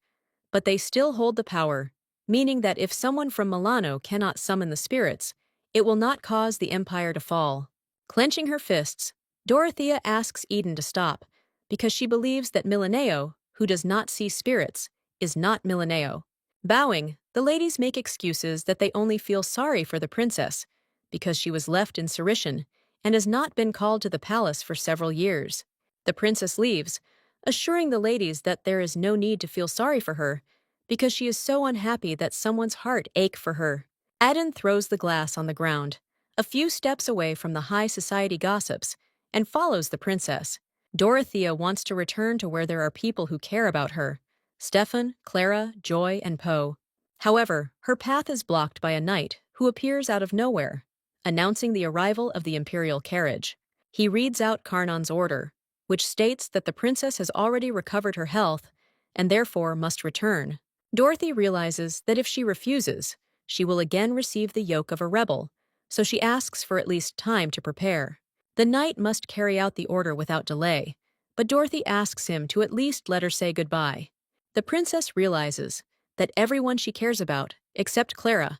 Speaker 1: but they still hold the power, meaning that if someone from Milano cannot summon the spirits, it will not cause the empire to fall. Clenching her fists, Dorothea asks Eden to stop, because she believes that Millanaire, who does not see spirits, is not Millanaire. Bowing, the ladies make excuses that they only feel sorry for the princess, because she was left in Sirician and has not been called to the palace for several years. The princess leaves, assuring the ladies that there is no need to feel sorry for her, because she is so unhappy that someone's heart ache for her. Eden throws the glass on the ground, a few steps away from the high society gossips, and follows the princess. Dorothea wants to return to where there are people who care about her, Stefan, Clara, Joy, and Poe. However, her path is blocked by a knight who appears out of nowhere, announcing the arrival of the imperial carriage. He reads out Karnan's order, which states that the princess has already recovered her health and therefore must return. Dorothy realizes that if she refuses, she will again receive the yoke of a rebel, so she asks for at least time to prepare. The knight must carry out the order without delay, but Dorothy asks him to at least let her say goodbye. The princess realizes that everyone she cares about, except Clara,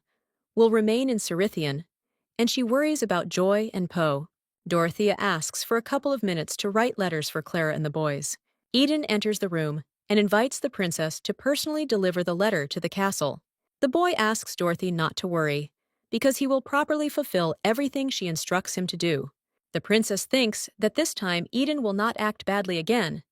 Speaker 1: will remain in Cerithian, and she worries about Joy and Poe. Dorothea asks for a couple of minutes to write letters for Clara and the boys. Eden enters the room and invites the princess to personally deliver the letter to the castle. The boy asks Dorothy not to worry, because he will properly fulfill everything she instructs him to do. The princess thinks that this time Eden will not act badly again,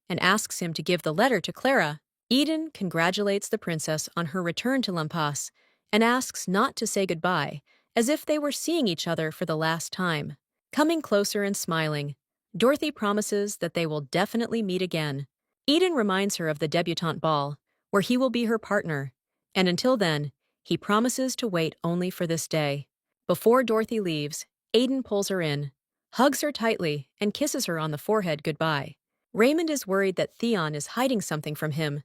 Speaker 1: and asks him to give the letter to Clara. Eden congratulates the princess on her return to Lampas and asks not to say goodbye, as if they were seeing each other for the last time. Coming closer and smiling, Dorothy promises that they will definitely meet again. Eden reminds her of the debutante ball, where he will be her partner, and until then, he promises to wait only for this day. Before Dorothy leaves, Eden pulls her in, hugs her tightly, and kisses her on the forehead goodbye. Raymond is worried that Theon is hiding something from him.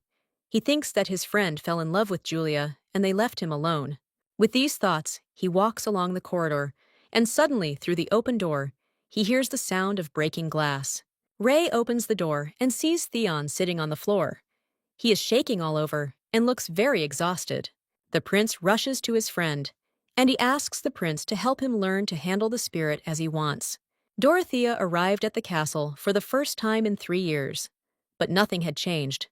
Speaker 1: He thinks that his friend fell in love with Julia and they left him alone. With these thoughts, he walks along the corridor, and suddenly, through the open door, he hears the sound of breaking glass. Ray opens the door and sees Theon sitting on the floor. He is shaking all over and looks very exhausted. The prince rushes to his friend, and he asks the prince to help him learn to handle the spirit as he wants. Dorothea arrived at the castle for the first time in 3 years, but nothing had changed.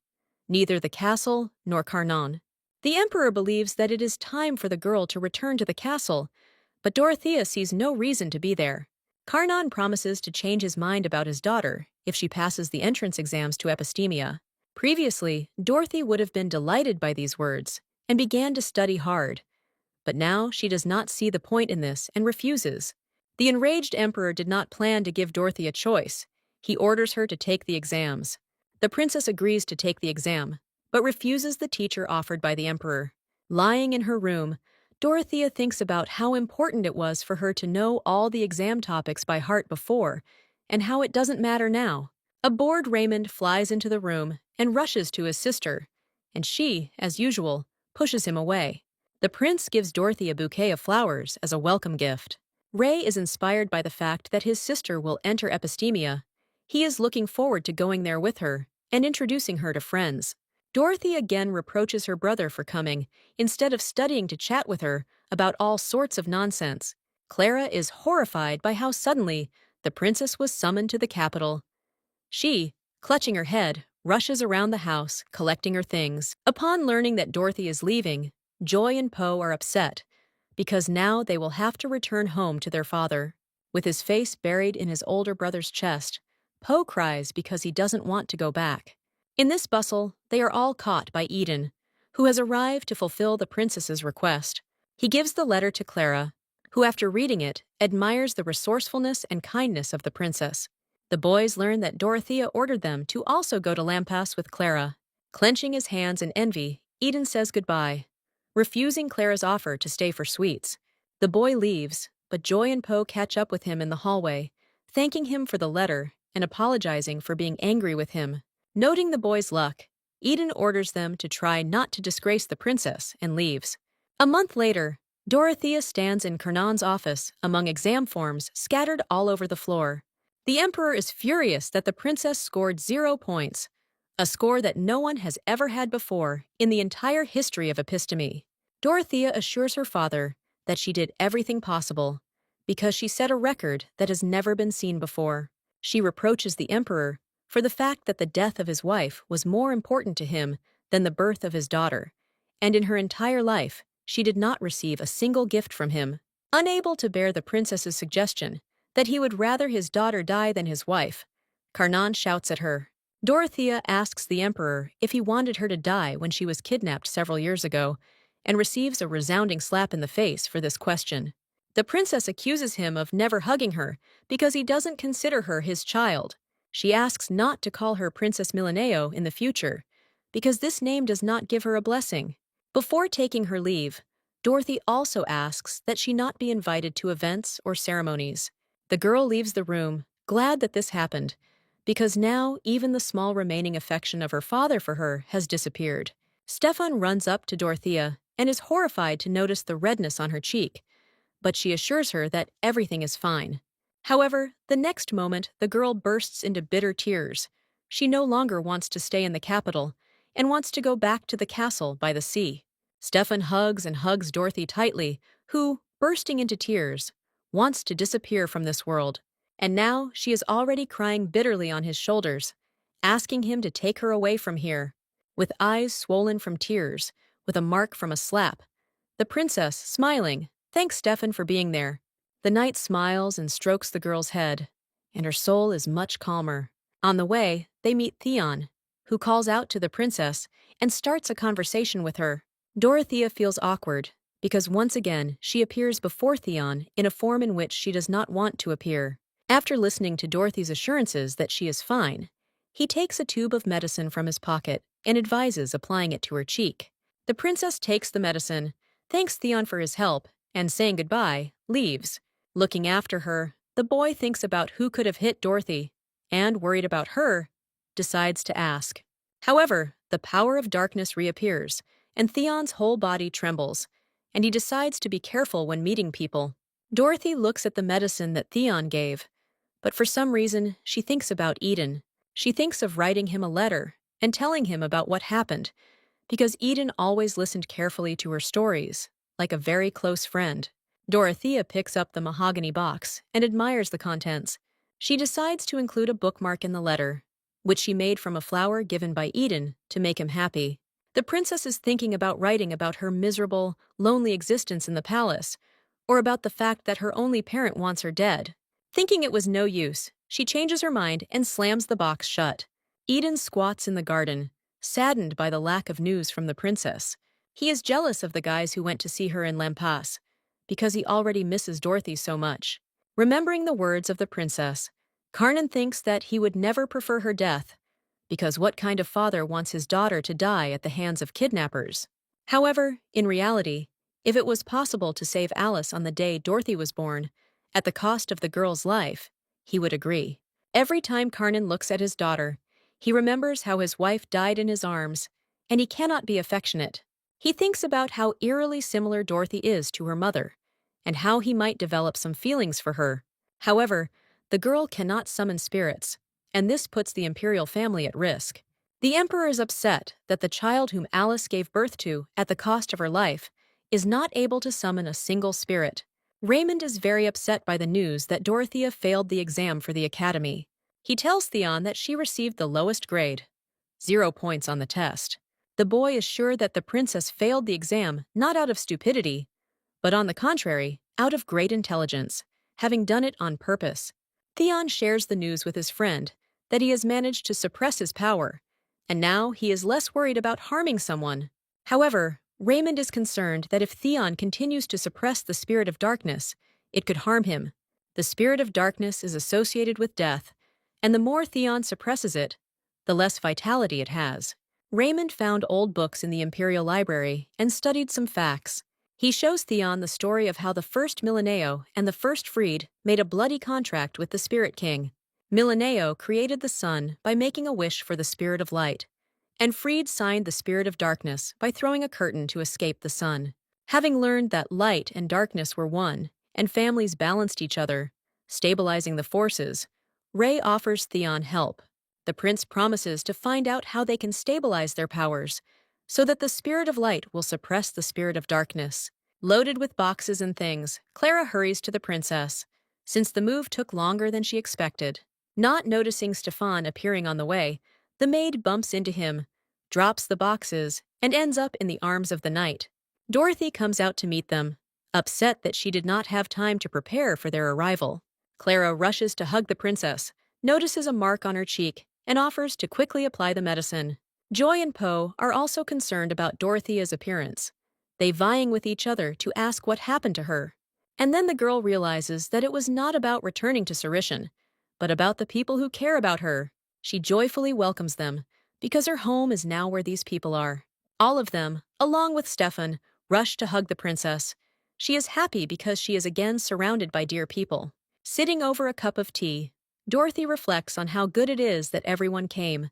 Speaker 1: Neither the castle nor Karnan. The emperor believes that it is time for the girl to return to the castle, but Dorothea sees no reason to be there. Karnan promises to change his mind about his daughter if she passes the entrance exams to Epistemia. Previously, Dorothy would have been delighted by these words and began to study hard, but now she does not see the point in this and refuses. The enraged emperor did not plan to give Dorothy a choice. He orders her to take the exams. The princess agrees to take the exam, but refuses the teacher offered by the emperor. Lying in her room, Dorothea thinks about how important it was for her to know all the exam topics by heart before, and how it doesn't matter now. A bored Raymond flies into the room and rushes to his sister, and she, as usual, pushes him away. The prince gives Dorothy a bouquet of flowers as a welcome gift. Ray is inspired by the fact that his sister will enter Epistemia. He is looking forward to going there with her and introducing her to friends. Dorothy again reproaches her brother for coming, instead of studying to chat with her about all sorts of nonsense. Clara is horrified by how suddenly the princess was summoned to the capital. She, clutching her head, rushes around the house, collecting her things. Upon learning that Dorothy is leaving, Joy and Poe are upset, because now they will have to return home to their father. With his face buried in his older brother's chest, Poe cries because he doesn't want to go back. In this bustle, they are all caught by Eden, who has arrived to fulfill the princess's request. He gives the letter to Clara, who after reading it, admires the resourcefulness and kindness of the princess. The boys learn that Dorothea ordered them to also go to Lampas with Clara. Clenching his hands in envy, Eden says goodbye, refusing Clara's offer to stay for sweets. The boy leaves, but Joy and Poe catch up with him in the hallway, thanking him for the letter and apologizing for being angry with him. Noting the boy's luck, Eden orders them to try not to disgrace the princess and leaves. A month later, Dorothea stands in Karnan's office among exam forms scattered all over the floor. The emperor is furious that the princess scored 0 points, a score that no one has ever had before in the entire history of episteme. Dorothea assures her father that she did everything possible because she set a record that has never been seen before. She reproaches the emperor for the fact that the death of his wife was more important to him than the birth of his daughter, and in her entire life, she did not receive a single gift from him. Unable to bear the princess's suggestion that he would rather his daughter die than his wife, Karnan shouts at her. Dorothea asks the emperor if he wanted her to die when she was kidnapped several years ago, and receives a resounding slap in the face for this question. The princess accuses him of never hugging her because he doesn't consider her his child. She asks not to call her Princess Millanaire in the future, because this name does not give her a blessing. Before taking her leave, Dorothy also asks that she not be invited to events or ceremonies. The girl leaves the room, glad that this happened, because now even the small remaining affection of her father for her has disappeared. Stefan runs up to Dorothea and is horrified to notice the redness on her cheek, but she assures her that everything is fine. However, the next moment the girl bursts into bitter tears. She no longer wants to stay in the capital and wants to go back to the castle by the sea. Stefan hugs and hugs Dorothy tightly, who, bursting into tears, wants to disappear from this world. And now she is already crying bitterly on his shoulders, asking him to take her away from here. With eyes swollen from tears, with a mark from a slap, the princess, smiling, thanks Stefan for being there. The knight smiles and strokes the girl's head, and her soul is much calmer. On the way, they meet Theon, who calls out to the princess and starts a conversation with her. Dorothea feels awkward, because once again she appears before Theon in a form in which she does not want to appear. After listening to Dorothy's assurances that she is fine, he takes a tube of medicine from his pocket and advises applying it to her cheek. The princess takes the medicine, thanks Theon for his help, and saying goodbye, leaves. Looking after her, the boy thinks about who could have hit Dorothy, and, worried about her, decides to ask. However, the power of darkness reappears, and Theon's whole body trembles, and he decides to be careful when meeting people. Dorothy looks at the medicine that Theon gave, but for some reason she thinks about Eden. She thinks of writing him a letter and telling him about what happened, because Eden always listened carefully to her stories, like a very close friend. Dorothea picks up the mahogany box and admires the contents. She decides to include a bookmark in the letter, which she made from a flower given by Eden to make him happy. The princess is thinking about writing about her miserable, lonely existence in the palace, or about the fact that her only parent wants her dead. Thinking it was no use, she changes her mind and slams the box shut. Eden squats in the garden, saddened by the lack of news from the princess. He is jealous of the guys who went to see her in Lampas, because he already misses Dorothy so much. Remembering the words of the princess, Karnan thinks that he would never prefer her death, because what kind of father wants his daughter to die at the hands of kidnappers? However, in reality, if it was possible to save Alice on the day Dorothy was born, at the cost of the girl's life, he would agree. Every time Karnan looks at his daughter, he remembers how his wife died in his arms, and he cannot be affectionate. He thinks about how eerily similar Dorothy is to her mother, and how he might develop some feelings for her. However, the girl cannot summon spirits, and this puts the imperial family at risk. The emperor is upset that the child whom Alice gave birth to at the cost of her life is not able to summon a single spirit. Raymond is very upset by the news that Dorothea failed the exam for the academy. He tells Theon that she received the lowest grade, 0 points on the test. The boy is sure that the princess failed the exam not out of stupidity, but on the contrary, out of great intelligence, having done it on purpose. Theon shares the news with his friend that he has managed to suppress his power, and now he is less worried about harming someone. However, Raymond is concerned that if Theon continues to suppress the spirit of darkness, it could harm him. The spirit of darkness is associated with death, and the more Theon suppresses it, the less vitality it has. Raymond found old books in the Imperial Library and studied some facts. He shows Theon the story of how the first Milleneo and the first Freed made a bloody contract with the Spirit King. Milleneo created the sun by making a wish for the spirit of light, and Freed signed the spirit of darkness by throwing a curtain to escape the sun. Having learned that light and darkness were one, and families balanced each other, stabilizing the forces, Ray offers Theon help. The prince promises to find out how they can stabilize their powers, so that the spirit of light will suppress the spirit of darkness. Loaded with boxes and things, Clara hurries to the princess, since the move took longer than she expected. Not noticing Stefan appearing on the way, the maid bumps into him, drops the boxes, and ends up in the arms of the knight. Dorothy comes out to meet them, upset that she did not have time to prepare for their arrival. Clara rushes to hug the princess, notices a mark on her cheek, and offers to quickly apply the medicine. Joy and Poe are also concerned about Dorothea's appearance, they vying with each other to ask what happened to her. And then the girl realizes that it was not about returning to Sarishan, but about the people who care about her. She joyfully welcomes them, because her home is now where these people are. All of them, along with Stefan, rush to hug the princess. She is happy because she is again surrounded by dear people. Sitting over a cup of tea, Dorothy reflects on how good it is that everyone came,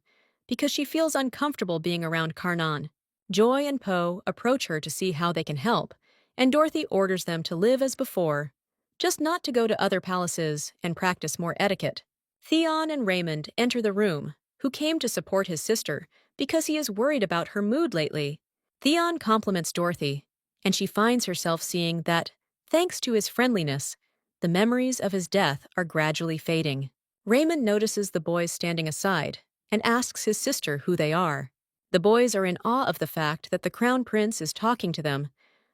Speaker 1: because she feels uncomfortable being around Karnan. Joy and Poe approach her to see how they can help, and Dorothy orders them to live as before, just not to go to other palaces and practice more etiquette. Theon and Raymond enter the room, who came to support his sister because he is worried about her mood lately. Theon compliments Dorothy, and she finds herself seeing that, thanks to his friendliness, the memories of his death are gradually fading. Raymond notices the boys standing aside and asks his sister who they are. The boys are in awe of the fact that the crown prince is talking to them,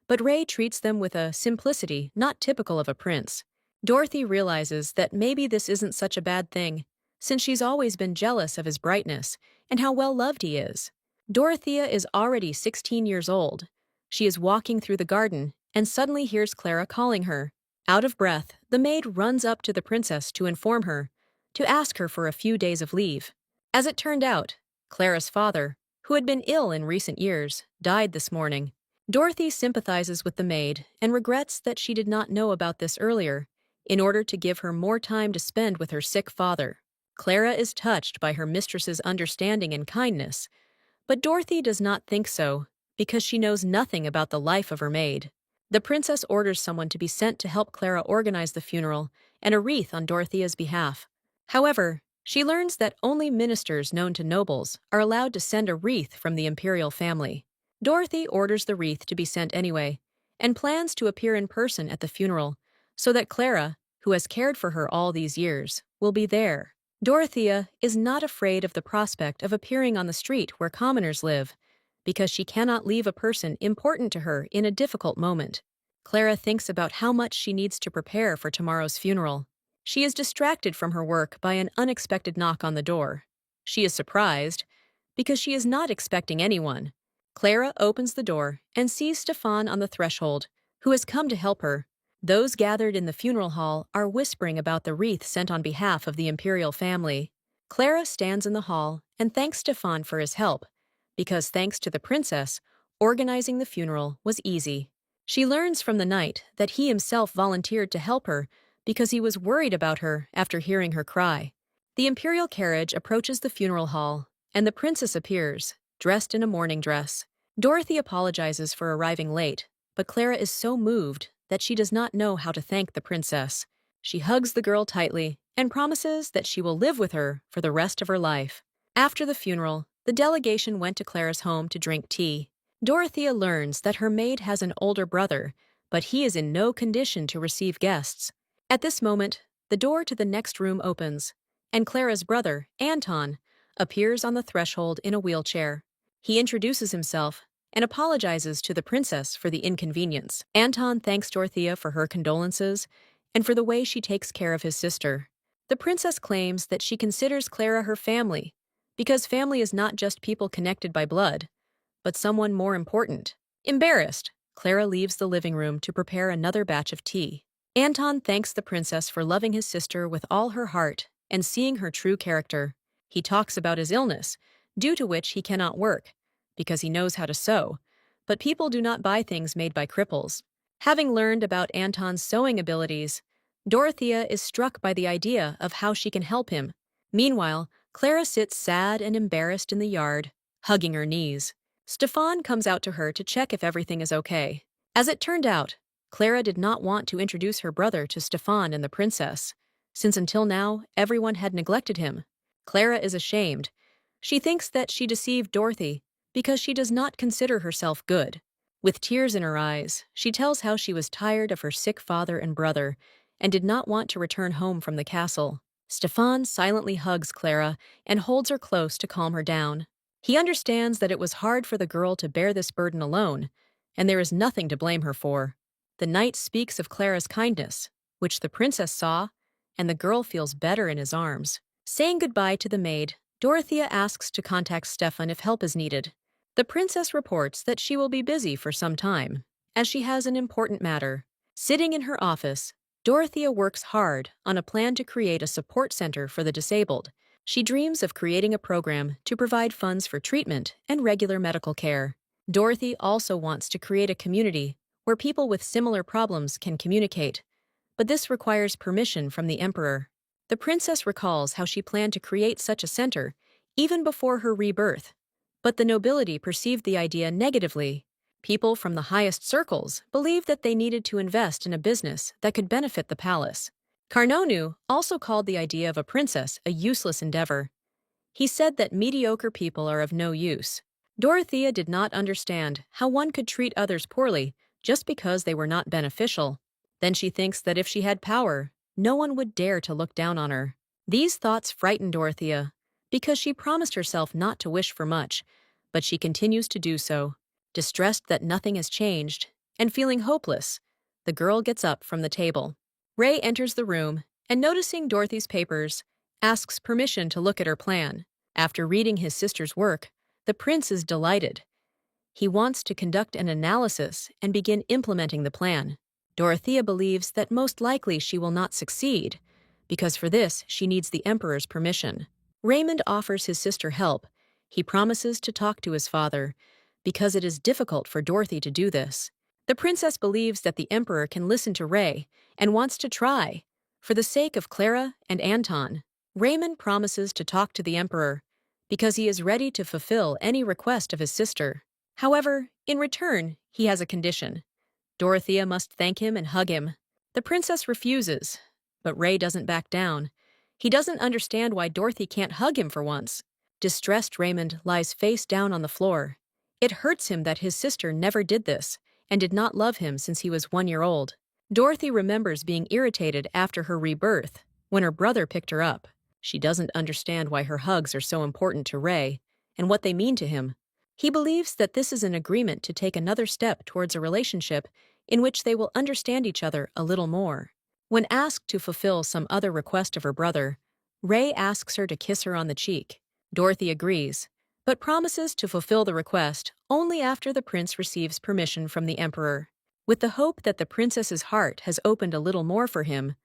Speaker 1: but Ray treats them with a simplicity not typical of a prince. Dorothy realizes that maybe this isn't such a bad thing, since she's always been jealous of his brightness and how well-loved he is. Dorothea is already 16 years old. She is walking through the garden and suddenly hears Clara calling her. Out of breath, the maid runs up to the princess to inform her, to ask her for a few days of leave. As it turned out, Clara's father, who had been ill in recent years, died this morning. Dorothy sympathizes with the maid and regrets that she did not know about this earlier, in order to give her more time to spend with her sick father. Clara is touched by her mistress's understanding and kindness, but Dorothy does not think so, because she knows nothing about the life of her maid. The princess orders someone to be sent to help Clara organize the funeral and a wreath on Dorothea's behalf. However, she learns that only ministers known to nobles are allowed to send a wreath from the imperial family. Dorothy orders the wreath to be sent anyway, and plans to appear in person at the funeral, so that Clara, who has cared for her all these years, will be there. Dorothea is not afraid of the prospect of appearing on the street where commoners live, because she cannot leave a person important to her in a difficult moment. Clara thinks about how much she needs to prepare for tomorrow's funeral. She is distracted from her work by an unexpected knock on the door. She is surprised, because she is not expecting anyone. Clara opens the door and sees Stefan on the threshold, who has come to help her. Those gathered in the funeral hall are whispering about the wreath sent on behalf of the imperial family. Clara stands in the hall and thanks Stefan for his help, because thanks to the princess, organizing the funeral was easy. She learns from the knight that he himself volunteered to help her because he was worried about her after hearing her cry. The imperial carriage approaches the funeral hall, and the princess appears, dressed in a mourning dress. Dorothy apologizes for arriving late, but Clara is so moved that she does not know how to thank the princess. She hugs the girl tightly and promises that she will live with her for the rest of her life. After the funeral, the delegation went to Clara's home to drink tea. Dorothea learns that her maid has an older brother, but he is in no condition to receive guests. At this moment, the door to the next room opens, and Clara's brother, Anton, appears on the threshold in a wheelchair. He introduces himself and apologizes to the princess for the inconvenience. Anton thanks Dorothea for her condolences and for the way she takes care of his sister. The princess claims that she considers Clara her family, because family is not just people connected by blood, but someone more important. Embarrassed, Clara leaves the living room to prepare another batch of tea. Anton thanks the princess for loving his sister with all her heart and seeing her true character. He talks about his illness, due to which he cannot work, because he knows how to sew, but people do not buy things made by cripples. Having learned about Anton's sewing abilities, Dorothea is struck by the idea of how she can help him. Meanwhile, Clara sits sad and embarrassed in the yard, hugging her knees. Stefan comes out to her to check if everything is okay. As it turned out, Clara did not want to introduce her brother to Stefan and the princess, since until now everyone had neglected him. Clara is ashamed. She thinks that she deceived Dorothy because she does not consider herself good. With tears in her eyes, she tells how she was tired of her sick father and brother and did not want to return home from the castle. Stefan silently hugs Clara and holds her close to calm her down. He understands that it was hard for the girl to bear this burden alone, and there is nothing to blame her for. The knight speaks of Clara's kindness, which the princess saw, and the girl feels better in his arms. Saying goodbye to the maid, Dorothea asks to contact Stefan if help is needed. The princess reports that she will be busy for some time, as she has an important matter. Sitting in her office, Dorothea works hard on a plan to create a support center for the disabled. She dreams of creating a program to provide funds for treatment and regular medical care. Dorothy also wants to create a community where people with similar problems can communicate, but this requires permission from the emperor. The princess recalls how she planned to create such a center even before her rebirth, but the nobility perceived the idea negatively. People from the highest circles believed that they needed to invest in a business that could benefit the palace. Karnonu also called the idea of a princess a useless endeavor. He said that mediocre people are of no use. Dorothea did not understand how one could treat others poorly just because they were not beneficial. Then she thinks that if she had power, no one would dare to look down on her. These thoughts frighten Dorothea because she promised herself not to wish for much, but she continues to do so. Distressed that nothing has changed and feeling hopeless, the girl gets up from the table. Ray enters the room and, noticing Dorothy's papers, asks permission to look at her plan. After reading his sister's work, the prince is delighted. He wants to conduct an analysis and begin implementing the plan. Dorothea believes that most likely she will not succeed, because for this she needs the emperor's permission. Raymond offers his sister help. He promises to talk to his father, because it is difficult for Dorothy to do this. The princess believes that the emperor can listen to Ray and wants to try. For the sake of Clara and Anton, Raymond promises to talk to the emperor because he is ready to fulfill any request of his sister. However, in return, he has a condition. Dorothea must thank him and hug him. The princess refuses, but Ray doesn't back down. He doesn't understand why Dorothy can't hug him for once. Distressed Raymond lies face down on the floor. It hurts him that his sister never did this and did not love him since he was 1 year old. Dorothy remembers being irritated after her rebirth when her brother picked her up. She doesn't understand why her hugs are so important to Ray and what they mean to him. He believes that this is an agreement to take another step towards a relationship in which they will understand each other a little more. When asked to fulfill some other request of her brother, Ray asks her to kiss her on the cheek. Dorothy agrees, but promises to fulfill the request only after the prince receives permission from the emperor. With the hope that the princess's heart has opened a little more for him,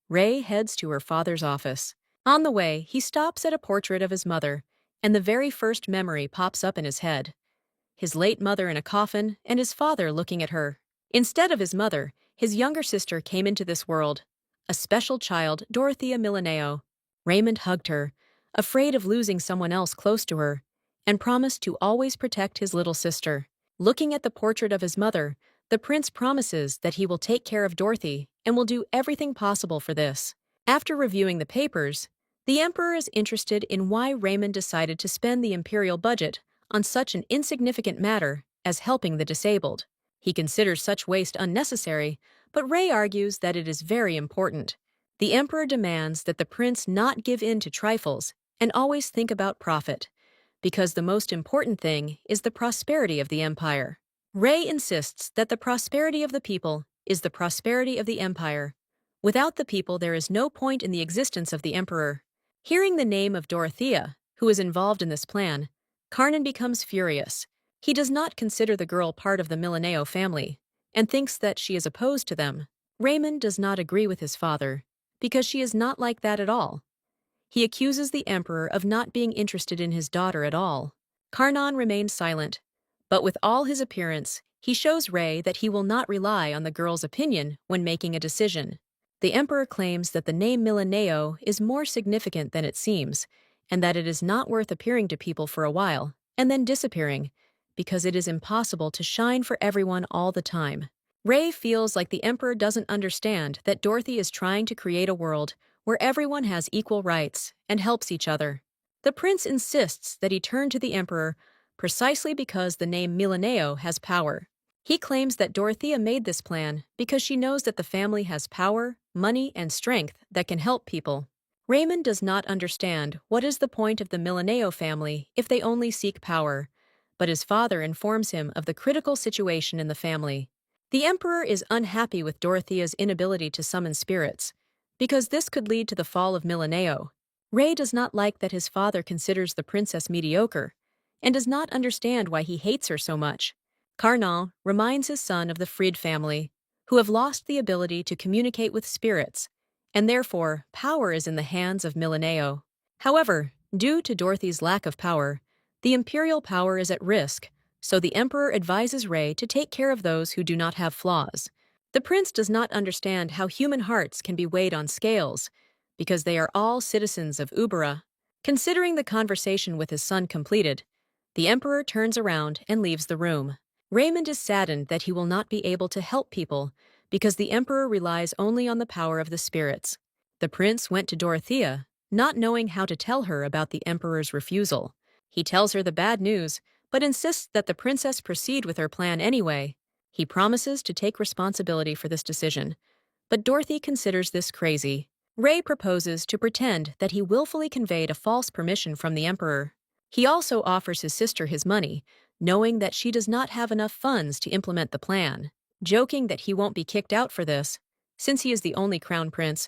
Speaker 1: Ray heads to her father's office. On the way, he stops at a portrait of his mother, and the very first memory pops up in his head. His late mother in a coffin and his father looking at her. Instead of his mother, his younger sister came into this world, a special child, Dorothea Millanaire. Raymond hugged her, afraid of losing someone else close to her, and promised to always protect his little sister. Looking at the portrait of his mother, the prince promises that he will take care of Dorothy and will do everything possible for this. After reviewing the papers, the emperor is interested in why Raymond decided to spend the imperial budget on such an insignificant matter as helping the disabled. He considers such waste unnecessary, but Ray argues that it is very important. The emperor demands that the prince not give in to trifles and always think about profit, because the most important thing is the prosperity of the empire. Ray insists that the prosperity of the people is the prosperity of the empire. Without the people, there is no point in the existence of the emperor. Hearing the name of Dorothea, who is involved in this plan, Karnan becomes furious. He does not consider the girl part of the Millanaire family and thinks that she is opposed to them. Raymond does not agree with his father because she is not like that at all. He accuses the emperor of not being interested in his daughter at all. Karnan remains silent, but with all his appearance, he shows Ray that he will not rely on the girl's opinion when making a decision. The emperor claims that the name Millanaire is more significant than it seems, and that it is not worth appearing to people for a while and then disappearing, because it is impossible to shine for everyone all the time. Ray feels like the emperor doesn't understand that Dorothy is trying to create a world where everyone has equal rights and helps each other. The prince insists that he turn to the emperor precisely because the name Millanaire has power. He claims that Dorothea made this plan because she knows that the family has power, money, and strength that can help people. Raymond does not understand what is the point of the Millanaire family if they only seek power, but his father informs him of the critical situation in the family. The emperor is unhappy with Dorothea's inability to summon spirits, because this could lead to the fall of Millanaire. Ray does not like that his father considers the princess mediocre, and does not understand why he hates her so much. Karnan reminds his son of the Frid family, who have lost the ability to communicate with spirits, and therefore power is in the hands of Millanaire. However, Due to Dorothy's lack of power, the imperial power is at risk, so the emperor advises Rey to take care of those who do not have flaws. The prince does not understand how human hearts can be weighed on scales, because they are all citizens of Ubera. Considering the conversation with his son completed, the emperor turns around and leaves the room. Raymond is saddened that he will not be able to help people because the emperor relies only on the power of the spirits. The prince went to Dorothea, not knowing how to tell her about the emperor's refusal. He tells her the bad news, but insists that the princess proceed with her plan anyway. He promises to take responsibility for this decision, but Dorothy considers this crazy. Rey proposes to pretend that he willfully conveyed a false permission from the emperor. He also offers his sister his money, knowing that she does not have enough funds to implement the plan. Joking that he won't be kicked out for this, since he is the only crown prince,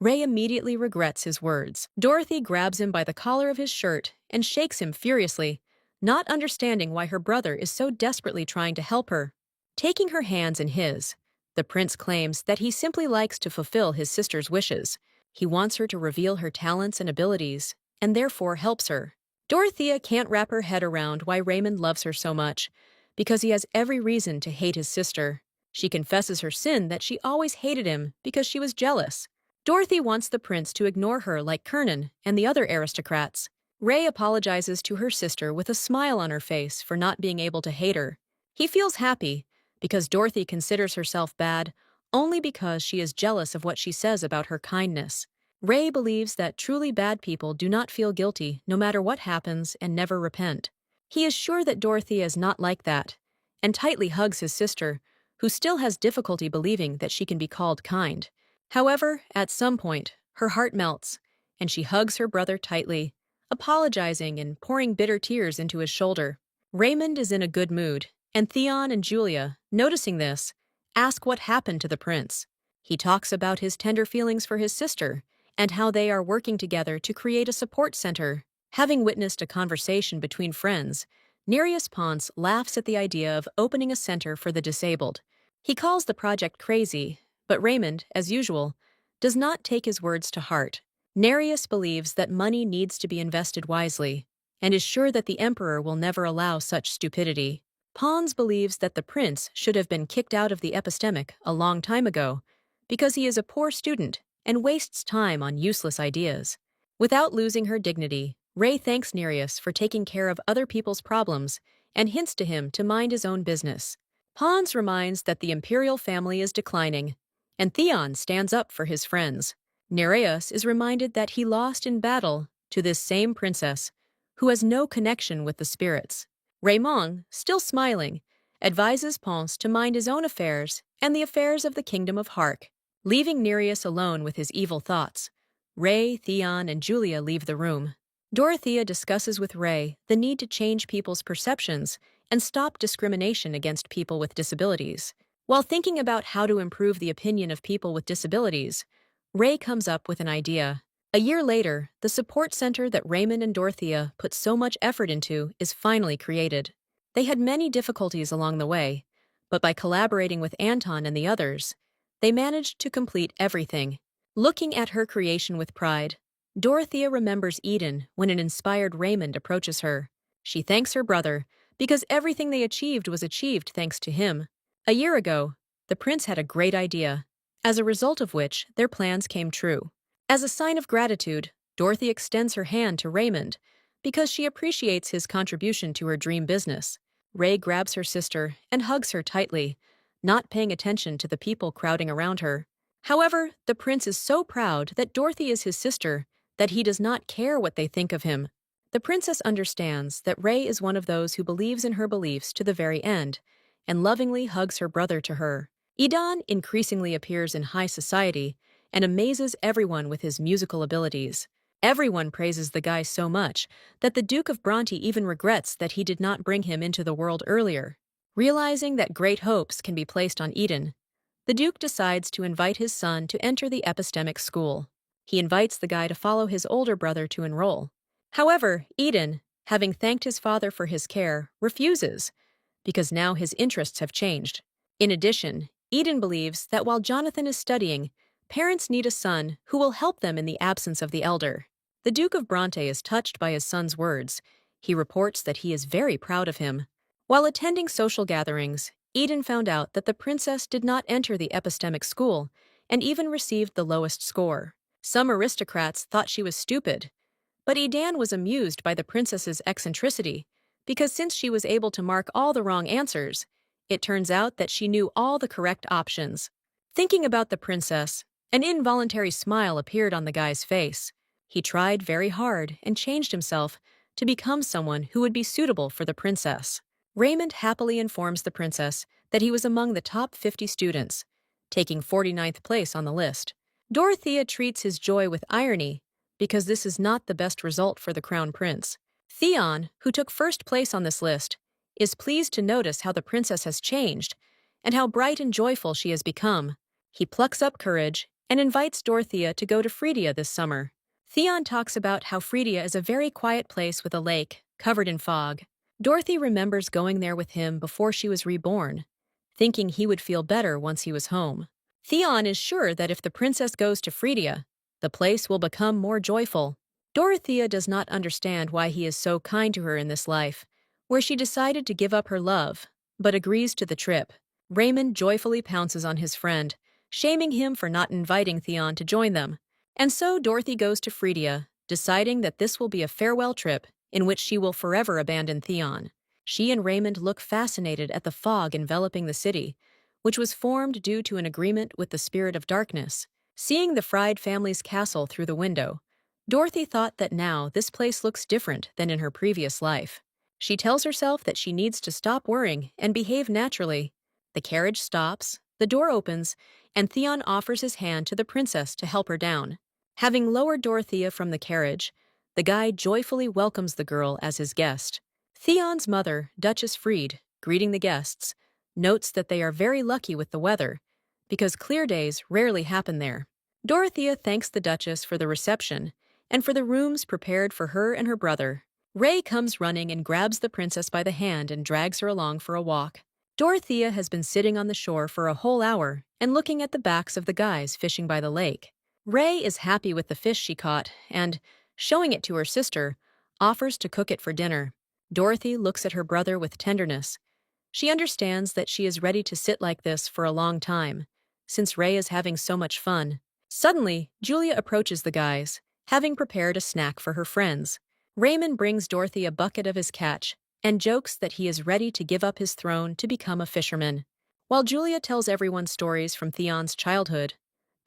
Speaker 1: Rey immediately regrets his words. Dorothy grabs him by the collar of his shirt and shakes him furiously, not understanding why her brother is so desperately trying to help her. Taking her hands in his, the prince claims that he simply likes to fulfill his sister's wishes. He wants her to reveal her talents and abilities, and therefore helps her. Dorothea can't wrap her head around why Raymond loves her so much, because he has every reason to hate his sister. She confesses her sin that she always hated him because she was jealous. Dorothy wants the prince to ignore her like Kernan and the other aristocrats. Rey apologizes to her sister with a smile on her face for not being able to hate her. He feels happy because Dorothy considers herself bad only because she is jealous of what she says about her kindness. Rey believes that truly bad people do not feel guilty no matter what happens and never repent. He is sure that Dorothea is not like that, and tightly hugs his sister, who still has difficulty believing that she can be called kind. However, at some point, her heart melts, and she hugs her brother tightly, apologizing and pouring bitter tears into his shoulder. Raymond is in a good mood, and Theon and Julia, noticing this, ask what happened to the prince. He talks about his tender feelings for his sister and how they are working together to create a support center. Having witnessed a conversation between friends, Nereus Ponce laughs at the idea of opening a center for the disabled. He calls the project crazy, but Raymond, as usual, does not take his words to heart. Nereus believes that money needs to be invested wisely, and is sure that the emperor will never allow such stupidity. Pons believes that the prince should have been kicked out of the epistemic a long time ago, because he is a poor student and wastes time on useless ideas. Without losing her dignity, Rey thanks Nereus for taking care of other people's problems and hints to him to mind his own business. Pons reminds that the imperial family is declining, and Theon stands up for his friends. Nereus is reminded that he lost in battle to this same princess, who has no connection with the spirits. Raymond, still smiling, advises Ponce to mind his own affairs and the affairs of the kingdom of Hark. Leaving Nereus alone with his evil thoughts, Rey, Theon, and Julia leave the room. Dorothea discusses with Rey the need to change people's perceptions and stop discrimination against people with disabilities. While thinking about how to improve the opinion of people with disabilities, Rey comes up with an idea. A year later, the support center that Raymond and Dorothea put so much effort into is finally created. They had many difficulties along the way, but by collaborating with Anton and the others, they managed to complete everything. Looking at her creation with pride, Dorothea remembers Eden when an inspired Raymond approaches her. She thanks her brother because everything they achieved was achieved thanks to him. A year ago, the prince had a great idea, as a result of which their plans came true. As a sign of gratitude, Dorothy extends her hand to Raymond because she appreciates his contribution to her dream business. Rey grabs her sister and hugs her tightly, not paying attention to the people crowding around her. However, the prince is so proud that Dorothy is his sister that he does not care what they think of him. The princess understands that Rey is one of those who believes in her beliefs to the very end, and lovingly hugs her brother to her. Eden increasingly appears in high society and amazes everyone with his musical abilities. Everyone praises the guy so much that the Duke of Bronte even regrets that he did not bring him into the world earlier. Realizing that great hopes can be placed on Eden, the Duke decides to invite his son to enter the epistemic school. He invites the guy to follow his older brother to enroll. However, Eden, having thanked his father for his care, refuses, because now his interests have changed. In addition, Eden believes that while Jonathan is studying, parents need a son who will help them in the absence of the elder. The Duke of Bronte is touched by his son's words. He reports that he is very proud of him. While attending social gatherings, Eden found out that the princess did not enter the epistemic school and even received the lowest score. Some aristocrats thought she was stupid, but Eden was amused by the princess's eccentricity because since she was able to mark all the wrong answers, it turns out that she knew all the correct options. Thinking about the princess, an involuntary smile appeared on the guy's face. He tried very hard and changed himself to become someone who would be suitable for the princess. Raymond happily informs the princess that he was among the top 50 students, taking 49th place on the list. Dorothea treats his joy with irony because this is not the best result for the crown prince. Theon, who took first place on this list, is pleased to notice how the princess has changed and how bright and joyful she has become. He plucks up courage and invites Dorothea to go to Phrygia this summer. Theon talks about how Phrygia is a very quiet place with a lake covered in fog. Dorothy remembers going there with him before she was reborn, thinking he would feel better once he was home. Theon is sure that if the princess goes to Phrygia, the place will become more joyful. Dorothea does not understand why he is so kind to her in this life, where she decided to give up her love, but agrees to the trip. Raymond joyfully pounces on his friend, shaming him for not inviting Theon to join them. And so Dorothy goes to Phrygia, deciding that this will be a farewell trip in which she will forever abandon Theon. She and Raymond look fascinated at the fog enveloping the city, which was formed due to an agreement with the spirit of darkness. Seeing the Fried family's castle through the window, Dorothy thought that now this place looks different than in her previous life. She tells herself that she needs to stop worrying and behave naturally. The carriage stops, the door opens, and Theon offers his hand to the princess to help her down. Having lowered Dorothea from the carriage, the guy joyfully welcomes the girl as his guest. Theon's mother, Duchess Fried, greeting the guests, notes that they are very lucky with the weather, because clear days rarely happen there. Dorothea thanks the Duchess for the reception and for the rooms prepared for her and her brother. Ray comes running and grabs the princess by the hand and drags her along for a walk. Dorothea has been sitting on the shore for a whole hour and looking at the backs of the guys fishing by the lake. Ray is happy with the fish she caught and, showing it to her sister, offers to cook it for dinner. Dorothy looks at her brother with tenderness. She understands that she is ready to sit like this for a long time, since Ray is having so much fun. Suddenly, Julia approaches the guys, having prepared a snack for her friends. Raymond brings Dorothy a bucket of his catch and jokes that he is ready to give up his throne to become a fisherman. While Julia tells everyone stories from Theon's childhood,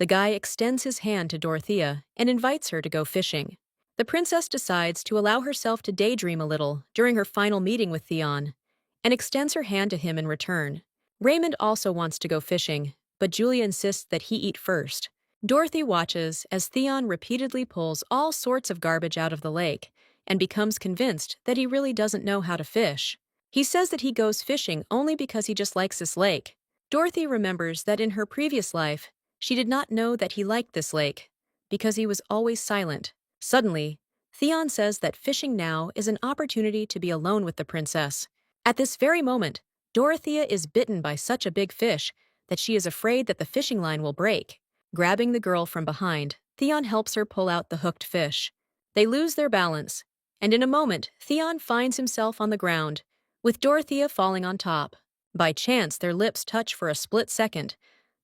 Speaker 1: the guy extends his hand to Dorothea and invites her to go fishing. The princess decides to allow herself to daydream a little during her final meeting with Theon and extends her hand to him in return. Raymond also wants to go fishing, but Julia insists that he eat first. Dorothy watches as Theon repeatedly pulls all sorts of garbage out of the lake and becomes convinced that he really doesn't know how to fish. He says that he goes fishing only because he just likes this lake. Dorothy remembers that in her previous life, she did not know that he liked this lake because he was always silent. Suddenly, Theon says that fishing now is an opportunity to be alone with the princess. At this very moment, Dorothea is bitten by such a big fish that she is afraid that the fishing line will break. Grabbing the girl from behind, Theon helps her pull out the hooked fish. They lose their balance, and in a moment, Theon finds himself on the ground, with Dorothea falling on top. By chance, their lips touch for a split second.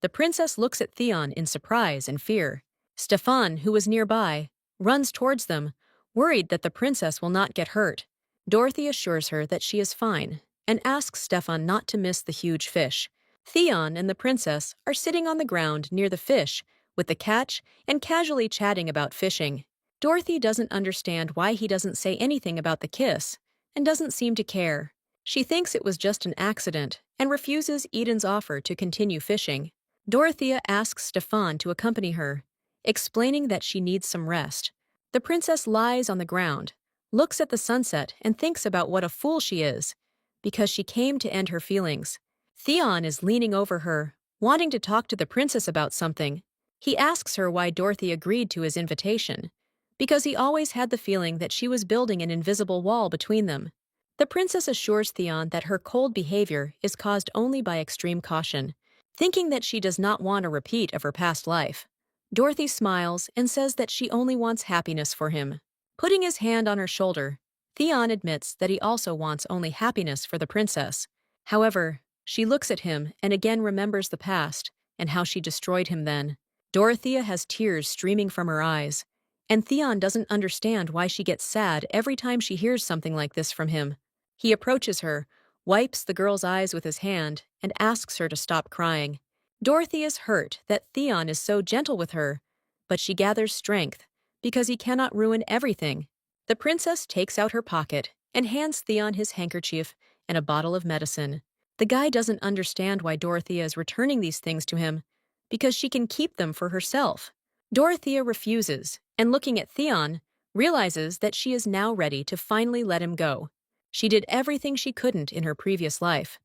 Speaker 1: The princess looks at Theon in surprise and fear. Stefan, who was nearby, runs towards them, worried that the princess will not get hurt. Dorothy assures her that she is fine and asks Stefan not to miss the huge fish. Theon and the princess are sitting on the ground near the fish with the catch and casually chatting about fishing. Dorothy doesn't understand why he doesn't say anything about the kiss and doesn't seem to care. She thinks it was just an accident and refuses Eden's offer to continue fishing. Dorothea asks Stefan to accompany her, explaining that she needs some rest. The princess lies on the ground, looks at the sunset, and thinks about what a fool she is, because she came to end her feelings. Theon is leaning over her, wanting to talk to the princess about something. He asks her why Dorothy agreed to his invitation, because he always had the feeling that she was building an invisible wall between them. The princess assures Theon that her cold behavior is caused only by extreme caution, thinking that she does not want a repeat of her past life. Dorothy smiles and says that she only wants happiness for him. Putting his hand on her shoulder, Theon admits that he also wants only happiness for the princess. However, she looks at him and again remembers the past and how she destroyed him then. Dorothea has tears streaming from her eyes, and Theon doesn't understand why she gets sad every time she hears something like this from him. He approaches her, wipes the girl's eyes with his hand, and asks her to stop crying. Dorothy is hurt that Theon is so gentle with her, but she gathers strength because he cannot ruin everything. The princess takes out her pocket and hands Theon his handkerchief and a bottle of medicine. The guy doesn't understand why Dorothea is returning these things to him, because she can keep them for herself. Dorothea refuses, and looking at Theon, realizes that she is now ready to finally let him go. She did everything she couldn't in her previous life,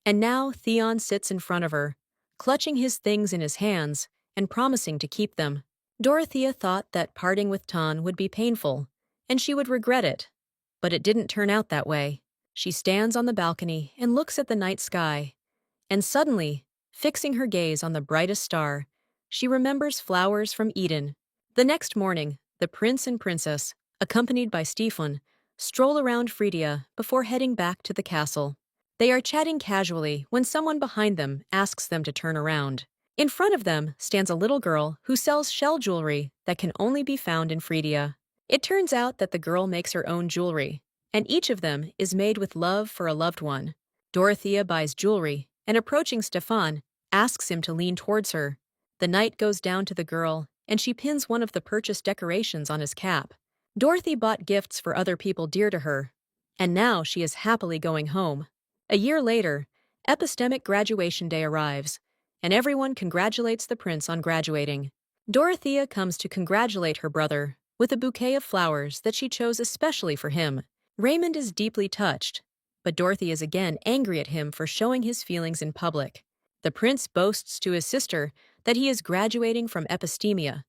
Speaker 1: and now Theon sits in front of her, clutching his things in his hands and promising to keep them. Dorothea thought that parting with Tan would be painful, and she would regret it, but it didn't turn out that way. She stands on the balcony and looks at the night sky, and suddenly, fixing her gaze on the brightest star, she remembers flowers from Eden. The next morning, the prince and princess, accompanied by Stefan, stroll around Phrygia before heading back to the castle. They are chatting casually when someone behind them asks them to turn around. In front of them stands a little girl who sells shell jewelry that can only be found in Phrygia. It turns out that the girl makes her own jewelry, and each of them is made with love for a loved one. Dorothea buys jewelry, and approaching Stefan, asks him to lean towards her. The knight goes down to the girl, and she pins one of the purchased decorations on his cap. Dorothy bought gifts for other people dear to her, and now she is happily going home. A year later, epistemic graduation day arrives, and everyone congratulates the prince on graduating. Dorothea comes to congratulate her brother with a bouquet of flowers that she chose especially for him. Raymond is deeply touched, but Dorothy is again angry at him for showing his feelings in public. The prince boasts to his sister that he is graduating from epistemia,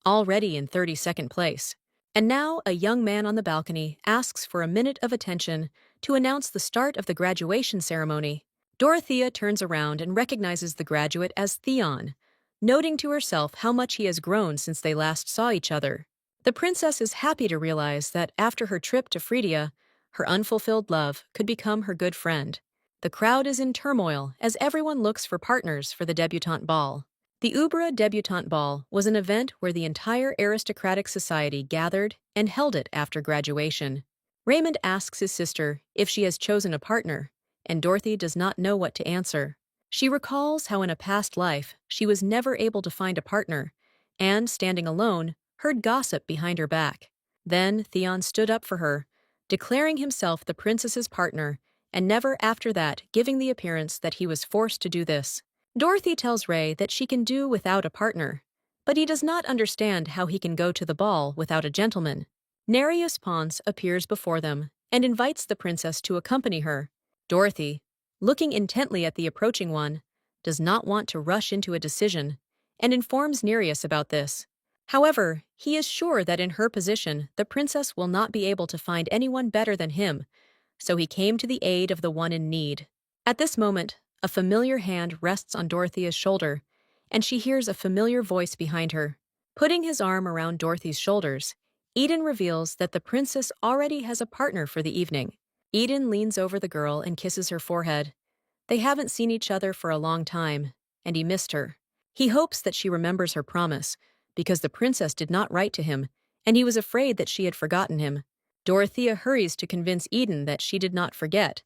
Speaker 1: already in 32nd place. And now a young man on the balcony asks for a minute of attention to announce the start of the graduation ceremony. Dorothea turns around and recognizes the graduate as Theon, noting to herself how much he has grown since they last saw each other. The princess is happy to realize that after her trip to Phrygia, her unfulfilled love could become her good friend. The crowd is in turmoil as everyone looks for partners for the debutante ball. The Ubra Debutante Ball was an event where the entire aristocratic society gathered and held it after graduation. Raymond asks his sister if she has chosen a partner, and Dorothy does not know what to answer. She recalls how in a past life she was never able to find a partner, and, standing alone, heard gossip behind her back. Then Theon stood up for her, declaring himself the princess's partner, and never after that giving the appearance that he was forced to do this. Dorothy tells Ray that she can do without a partner, but he does not understand how he can go to the ball without a gentleman. Nereus Ponce appears before them and invites the princess to accompany her. Dorothy, looking intently at the approaching one, does not want to rush into a decision and informs Nereus about this. However, he is sure that in her position the princess will not be able to find anyone better than him, so he came to the aid of the one in need. At this moment, a familiar hand rests on Dorothea's shoulder, and she hears a familiar voice behind her. Putting his arm around Dorothy's shoulders, Eden reveals that the princess already has a partner for the evening. Eden leans over the girl and kisses her forehead. They haven't seen each other for a long time, and he missed her. He hopes that she remembers her promise, because the princess did not write to him, and he was afraid that she had forgotten him. Dorothea hurries to convince Eden that she did not forget,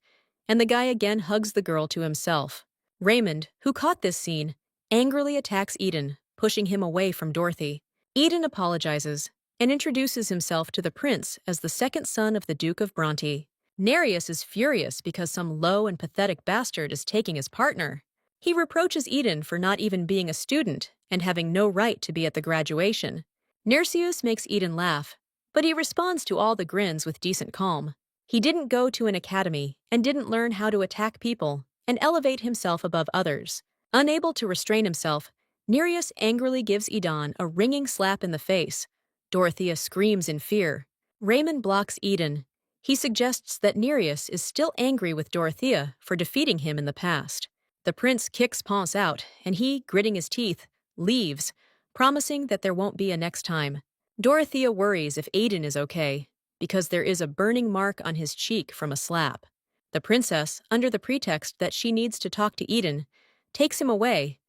Speaker 1: and the guy again hugs the girl to himself. Raymond, who caught this scene, angrily attacks Eden, pushing him away from Dorothy. Eden apologizes and introduces himself to the prince as the second son of the Duke of Bronte. Nereus is furious because some low and pathetic bastard is taking his partner. He reproaches Eden for not even being a student and having no right to be at the graduation. Nereus makes Eden laugh, but he responds to all the grins with decent calm. He didn't go to an academy and didn't learn how to attack people and elevate himself above others. Unable to restrain himself, Nereus angrily gives Eden a ringing slap in the face. Dorothea screams in fear. Raymond blocks Eden. He suggests that Nereus is still angry with Dorothea for defeating him in the past. The prince kicks Ponce out, and he, gritting his teeth, leaves, promising that there won't be a next time. Dorothea worries if Aiden is okay, because there is a burning mark on his cheek from a slap. The princess, under the pretext that she needs to talk to Eden, takes him away,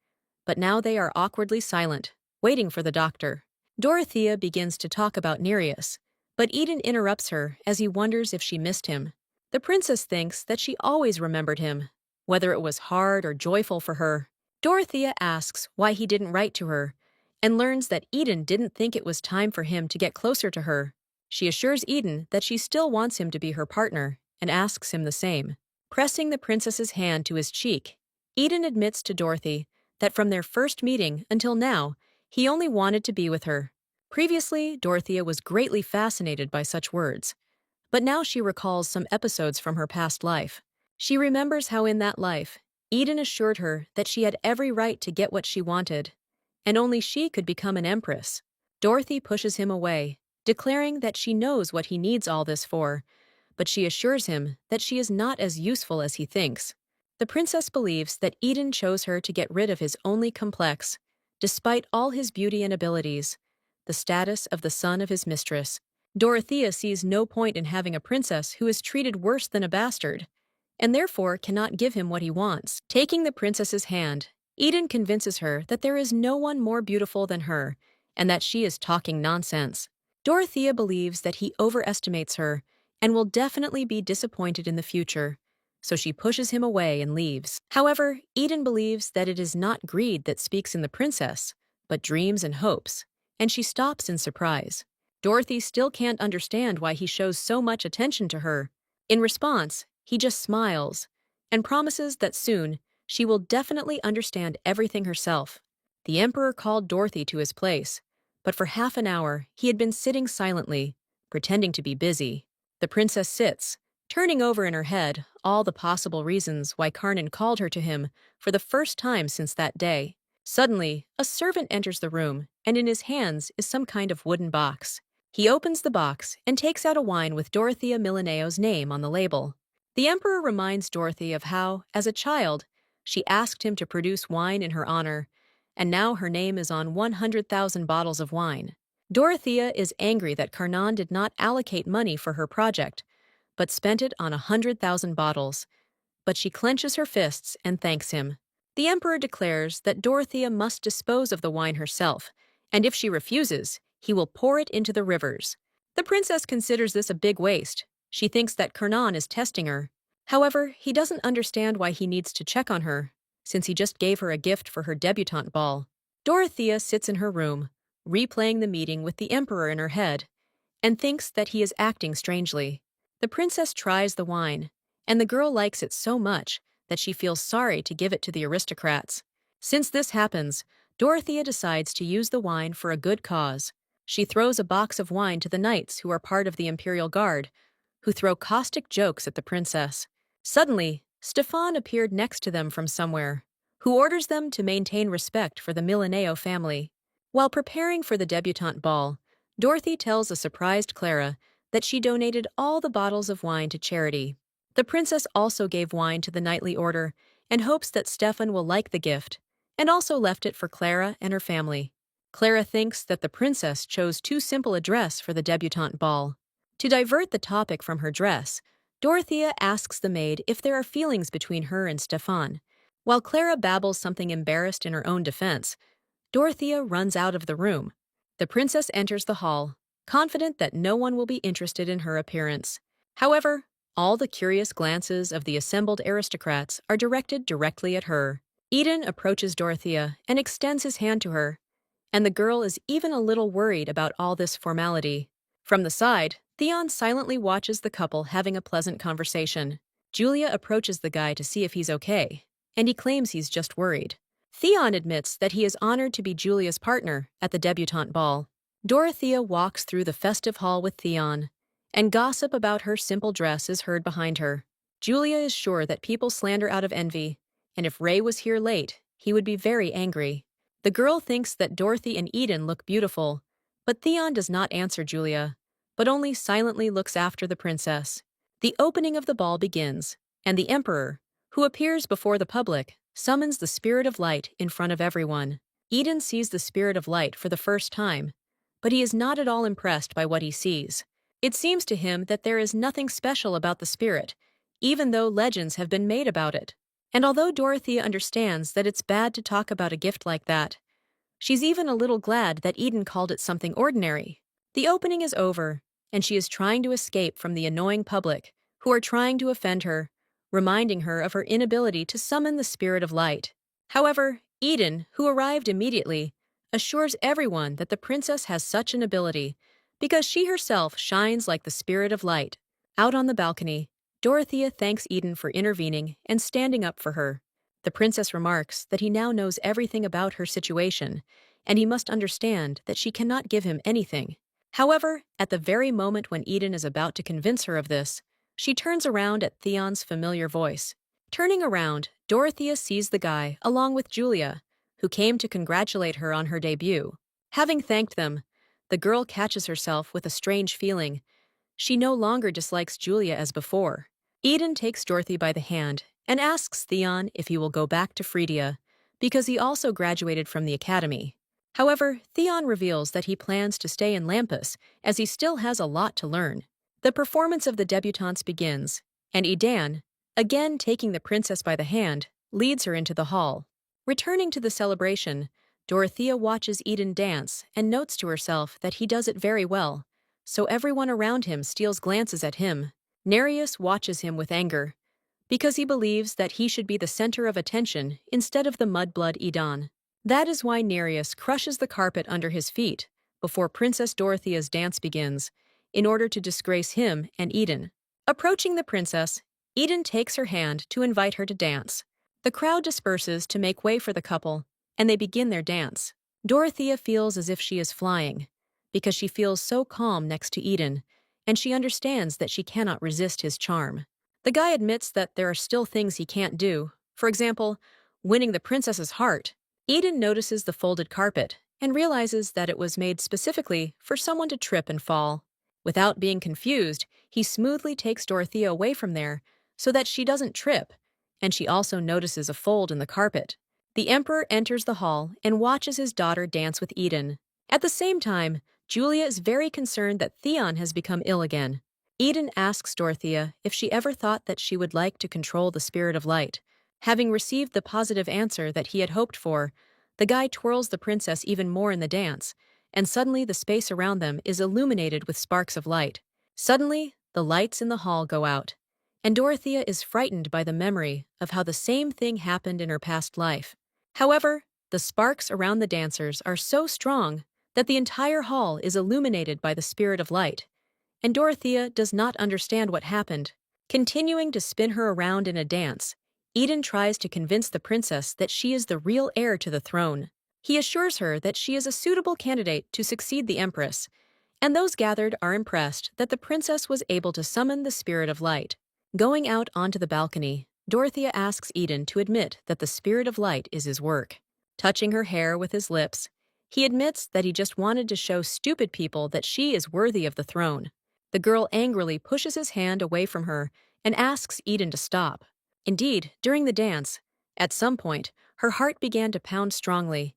Speaker 1: but now they are awkwardly silent, waiting for the doctor. Dorothea begins to talk about Nereus, but Eden interrupts her as he wonders if she missed him. The princess thinks that she always remembered him, whether it was hard or joyful for her. Dorothea asks why he didn't write to her, and learns that Eden didn't think it was time for him to get closer to her. She assures Eden that she still wants him to be her partner, and asks him the same. Pressing the princess's hand to his cheek, Eden admits to Dorothy that from their first meeting until now, he only wanted to be with her. Previously, Dorothea was greatly fascinated by such words, but now she recalls some episodes from her past life. She remembers how in that life, Eden assured her that she had every right to get what she wanted, and only she could become an empress. Dorothy pushes him away, declaring that she knows what he needs all this for, but she assures him that she is not as useful as he thinks. The princess believes that Eden chose her to get rid of his only complex, despite all his beauty and abilities, the status of the son of his mistress. Dorothea sees no point in having a princess who is treated worse than a bastard, and therefore cannot give him what he wants. Taking the princess's hand, Eden convinces her that there is no one more beautiful than her, and that she is talking nonsense. Dorothea believes that he overestimates her and will definitely be disappointed in the future, so she pushes him away and leaves. However, Eden believes that it is not greed that speaks in the princess, but dreams and hopes, and she stops in surprise. Dorothy still can't understand why he shows so much attention to her. In response, he just smiles and promises that soon she will definitely understand everything herself. The emperor called Dorothy to his place, but for half an hour he had been sitting silently, pretending to be busy. The princess sits, turning over in her head all the possible reasons why Karnan called her to him for the first time since that day. Suddenly, a servant enters the room, and in his hands is some kind of wooden box. He opens the box and takes out a wine with Dorothea Millanaire's name on the label. The emperor reminds Dorothy of how, as a child, she asked him to produce wine in her honor, and now her name is on 100,000 bottles of wine. Dorothea is angry that Karnan did not allocate money for her project, but spent it on 100,000 bottles. But she clenches her fists and thanks him. The emperor declares that Dorothea must dispose of the wine herself, and if she refuses, he will pour it into the rivers. The princess considers this a big waste. She thinks that Karnan is testing her. However, he doesn't understand why he needs to check on her, since he just gave her a gift for her debutante ball. Dorothea sits in her room, replaying the meeting with the emperor in her head, and thinks that he is acting strangely. The princess tries the wine, and the girl likes it so much that she feels sorry to give it to the aristocrats. Since this happens, Dorothea decides to use the wine for a good cause. She throws a box of wine to the knights who are part of the imperial guard, who throw caustic jokes at the princess. Suddenly, Stefan appeared next to them from somewhere, who orders them to maintain respect for the Millanaire family. While preparing for the debutante ball, Dorothy tells a surprised Clara that she donated all the bottles of wine to charity. The princess also gave wine to the knightly order and hopes that Stefan will like the gift, and also left it for Clara and her family. Clara thinks that the princess chose too simple a dress for the debutante ball. To divert the topic from her dress, Dorothea asks the maid if there are feelings between her and Stefan. While Clara babbles something embarrassed in her own defense, Dorothea runs out of the room. The princess enters the hall, confident that no one will be interested in her appearance. However, all the curious glances of the assembled aristocrats are directed directly at her. Eden approaches Dorothea and extends his hand to her, and the girl is even a little worried about all this formality. From the side, Theon silently watches the couple having a pleasant conversation. Julia approaches the guy to see if he's okay, and he claims he's just worried. Theon admits that he is honored to be Julia's partner at the debutante ball. Dorothea walks through the festive hall with Theon, and gossip about her simple dress is heard behind her. Julia is sure that people slander out of envy, and if Ray was here late, he would be very angry. The girl thinks that Dorothy and Eden look beautiful, but Theon does not answer Julia, but only silently looks after the princess. The opening of the ball begins, and the emperor, who appears before the public, summons the spirit of light in front of everyone. Eden sees the spirit of light for the first time, but he is not at all impressed by what he sees. It seems to him that there is nothing special about the spirit, even though legends have been made about it. And although Dorothea understands that it's bad to talk about a gift like that, she's even a little glad that Eden called it something ordinary. The opening is over, and she is trying to escape from the annoying public, who are trying to offend her, reminding her of her inability to summon the spirit of light. However, Eden, who arrived immediately, assures everyone that the princess has such an ability because she herself shines like the spirit of light. Out on the balcony, Dorothea thanks Eden for intervening and standing up for her. The princess remarks that he now knows everything about her situation, and he must understand that she cannot give him anything. However, at the very moment when Eden is about to convince her of this, she turns around at Theon's familiar voice. Turning around, Dorothea sees the guy along with Julia, who came to congratulate her on her debut. Having thanked them, the girl catches herself with a strange feeling. She no longer dislikes Julia as before. Eden takes Dorothy by the hand and asks Theon if he will go back to Phrygia, because he also graduated from the academy. However, Theon reveals that he plans to stay in Lampus, as he still has a lot to learn. The performance of the debutantes begins, and Eden, again taking the princess by the hand, leads her into the hall. Returning to the celebration, Dorothea watches Eden dance and notes to herself that he does it very well, so everyone around him steals glances at him. Nereus watches him with anger, because he believes that he should be the center of attention instead of the mudblood Eden. That is why Nereus crushes the carpet under his feet before Princess Dorothea's dance begins, in order to disgrace him and Eden. Approaching the princess, Eden takes her hand to invite her to dance. The crowd disperses to make way for the couple, and they begin their dance. Dorothea feels as if she is flying, because she feels so calm next to Eden, and she understands that she cannot resist his charm. The guy admits that there are still things he can't do, for example, winning the princess's heart. Eden notices the folded carpet and realizes that it was made specifically for someone to trip and fall. Without being confused, he smoothly takes Dorothea away from there so that she doesn't trip, and she also notices a fold in the carpet. The emperor enters the hall and watches his daughter dance with Eden. At the same time, Julia is very concerned that Theon has become ill again. Eden asks Dorothea if she ever thought that she would like to control the spirit of light. Having received the positive answer that he had hoped for, the guy twirls the princess even more in the dance, and suddenly the space around them is illuminated with sparks of light. Suddenly, the lights in the hall go out, and Dorothea is frightened by the memory of how the same thing happened in her past life. However, the sparks around the dancers are so strong that the entire hall is illuminated by the spirit of light, and Dorothea does not understand what happened. Continuing to spin her around in a dance, Eden tries to convince the princess that she is the real heir to the throne. He assures her that she is a suitable candidate to succeed the empress, and those gathered are impressed that the princess was able to summon the spirit of light. Going out onto the balcony, Dorothea asks Eden to admit that the spirit of light is his work. Touching her hair with his lips, he admits that he just wanted to show stupid people that she is worthy of the throne. The girl angrily pushes his hand away from her and asks Eden to stop. Indeed, during the dance, at some point, her heart began to pound strongly.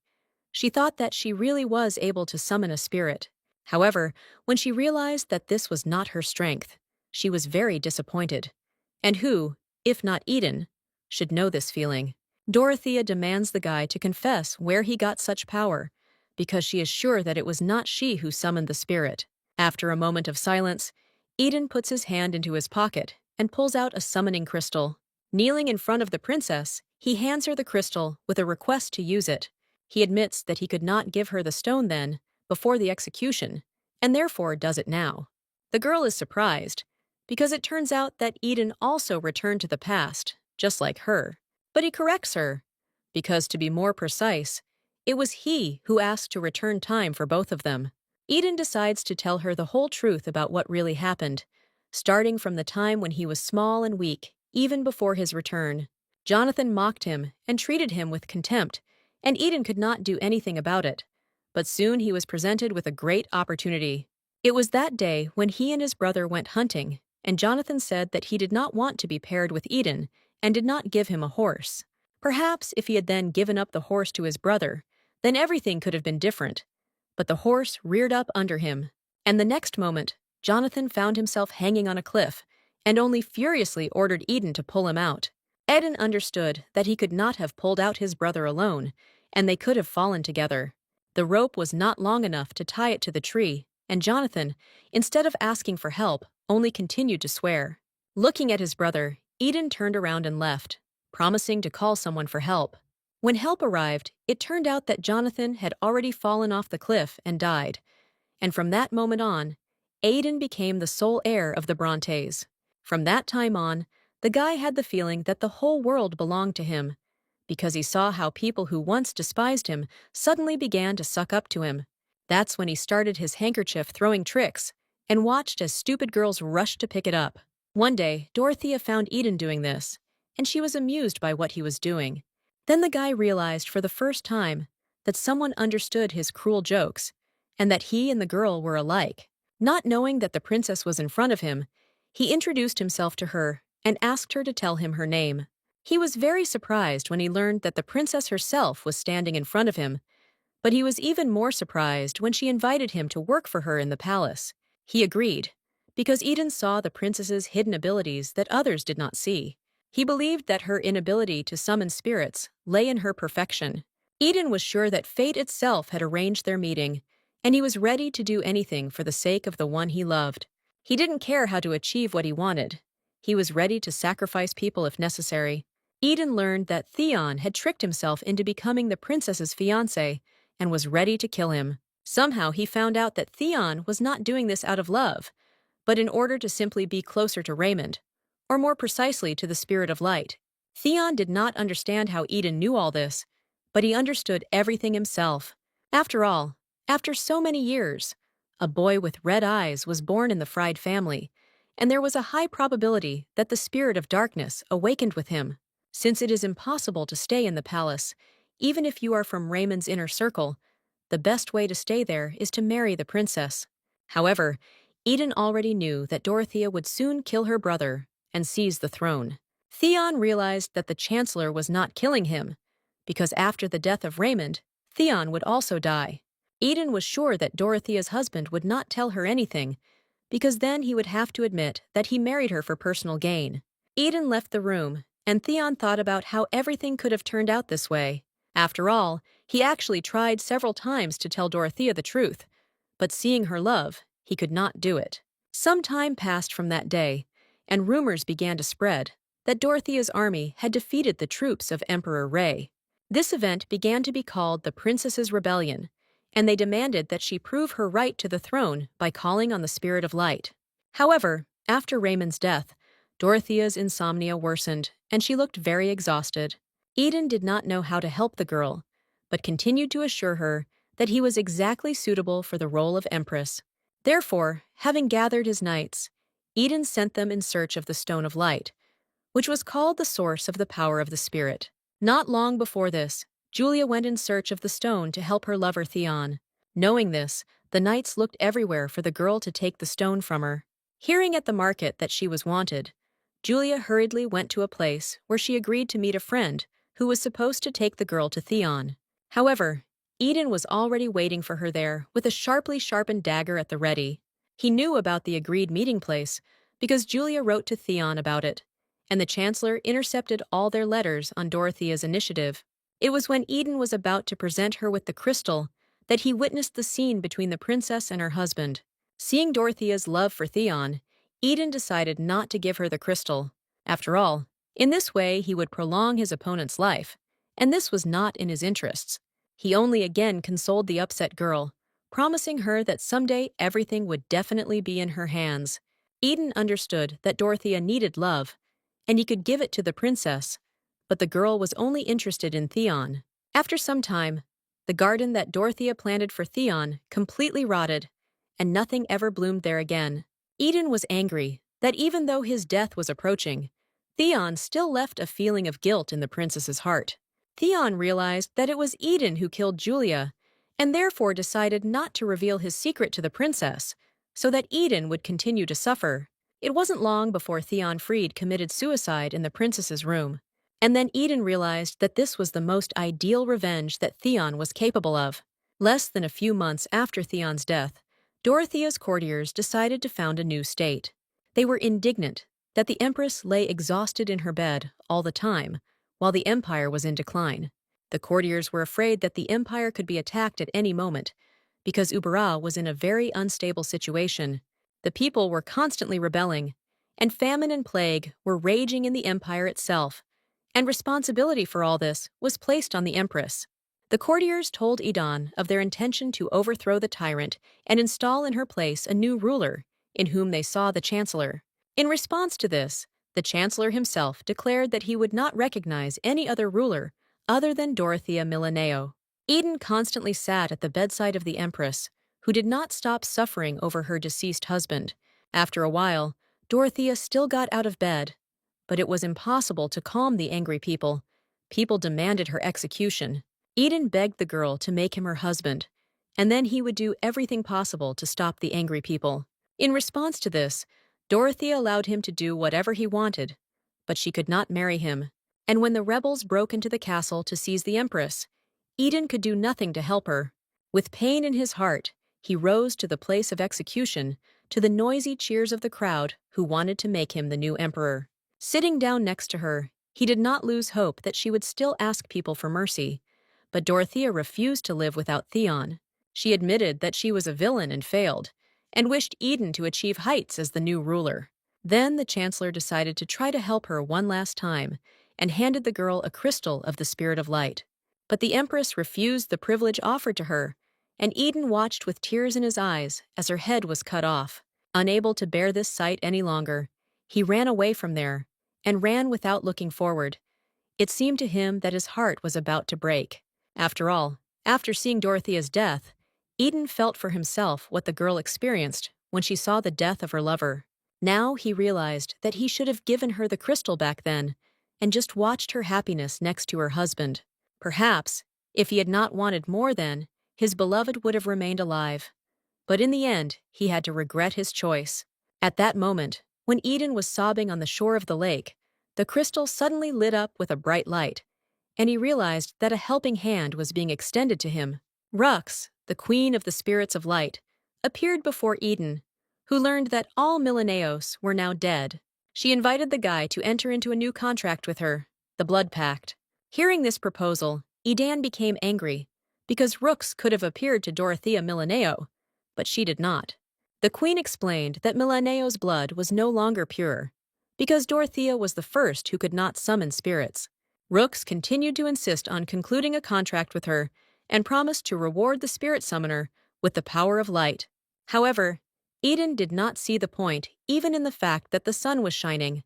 Speaker 1: She thought that she really was able to summon a spirit. However, when she realized that this was not her strength, she was very disappointed. And who, if not Eden, should know this feeling? Dorothea demands the guy to confess where he got such power, because she is sure that it was not she who summoned the spirit. After a moment of silence, Eden puts his hand into his pocket and pulls out a summoning crystal. Kneeling in front of the princess, he hands her the crystal with a request to use it. He admits that he could not give her the stone then, before the execution, and therefore does it now. The girl is surprised, because it turns out that Eden also returned to the past, just like her. But he corrects her, because to be more precise, it was he who asked to return time for both of them. Eden decides to tell her the whole truth about what really happened, starting from the time when he was small and weak, even before his return. Jonathan mocked him and treated him with contempt, and Eden could not do anything about it. But soon he was presented with a great opportunity. It was that day when he and his brother went hunting, and Jonathan said that he did not want to be paired with Eden and did not give him a horse. Perhaps if he had then given up the horse to his brother, then everything could have been different. but the horse reared up under him, and the next moment, Jonathan found himself hanging on a cliff and only furiously ordered Eden to pull him out. Eden understood that he could not have pulled out his brother alone, and they could have fallen together. The rope was not long enough to tie it to the tree, and Jonathan, instead of asking for help, only continued to swear. Looking at his brother, Eden turned around and left, promising to call someone for help. When help arrived, it turned out that Jonathan had already fallen off the cliff and died, and from that moment on, Eden became the sole heir of the Brontes. From that time on, the guy had the feeling that the whole world belonged to him, because he saw how people who once despised him suddenly began to suck up to him. That's when he started his handkerchief throwing tricks and watched as stupid girls rushed to pick it up. One day, Dorothea found Eden doing this, and she was amused by what he was doing. Then the guy realized for the first time that someone understood his cruel jokes, and that he and the girl were alike. Not knowing that the princess was in front of him, he introduced himself to her and asked her to tell him her name. He was very surprised when he learned that the princess herself was standing in front of him, but he was even more surprised when she invited him to work for her in the palace. He agreed, because Eden saw the princess's hidden abilities that others did not see. He believed that her inability to summon spirits lay in her perfection. Eden was sure that fate itself had arranged their meeting, and he was ready to do anything for the sake of the one he loved. He didn't care how to achieve what he wanted. He was ready to sacrifice people if necessary. Eden learned that Theon had tricked himself into becoming the princess's fiancé and was ready to kill him. Somehow he found out that Theon was not doing this out of love, but in order to simply be closer to Raymond, or more precisely to the Spirit of Light. Theon did not understand how Eden knew all this, but he understood everything himself. After all, after so many years, a boy with red eyes was born in the Fried family, and there was a high probability that the Spirit of Darkness awakened with him. Since it is impossible to stay in the palace, even if you are from Raymond's inner circle, the best way to stay there is to marry the princess. However, Eden already knew that Dorothea would soon kill her brother and seize the throne. Theon realized that the Chancellor was not killing him, because after the death of Raymond, Theon would also die. Eden was sure that Dorothea's husband would not tell her anything, because then he would have to admit that he married her for personal gain. Eden left the room, and Theon thought about how everything could have turned out this way. After all, he actually tried several times to tell Dorothea the truth, but seeing her love, he could not do it. Some time passed from that day, and rumors began to spread that Dorothea's army had defeated the troops of Emperor Ray. This event began to be called the Princess's Rebellion, and they demanded that she prove her right to the throne by calling on the Spirit of Light. However, after Raymond's death, Dorothea's insomnia worsened, and she looked very exhausted. Eden did not know how to help the girl, but continued to assure her that he was exactly suitable for the role of Empress. Therefore, having gathered his knights, Eden sent them in search of the Stone of Light, which was called the source of the power of the Spirit. Not long before this, Julia went in search of the stone to help her lover Theon. Knowing this, the knights looked everywhere for the girl to take the stone from her. Hearing at the market that she was wanted, Julia hurriedly went to a place where she agreed to meet a friend who was supposed to take the girl to Theon. However, Eden was already waiting for her there with a sharply sharpened dagger at the ready. He knew about the agreed meeting place because Julia wrote to Theon about it, and the Chancellor intercepted all their letters on Dorothea's initiative. It was when Eden was about to present her with the crystal that he witnessed the scene between the princess and her husband. Seeing Dorothea's love for Theon, Eden decided not to give her the crystal. After all, in this way he would prolong his opponent's life, and this was not in his interests. He only again consoled the upset girl, promising her that someday everything would definitely be in her hands. Eden understood that Dorothea needed love, and he could give it to the princess, but the girl was only interested in Theon. After some time, the garden that Dorothea planted for Theon completely rotted, and nothing ever bloomed there again. Eden was angry that even though his death was approaching, Theon still left a feeling of guilt in the princess's heart. Theon realized that it was Eden who killed Julia, and therefore decided not to reveal his secret to the princess, so that Eden would continue to suffer. It wasn't long before Theon Freed committed suicide in the princess's room, and then Eden realized that this was the most ideal revenge that Theon was capable of. Less than a few months after Theon's death, Dorothea's courtiers decided to found a new state. They were indignant that the empress lay exhausted in her bed all the time, while the empire was in decline. The courtiers were afraid that the empire could be attacked at any moment, because Ubara was in a very unstable situation. The people were constantly rebelling, and famine and plague were raging in the empire itself, and responsibility for all this was placed on the empress. The courtiers told Idan of their intention to overthrow the tyrant and install in her place a new ruler, in whom they saw the chancellor. In response to this, the chancellor himself declared that he would not recognize any other ruler other than Dorothea Millanaire. Eden constantly sat at the bedside of the empress, who did not stop suffering over her deceased husband. After a while, Dorothea still got out of bed, but it was impossible to calm the angry people. People demanded her execution. Eden begged the girl to make him her husband, and then he would do everything possible to stop the angry people. In response to this, Dorothea allowed him to do whatever he wanted, but she could not marry him. And when the rebels broke into the castle to seize the empress, Eden could do nothing to help her. With pain in his heart, he rose to the place of execution, to the noisy cheers of the crowd who wanted to make him the new emperor. Sitting down next to her, he did not lose hope that she would still ask people for mercy. But Dorothea refused to live without Theon. She admitted that she was a villain and failed, and wished Eden to achieve heights as the new ruler. Then the chancellor decided to try to help her one last time, and handed the girl a crystal of the spirit of light. But the empress refused the privilege offered to her, and Eden watched with tears in his eyes as her head was cut off. Unable to bear this sight any longer, he ran away from there, and ran without looking forward. It seemed to him that his heart was about to break. After all, after seeing Dorothea's death, Eden felt for himself what the girl experienced when she saw the death of her lover. Now he realized that he should have given her the crystal back then, and just watched her happiness next to her husband. Perhaps, if he had not wanted more then, his beloved would have remained alive. But in the end, he had to regret his choice. At that moment, when Eden was sobbing on the shore of the lake, the crystal suddenly lit up with a bright light, and he realized that a helping hand was being extended to him. Rux, the queen of the spirits of light, appeared before Eden, who learned that all Millanaires were now dead. She invited the guy to enter into a new contract with her, the Blood Pact. Hearing this proposal, Eden became angry, because Rux could have appeared to Dorothea Millanaire, but she did not. The queen explained that Millanaire's blood was no longer pure, because Dorothea was the first who could not summon spirits. Rux continued to insist on concluding a contract with her and promised to reward the spirit summoner with the power of light. However, Eden did not see the point even in the fact that the sun was shining,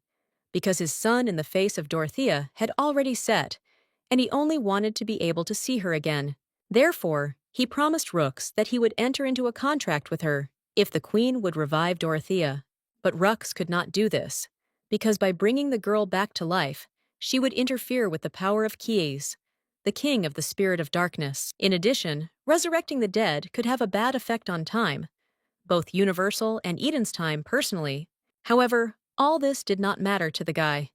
Speaker 1: because his sun in the face of Dorothea had already set, and he only wanted to be able to see her again. Therefore, he promised Rux that he would enter into a contract with her if the queen would revive Dorothea. But Rux could not do this, because by bringing the girl back to life, she would interfere with the power of Kies, the king of the spirit of darkness. In addition, resurrecting the dead could have a bad effect on time, both universal and Eden's time personally. However, all this did not matter to the guy.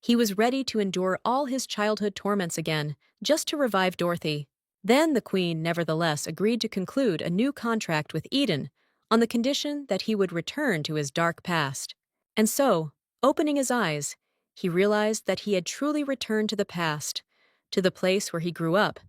Speaker 1: He was ready to endure all his childhood torments again, just to revive Dorothy. Then the queen nevertheless agreed to conclude a new contract with Eden on the condition that he would return to his dark past. And so, opening his eyes, he realized that he had truly returned to the past, to the place where he grew up,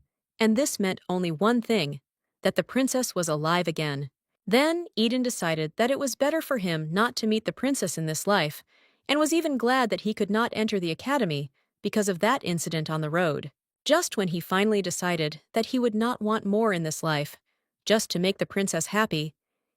Speaker 1: and this meant only one thing, that the princess was alive again. Then Eden decided that it was better for him not to meet the princess in this life, and was even glad that he could not enter the academy because of that incident on the road. Just when he finally decided that he would not want more in this life, just to make the princess happy,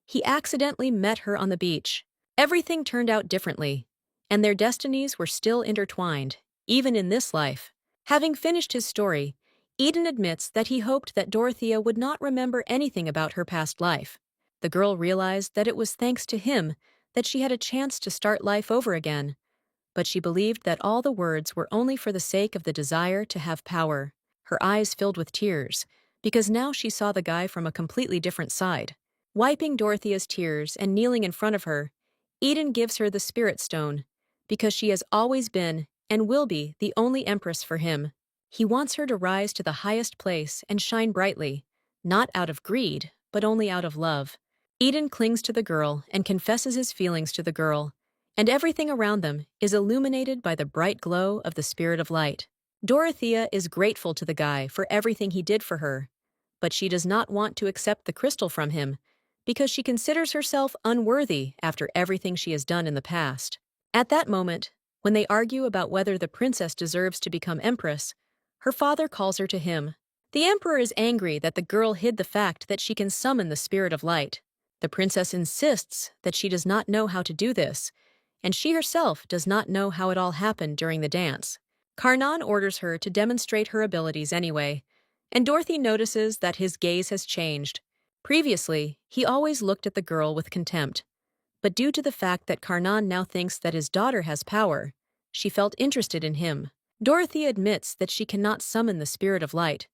Speaker 1: he accidentally met her on the beach. Everything turned out differently, and their destinies were still intertwined, even in this life. Having finished his story, Eden admits that he hoped that Dorothea would not remember anything about her past life. The girl realized that it was thanks to him that she had a chance to start life over again, but she believed that all the words were only for the sake of the desire to have power. Her eyes filled with tears, because now she saw the guy from a completely different side. Wiping Dorothea's tears and kneeling in front of her, Eden gives her the Spirit Stone, because she has always been and will be the only empress for him. He wants her to rise to the highest place and shine brightly, not out of greed, but only out of love. Eden clings to the girl and confesses his feelings to the girl, and everything around them is illuminated by the bright glow of the spirit of light. Dorothea is grateful to the guy for everything he did for her, but she does not want to accept the crystal from him because she considers herself unworthy after everything she has done in the past. At that moment, when they argue about whether the princess deserves to become empress, her father calls her to him. The emperor is angry that the girl hid the fact that she can summon the spirit of light. The princess insists that she does not know how to do this, and she herself does not know how it all happened during the dance. Karnan orders her to demonstrate her abilities anyway, and Dorothy notices that his gaze has changed. Previously, he always looked at the girl with contempt, but due to the fact that Karnan now thinks that his daughter has power, she felt interested in him. Dorothy admits that she cannot summon the spirit of light,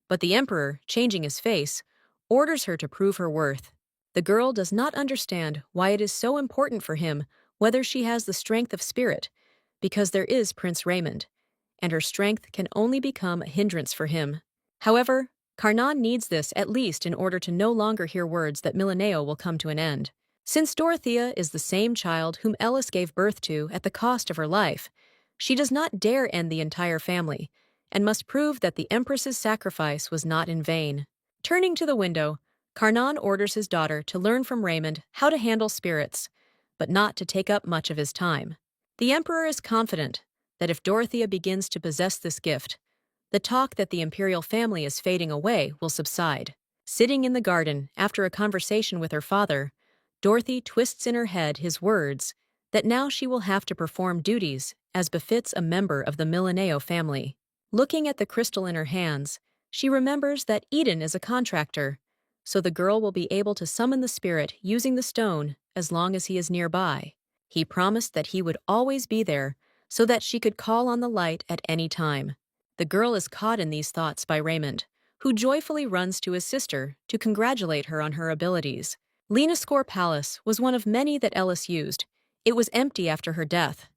Speaker 1: but the emperor, changing his face, orders her to prove her worth. The girl does not understand why it is so important for him whether she has the strength of spirit, because there is Prince Raymond, and her strength can only become a hindrance for him. However, Karnan needs this at least in order to no longer hear words that Millanaire will come to an end. Since Dorothea is the same child whom Ellis gave birth to at the cost of her life, she does not dare end the entire family, and must prove that the Empress's sacrifice was not in vain. Turning to the window, Karnan orders his daughter to learn from Raymond how to handle spirits, but not to take up much of his time. The Emperor is confident that if Dorothea begins to possess this gift, the talk that the imperial family is fading away will subside. Sitting in the garden after a conversation with her father, Dorothy twists in her head his words that now she will have to perform duties as befits a member of the Millanaire family. Looking at the crystal in her hands, she remembers that Eden is a contractor, so the girl will be able to summon the spirit using the stone as long as he is nearby. He promised that he would always be there so that she could call on the light at any time. The girl is caught in these thoughts by Raymond, who joyfully runs to his sister to congratulate her on her abilities. Lenascore Palace was one of many that Ellis used. It was empty after her death,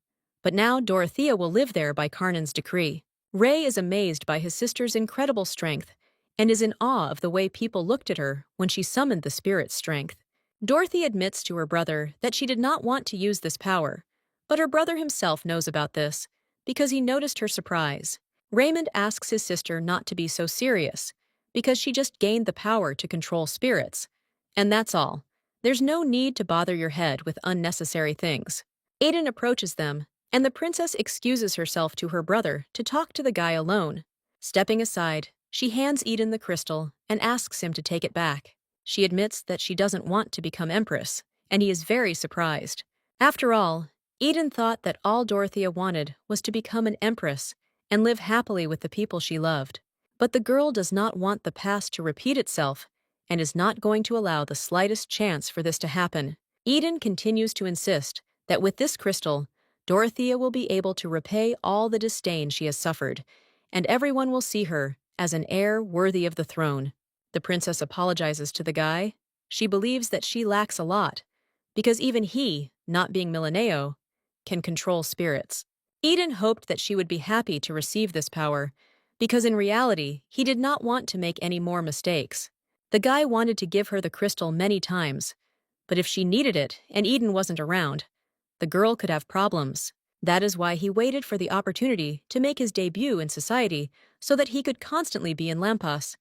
Speaker 1: but now Dorothea will live there by Karnan's decree. Ray is amazed by his sister's incredible strength and is in awe of the way people looked at her when she summoned the spirit's strength. Dorothy admits to her brother that she did not want to use this power, but her brother himself knows about this because he noticed her surprise. Raymond asks his sister not to be so serious because she just gained the power to control spirits, and that's all. There's no need to bother your head with unnecessary things. Aiden approaches them, and the princess excuses herself to her brother to talk to the guy alone. Stepping aside, she hands Eden the crystal and asks him to take it back. She admits that she doesn't want to become empress, and he is very surprised. After all, Eden thought that all Dorothea wanted was to become an empress and live happily with the people she loved. But the girl does not want the past to repeat itself and is not going to allow the slightest chance for this to happen. Eden continues to insist that with this crystal, Dorothea will be able to repay all the disdain she has suffered, and everyone will see her as an heir worthy of the throne. The princess apologizes to the guy. She believes that she lacks a lot, because even he, not being Millanaire, can control spirits. Eden hoped that she would be happy to receive this power, because in reality, he did not want to make any more mistakes. The guy wanted to give her the crystal many times, but if she needed it and Eden wasn't around, the girl could have problems. That is why he waited for the opportunity to make his debut in society so that he could constantly be in Lampas,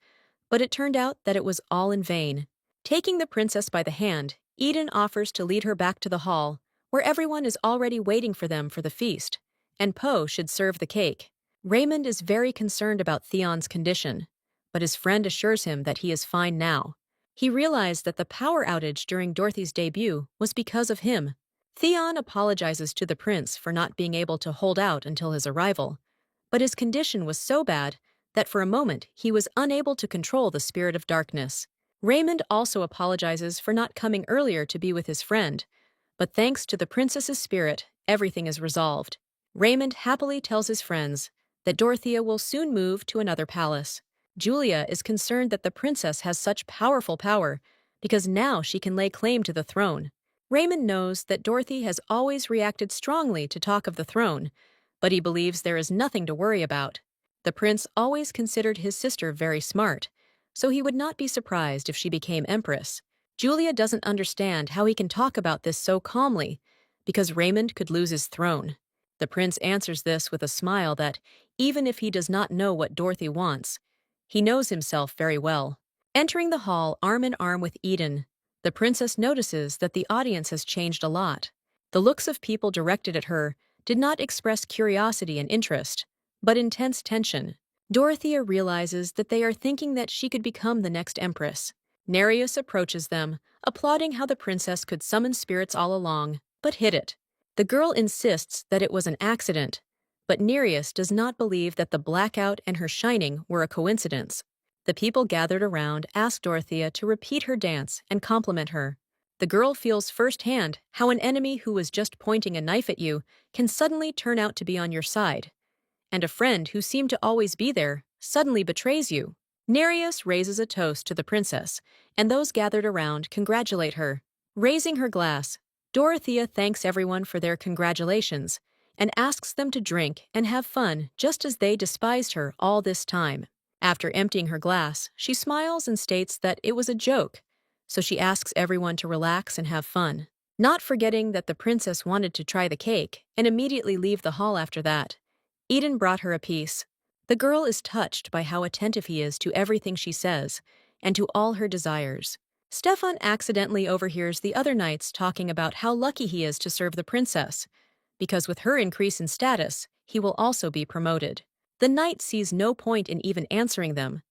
Speaker 1: but it turned out that it was all in vain. Taking the princess by the hand, Eden offers to lead her back to the hall, where everyone is already waiting for them for the feast, and Poe should serve the cake. Raymond is very concerned about Theon's condition, but his friend assures him that he is fine now. He realized that the power outage during Dorothy's debut was because of him. Theon apologizes to the prince for not being able to hold out until his arrival, but his condition was so bad that for a moment he was unable to control the spirit of darkness. Raymond also apologizes for not coming earlier to be with his friend, but thanks to the princess's spirit, everything is resolved. Raymond happily tells his friends that Dorothea will soon move to another palace. Julia is concerned that the princess has such powerful power because now she can lay claim to the throne. Raymond knows that Dorothy has always reacted strongly to talk of the throne, but he believes there is nothing to worry about. The prince always considered his sister very smart, so he would not be surprised if she became empress. Julia doesn't understand how he can talk about this so calmly, because Raymond could lose his throne. The prince answers this with a smile that, even if he does not know what Dorothy wants, he knows himself very well. Entering the hall arm in arm with Eden, the princess notices that the audience has changed a lot. The looks of people directed at her did not express curiosity and interest, but intense tension. Dorothea realizes that they are thinking that she could become the next empress. Nereus approaches them, applauding how the princess could summon spirits all along, but hid it. The girl insists that it was an accident, but Nereus does not believe that the blackout and her shining were a coincidence. The people gathered around ask Dorothea to repeat her dance and compliment her. The girl feels firsthand how an enemy who was just pointing a knife at you can suddenly turn out to be on your side. And a friend who seemed to always be there suddenly betrays you. Nereus raises a toast to the princess, and those gathered around congratulate her. Raising her glass, Dorothea thanks everyone for their congratulations and asks them to drink and have fun just as they despised her all this time. After emptying her glass, she smiles and states that it was a joke, so she asks everyone to relax and have fun, not forgetting that the princess wanted to try the cake and immediately leave the hall after that. Eden brought her a piece. The girl is touched by how attentive he is to everything she says and to all her desires. Stefan accidentally overhears the other knights talking about how lucky he is to serve the princess, because with her increase in status, he will also be promoted. The knight sees no point in even answering them.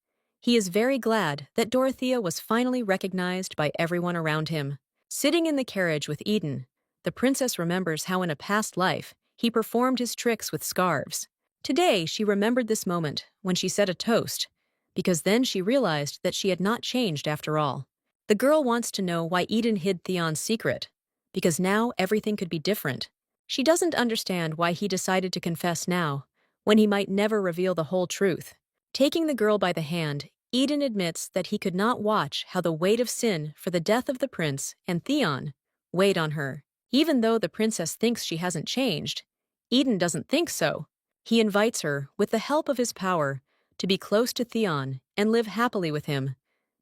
Speaker 1: He is very glad that Dorothea was finally recognized by everyone around him. Sitting in the carriage with Eden, the princess remembers how in a past life he performed his tricks with scarves. Today she remembered this moment when she said a toast, because then she realized that she had not changed after all. The girl wants to know why Eden hid Theon's secret, because now everything could be different. She doesn't understand why he decided to confess now, when he might never reveal the whole truth. Taking the girl by the hand, Eden admits that he could not watch how the weight of sin for the death of the prince and Theon weighed on her. Even though the princess thinks she hasn't changed, Eden doesn't think so. He invites her, with the help of his power, to be close to Theon and live happily with him,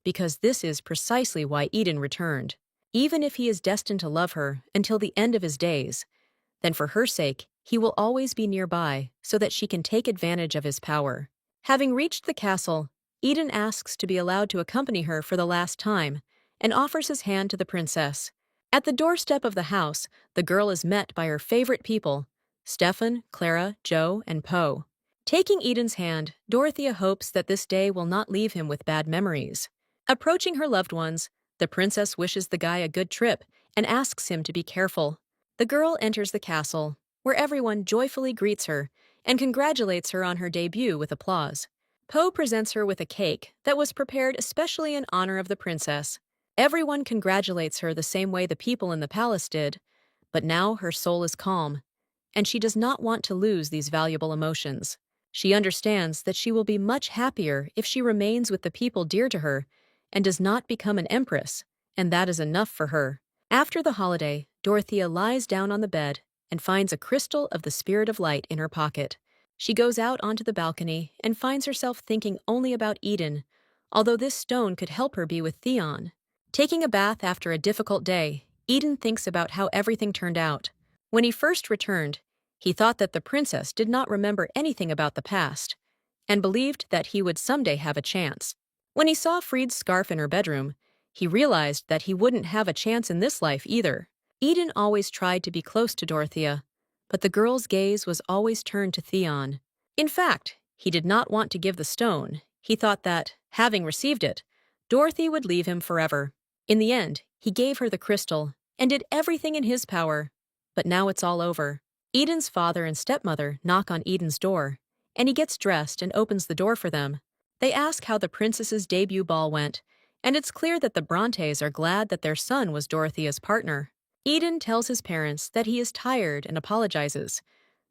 Speaker 1: because this is precisely why Eden returned. Even if he is destined to love her until the end of his days, then for her sake, he will always be nearby so that she can take advantage of his power. Having reached the castle, Eden asks to be allowed to accompany her for the last time and offers his hand to the princess. At the doorstep of the house, the girl is met by her favorite people, Stefan, Clara, Joe, and Poe. Taking Eden's hand, Dorothea hopes that this day will not leave him with bad memories. Approaching her loved ones, the princess wishes the guy a good trip and asks him to be careful. The girl enters the castle, where everyone joyfully greets her and congratulates her on her debut with applause. Poe presents her with a cake that was prepared especially in honor of the princess. Everyone congratulates her the same way the people in the palace did, but now her soul is calm, and she does not want to lose these valuable emotions. She understands that she will be much happier if she remains with the people dear to her and does not become an empress, and that is enough for her. After the holiday, Dorothea lies down on the bed and finds a crystal of the spirit of light in her pocket. She goes out onto the balcony and finds herself thinking only about Eden, although this stone could help her be with Theon. Taking a bath after a difficult day, Eden thinks about how everything turned out. When he first returned, he thought that the princess did not remember anything about the past, and believed that he would someday have a chance. When he saw Fried's scarf in her bedroom, he realized that he wouldn't have a chance in this life either. Eden always tried to be close to Dorothea, but the girl's gaze was always turned to Theon. In fact, he did not want to give the stone. He thought that, having received it, Dorothy would leave him forever. In the end, he gave her the crystal and did everything in his power. But now it's all over. Eden's father and stepmother knock on Eden's door, and he gets dressed and opens the door for them. They ask how the princess's debut ball went, and it's clear that the Brontes are glad that their son was Dorothea's partner. Eden tells his parents that he is tired and apologizes,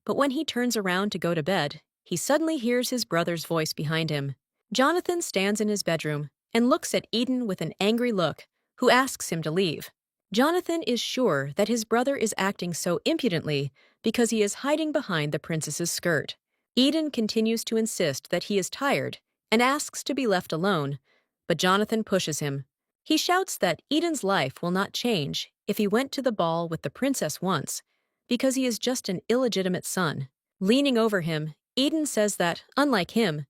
Speaker 1: but when he turns around to go to bed, he suddenly hears his brother's voice behind him. Jonathan stands in his bedroom and looks at Eden with an angry look, who asks him to leave. Jonathan is sure that his brother is acting so impudently because he is hiding behind the princess's skirt. Eden continues to insist that he is tired and asks to be left alone, but Jonathan pushes him. He shouts that Eden's life will not change if he went to the ball with the princess once, because he is just an illegitimate son. Leaning over him, Eden says that, unlike him,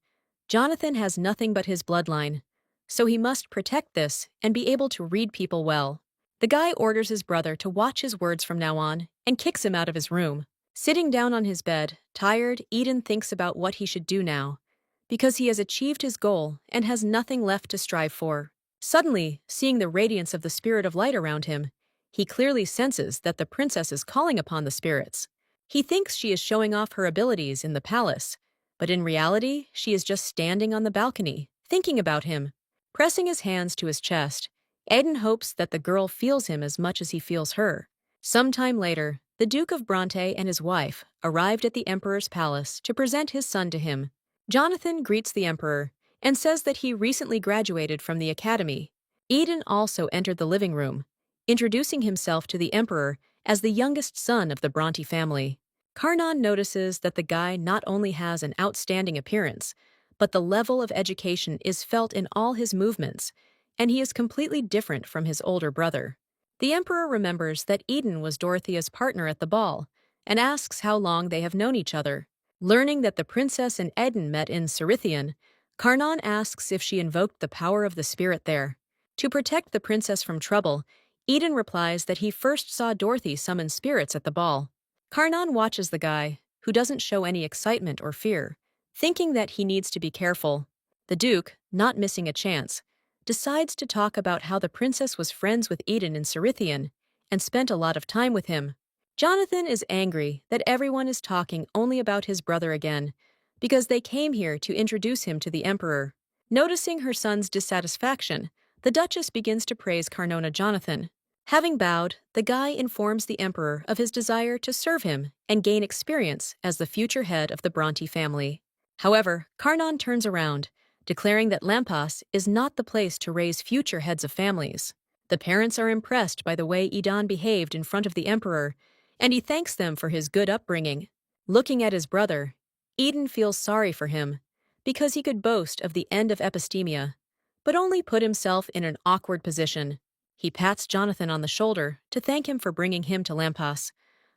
Speaker 1: Jonathan has nothing but his bloodline, so he must protect this and be able to read people well. The guy orders his brother to watch his words from now on and kicks him out of his room. Sitting down on his bed, tired, Eden thinks about what he should do now, because he has achieved his goal and has nothing left to strive for. Suddenly, seeing the radiance of the spirit of light around him, he clearly senses that the princess is calling upon the spirits. He thinks she is showing off her abilities in the palace, but in reality, she is just standing on the balcony, thinking about him. Pressing his hands to his chest, Eden hopes that the girl feels him as much as he feels her. Sometime later, the Duke of Bronte and his wife arrived at the Emperor's palace to present his son to him. Jonathan greets the Emperor and says that he recently graduated from the academy. Eden also entered the living room, introducing himself to the Emperor as the youngest son of the Bronte family. Karnan notices that the guy not only has an outstanding appearance, but the level of education is felt in all his movements, and he is completely different from his older brother. The Emperor remembers that Eden was Dorothea's partner at the ball and asks how long they have known each other. Learning that the princess and Eden met in Cerithian, Karnan asks if she invoked the power of the spirit there. To protect the princess from trouble, Eden replies that he first saw Dorothy summon spirits at the ball. Karnan watches the guy, who doesn't show any excitement or fear, thinking that he needs to be careful. The Duke, not missing a chance, decides to talk about how the princess was friends with Eden in Cerithian and spent a lot of time with him. Jonathan is angry that everyone is talking only about his brother again, because they came here to introduce him to the Emperor. Noticing her son's dissatisfaction, the Duchess begins to praise Carnona Jonathan. Having bowed, the guy informs the Emperor of his desire to serve him and gain experience as the future head of the Bronte family. However, Karnan turns around, declaring that Lampas is not the place to raise future heads of families. The parents are impressed by the way Eden behaved in front of the Emperor, and he thanks them for his good upbringing. Looking at his brother, Eden feels sorry for him, because he could boast of the end of epistemia, but only put himself in an awkward position. He pats Jonathan on the shoulder to thank him for bringing him to Lampas,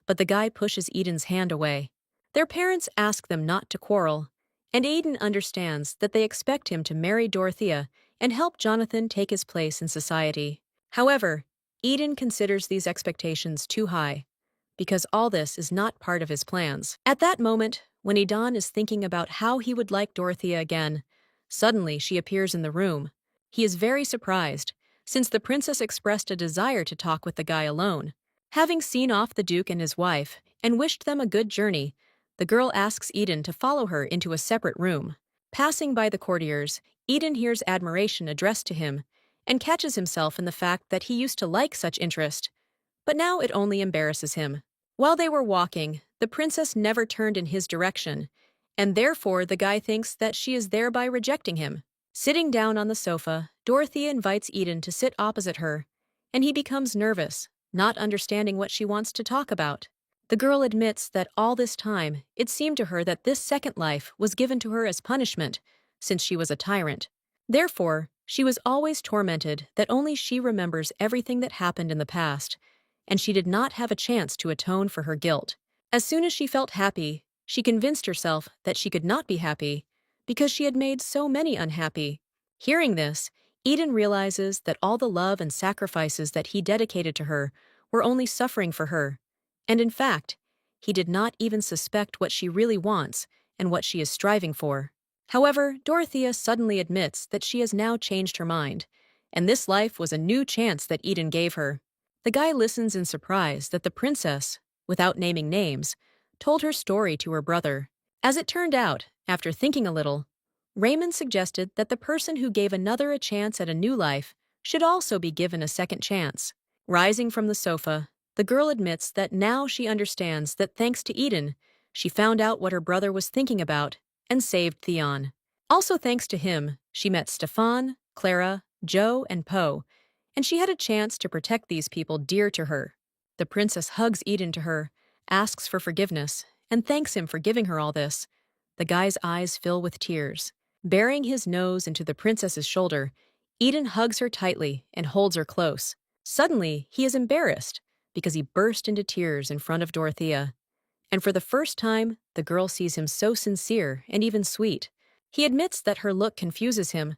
Speaker 1: but the guy pushes Eden's hand away. Their parents ask them not to quarrel, and Eden understands that they expect him to marry Dorothea and help Jonathan take his place in society. However, Eden considers these expectations too high, because all this is not part of his plans. At that moment, when Eden is thinking about how he would like Dorothea again, suddenly she appears in the room. He is very surprised, since the princess expressed a desire to talk with the guy alone. Having seen off the Duke and his wife and wished them a good journey, the girl asks Eden to follow her into a separate room. Passing by the courtiers, Eden hears admiration addressed to him and catches himself in the fact that he used to like such interest, but now it only embarrasses him. While they were walking, the princess never turned in his direction, and therefore the guy thinks that she is thereby rejecting him. Sitting down on the sofa, Dorothea invites Eden to sit opposite her, and he becomes nervous, not understanding what she wants to talk about. The girl admits that all this time, it seemed to her that this second life was given to her as punishment, since she was a tyrant. Therefore, she was always tormented that only she remembers everything that happened in the past, and she did not have a chance to atone for her guilt. As soon as she felt happy, she convinced herself that she could not be happy, because she had made so many unhappy. Hearing this, Eden realizes that all the love and sacrifices that he dedicated to her were only suffering for her, and in fact, he did not even suspect what she really wants and what she is striving for. However, Dorothea suddenly admits that she has now changed her mind, and this life was a new chance that Eden gave her. The guy listens in surprise that the princess, without naming names, told her story to her brother. As it turned out, after thinking a little, Raymond suggested that the person who gave another a chance at a new life should also be given a second chance. Rising from the sofa, the girl admits that now she understands that thanks to Eden, she found out what her brother was thinking about and saved Theon. Also thanks to him, she met Stefan, Clara, Joe, and Poe, and she had a chance to protect these people dear to her. The princess hugs Eden to her, asks for forgiveness, and thanks him for giving her all this. The guy's eyes fill with tears. Burying his nose into the princess's shoulder, Eden hugs her tightly and holds her close. Suddenly, he is embarrassed because he burst into tears in front of Dorothea. And for the first time, the girl sees him so sincere and even sweet. He admits that her look confuses him,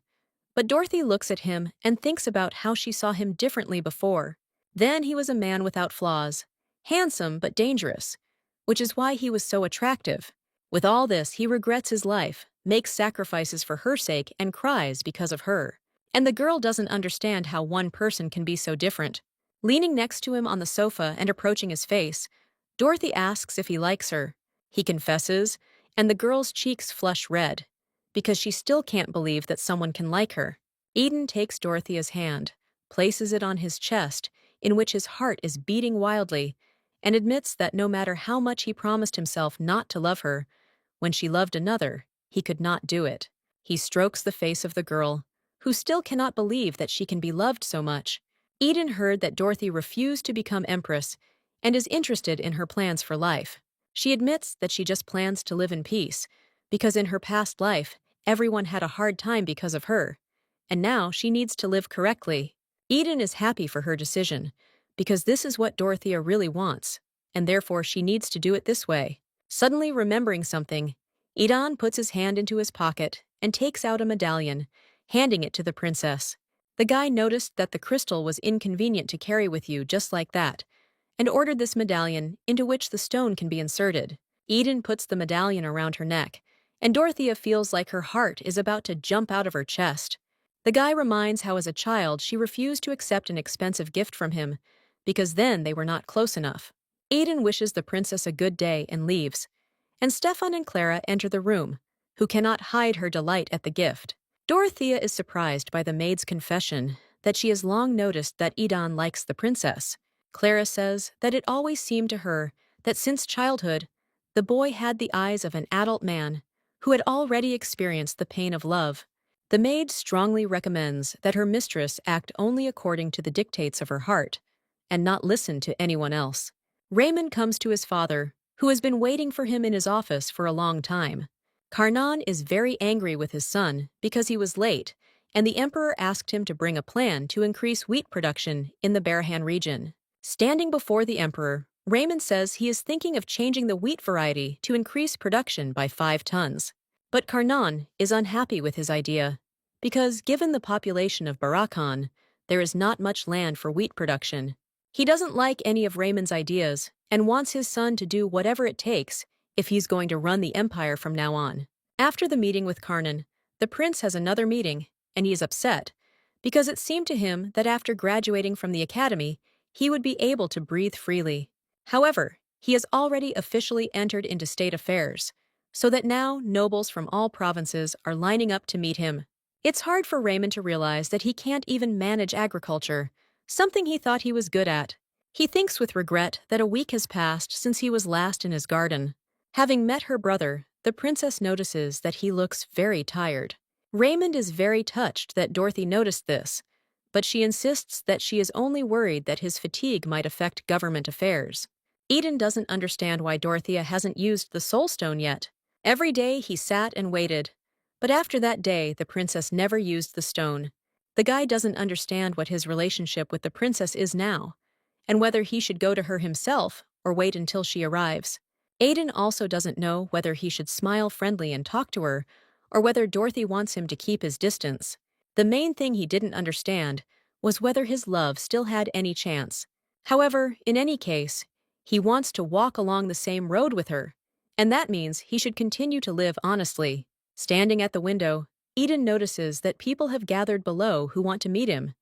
Speaker 1: but Dorothy looks at him and thinks about how she saw him differently before. Then he was a man without flaws, handsome but dangerous, which is why he was so attractive. With all this, he regrets his life, makes sacrifices for her sake, and cries because of her. And the girl doesn't understand how one person can be so different. Leaning next to him on the sofa and approaching his face, Dorothy asks if he likes her. He confesses, and the girl's cheeks flush red, because she still can't believe that someone can like her. Eden takes Dorothea's hand, places it on his chest, in which his heart is beating wildly, and admits that no matter how much he promised himself not to love her, when she loved another, he could not do it. He strokes the face of the girl, who still cannot believe that she can be loved so much. Eden heard that Dorothy refused to become empress and is interested in her plans for life. She admits that she just plans to live in peace, because in her past life, everyone had a hard time because of her, and now she needs to live correctly. Eden is happy for her decision, because this is what Dorothea really wants, and therefore she needs to do it this way. Suddenly remembering something, Eden puts his hand into his pocket and takes out a medallion, handing it to the princess. The guy noticed that the crystal was inconvenient to carry with you just like that, and ordered this medallion into which the stone can be inserted. Eden puts the medallion around her neck, and Dorothea feels like her heart is about to jump out of her chest. The guy reminds how as a child she refused to accept an expensive gift from him, because then they were not close enough. Eden wishes the princess a good day and leaves, and Stefan and Clara enter the room, who cannot hide her delight at the gift. Dorothea is surprised by the maid's confession that she has long noticed that Eden likes the princess. Clara says that it always seemed to her that since childhood, the boy had the eyes of an adult man who had already experienced the pain of love. The maid strongly recommends that her mistress act only according to the dictates of her heart and not listen to anyone else. Raymond comes to his father, who has been waiting for him in his office for a long time. Karnan is very angry with his son because he was late, and the emperor asked him to bring a plan to increase wheat production in the Barahan region. Standing before the emperor, Raymond says he is thinking of changing the wheat variety to increase production by 5 tons. But Karnan is unhappy with his idea, because given the population of Barakan, there is not much land for wheat production. He doesn't like any of Raymond's ideas and wants his son to do whatever it takes if he's going to run the empire from now on. After the meeting with Karnan, the prince has another meeting, and he is upset, because it seemed to him that after graduating from the academy, he would be able to breathe freely. However, he has already officially entered into state affairs, so that now nobles from all provinces are lining up to meet him. It's hard for Raymond to realize that he can't even manage agriculture, something he thought he was good at. He thinks with regret that a week has passed since he was last in his garden. Having met her brother, the princess notices that he looks very tired. Raymond is very touched that Dorothy noticed this, but she insists that she is only worried that his fatigue might affect government affairs. Eden doesn't understand why Dorothea hasn't used the soul stone yet. Every day he sat and waited, but after that day the princess never used the stone. The guy doesn't understand what his relationship with the princess is now, and whether he should go to her himself or wait until she arrives. Aiden also doesn't know whether he should smile friendly and talk to her, or whether Dorothy wants him to keep his distance. The main thing he didn't understand was whether his love still had any chance. However, in any case, he wants to walk along the same road with her, and that means he should continue to live honestly. Standing at the window, Eden notices that people have gathered below who want to meet him,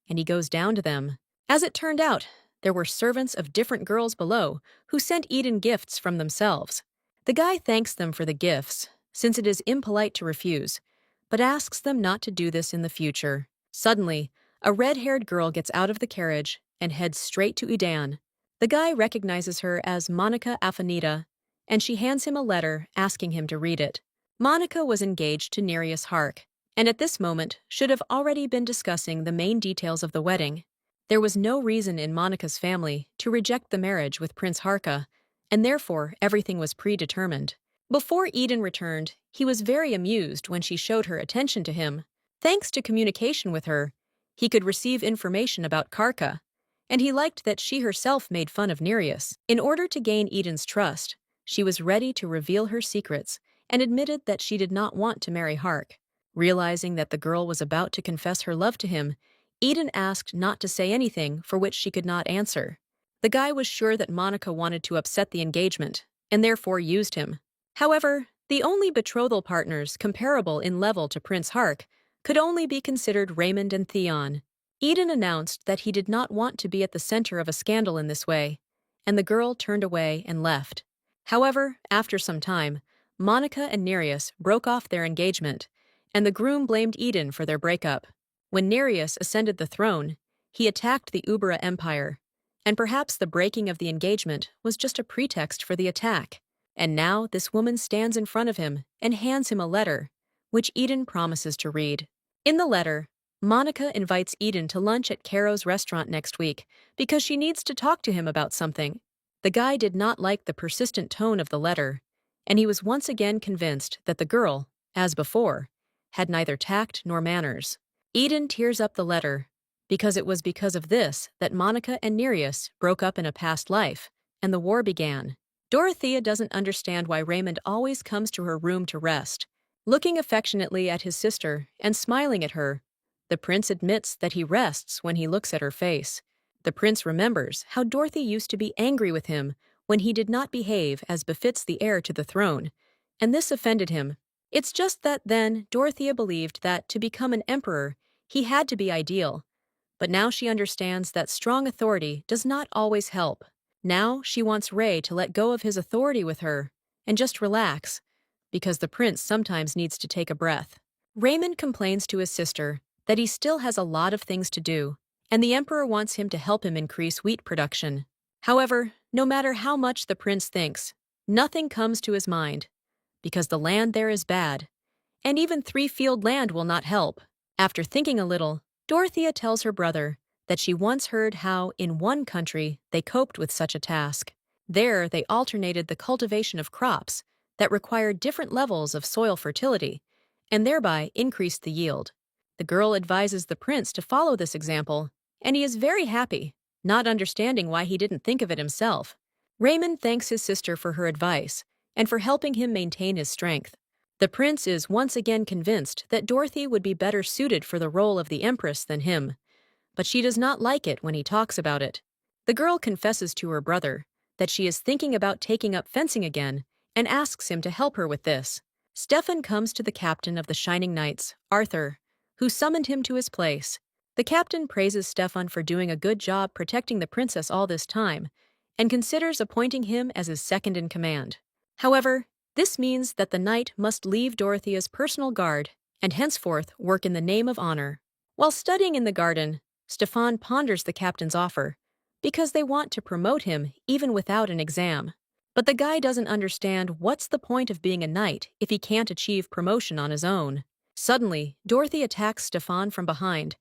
Speaker 1: and he goes down to them. As it turned out, there were servants of different girls below who sent Eden gifts from themselves. The guy thanks them for the gifts, since it is impolite to refuse, but asks them not to do this in the future. Suddenly, a red-haired girl gets out of the carriage and heads straight to Eden. The guy recognizes her as Monica Afanita, and she hands him a letter asking him to read it. Monica was engaged to Nereus Hark, and at this moment should have already been discussing the main details of the wedding. There was no reason in Monica's family to reject the marriage with Prince Harka, and therefore everything was predetermined. Before Eden returned, he was very amused when she showed her attention to him. Thanks to communication with her, he could receive information about Karka, and he liked that she herself made fun of Nereus. In order to gain Eden's trust, she was ready to reveal her secrets and admitted that she did not want to marry Hark. Realizing that the girl was about to confess her love to him, Eden asked not to say anything for which she could not answer. The guy was sure that Monica wanted to upset the engagement, and therefore used him. However, the only betrothal partners comparable in level to Prince Hark could only be considered Raymond and Theon. Eden announced that he did not want to be at the center of a scandal in this way, and the girl turned away and left. However, after some time, Monica and Nereus broke off their engagement, and the groom blamed Eden for their breakup. When Nereus ascended the throne, he attacked the Ubera Empire, and perhaps the breaking of the engagement was just a pretext for the attack. And now this woman stands in front of him and hands him a letter, which Eden promises to read. In the letter, Monica invites Eden to lunch at Caro's restaurant next week because she needs to talk to him about something. The guy did not like the persistent tone of the letter, and he was once again convinced that the girl, as before, had neither tact nor manners. Eden tears up the letter, because it was because of this that Monica and Nereus broke up in a past life, and the war began. Dorothea doesn't understand why Raymond always comes to her room to rest. Looking affectionately at his sister and smiling at her, the prince admits that he rests when he looks at her face. The prince remembers how Dorothy used to be angry with him when he did not behave as befits the heir to the throne, and this offended him. It's just that then Dorothea believed that to become an emperor, he had to be ideal. But now she understands that strong authority does not always help. Now she wants Ray to let go of his authority with her and just relax, because the prince sometimes needs to take a breath. Raymond complains to his sister that he still has a lot of things to do, and the emperor wants him to help him increase wheat production. However, no matter how much the prince thinks, nothing comes to his mind, because the land there is bad, and even 3-field land will not help. After thinking a little, Dorothea tells her brother that she once heard how, in one country, they coped with such a task. There, they alternated the cultivation of crops that required different levels of soil fertility, and thereby increased the yield. The girl advises the prince to follow this example, and he is very happy, not understanding why he didn't think of it himself. Raymond thanks his sister for her advice and for helping him maintain his strength. The prince is once again convinced that Dorothy would be better suited for the role of the empress than him, but she does not like it when he talks about it. The girl confesses to her brother that she is thinking about taking up fencing again and asks him to help her with this. Stefan comes to the captain of the Shining Knights, Arthur, who summoned him to his place. The captain praises Stefan for doing a good job protecting the princess all this time and considers appointing him as his second in command. However, this means that the knight must leave Dorothea's personal guard and henceforth work in the name of honor. While studying in the garden, Stefan ponders the captain's offer because they want to promote him even without an exam. But the guy doesn't understand what's the point of being a knight if he can't achieve promotion on his own. Suddenly, Dorothy attacks Stefan from behind,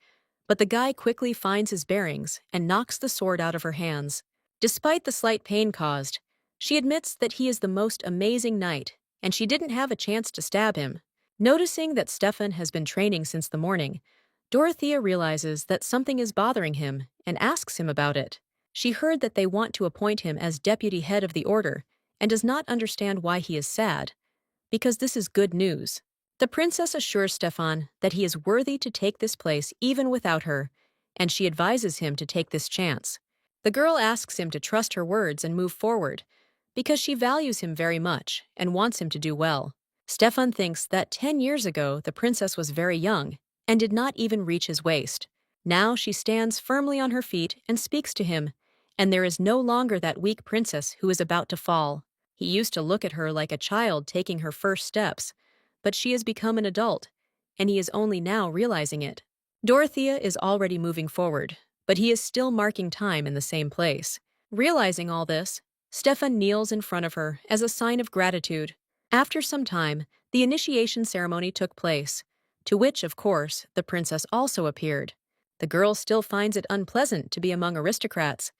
Speaker 1: but the guy quickly finds his bearings and knocks the sword out of her hands. Despite the slight pain caused, she admits that he is the most amazing knight, and she didn't have a chance to stab him. Noticing that Stefan has been training since the morning, Dorothea realizes that something is bothering him and asks him about it. She heard that they want to appoint him as deputy head of the order and does not understand why he is sad, because this is good news. The princess assures Stefan that he is worthy to take this place even without her, and she advises him to take this chance. The girl asks him to trust her words and move forward, because she values him very much and wants him to do well. Stefan thinks that 10 years ago the princess was very young and did not even reach his waist. Now she stands firmly on her feet and speaks to him, and there is no longer that weak princess who is about to fall. He used to look at her like a child taking her first steps, but she has become an adult, and he is only now realizing it. Dorothea is already moving forward, but he is still marking time in the same place. Realizing all this, Stefan kneels in front of her as a sign of gratitude. After some time, the initiation ceremony took place, to which, of course, the princess also appeared. The girl still finds it unpleasant to be among aristocrats,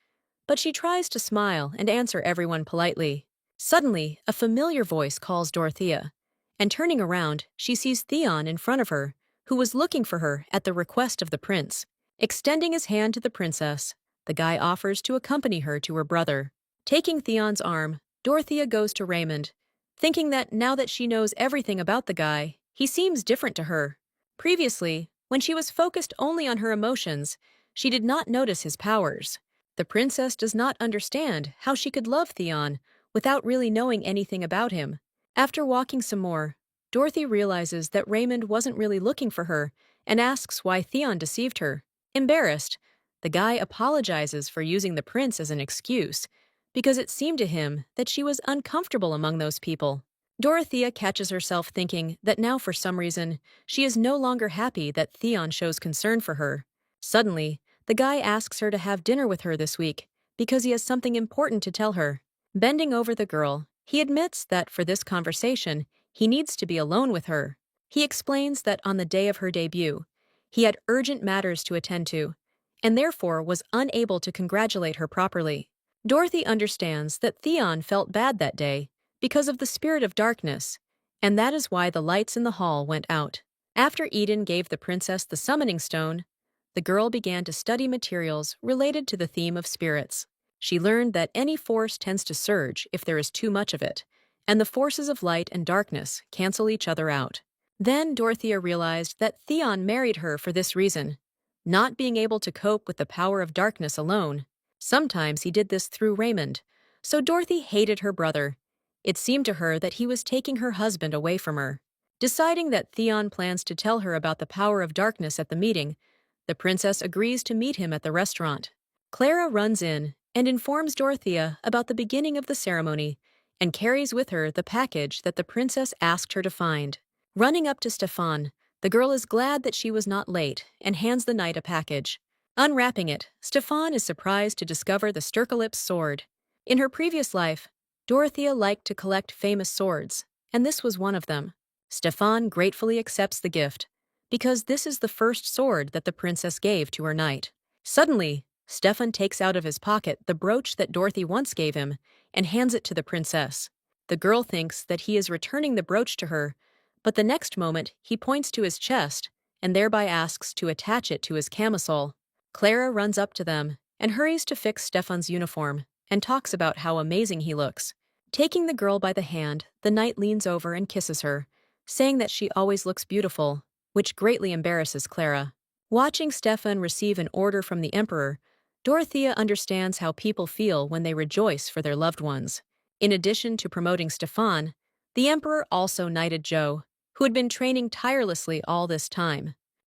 Speaker 1: but she tries to smile and answer everyone politely. Suddenly, a familiar voice calls Dorothea, and turning around, she sees Theon in front of her, who was looking for her at the request of the prince. Extending his hand to the princess, the guy offers to accompany her to her brother. Taking Theon's arm, Dorothea goes to Raymond, thinking that now that she knows everything about the guy, he seems different to her. Previously, when she was focused only on her emotions, she did not notice his powers. The princess does not understand how she could love Theon without really knowing anything about him. After walking some more, Dorothy realizes that Raymond wasn't really looking for her and asks why Theon deceived her. Embarrassed, the guy apologizes for using the prince as an excuse because it seemed to him that she was uncomfortable among those people. Dorothea catches herself thinking that now for some reason she is no longer happy that Theon shows concern for her. Suddenly, the guy asks her to have dinner with her this week because he has something important to tell her. Bending over the girl, he admits that for this conversation, he needs to be alone with her. He explains that on the day of her debut, he had urgent matters to attend to, and therefore was unable to congratulate her properly. Dorothy understands that Theon felt bad that day because of the spirit of darkness, and that is why the lights in the hall went out. After Eden gave the princess the summoning stone, the girl began to study materials related to the theme of spirits. She learned that any force tends to surge if there is too much of it, and the forces of light and darkness cancel each other out. Then Dorothea realized that Theon married her for this reason, not being able to cope with the power of darkness alone. Sometimes he did this through Raymond, so Dorothy hated her brother. It seemed to her that he was taking her husband away from her. Deciding that Theon plans to tell her about the power of darkness at the meeting, the princess agrees to meet him at the restaurant. Clara runs in and informs Dorothea about the beginning of the ceremony and carries with her the package that the princess asked her to find. Running up to Stefan, the girl is glad that she was not late and hands the knight a package. Unwrapping it, Stefan is surprised to discover the Sturkalip's sword. In her previous life, Dorothea liked to collect famous swords, and this was one of them. Stefan gratefully accepts the gift, because this is the first sword that the princess gave to her knight. Suddenly, Stefan takes out of his pocket the brooch that Dorothy once gave him and hands it to the princess. The girl thinks that he is returning the brooch to her, but the next moment he points to his chest and thereby asks to attach it to his camisole. Clara runs up to them and hurries to fix Stefan's uniform and talks about how amazing he looks. Taking the girl by the hand, the knight leans over and kisses her, saying that she always looks beautiful, which greatly embarrasses Clara. Watching Stefan receive an order from the emperor, Dorothea understands how people feel when they rejoice for their loved ones. In addition to promoting Stefan, the emperor also knighted Joe, who had been training tirelessly all this time.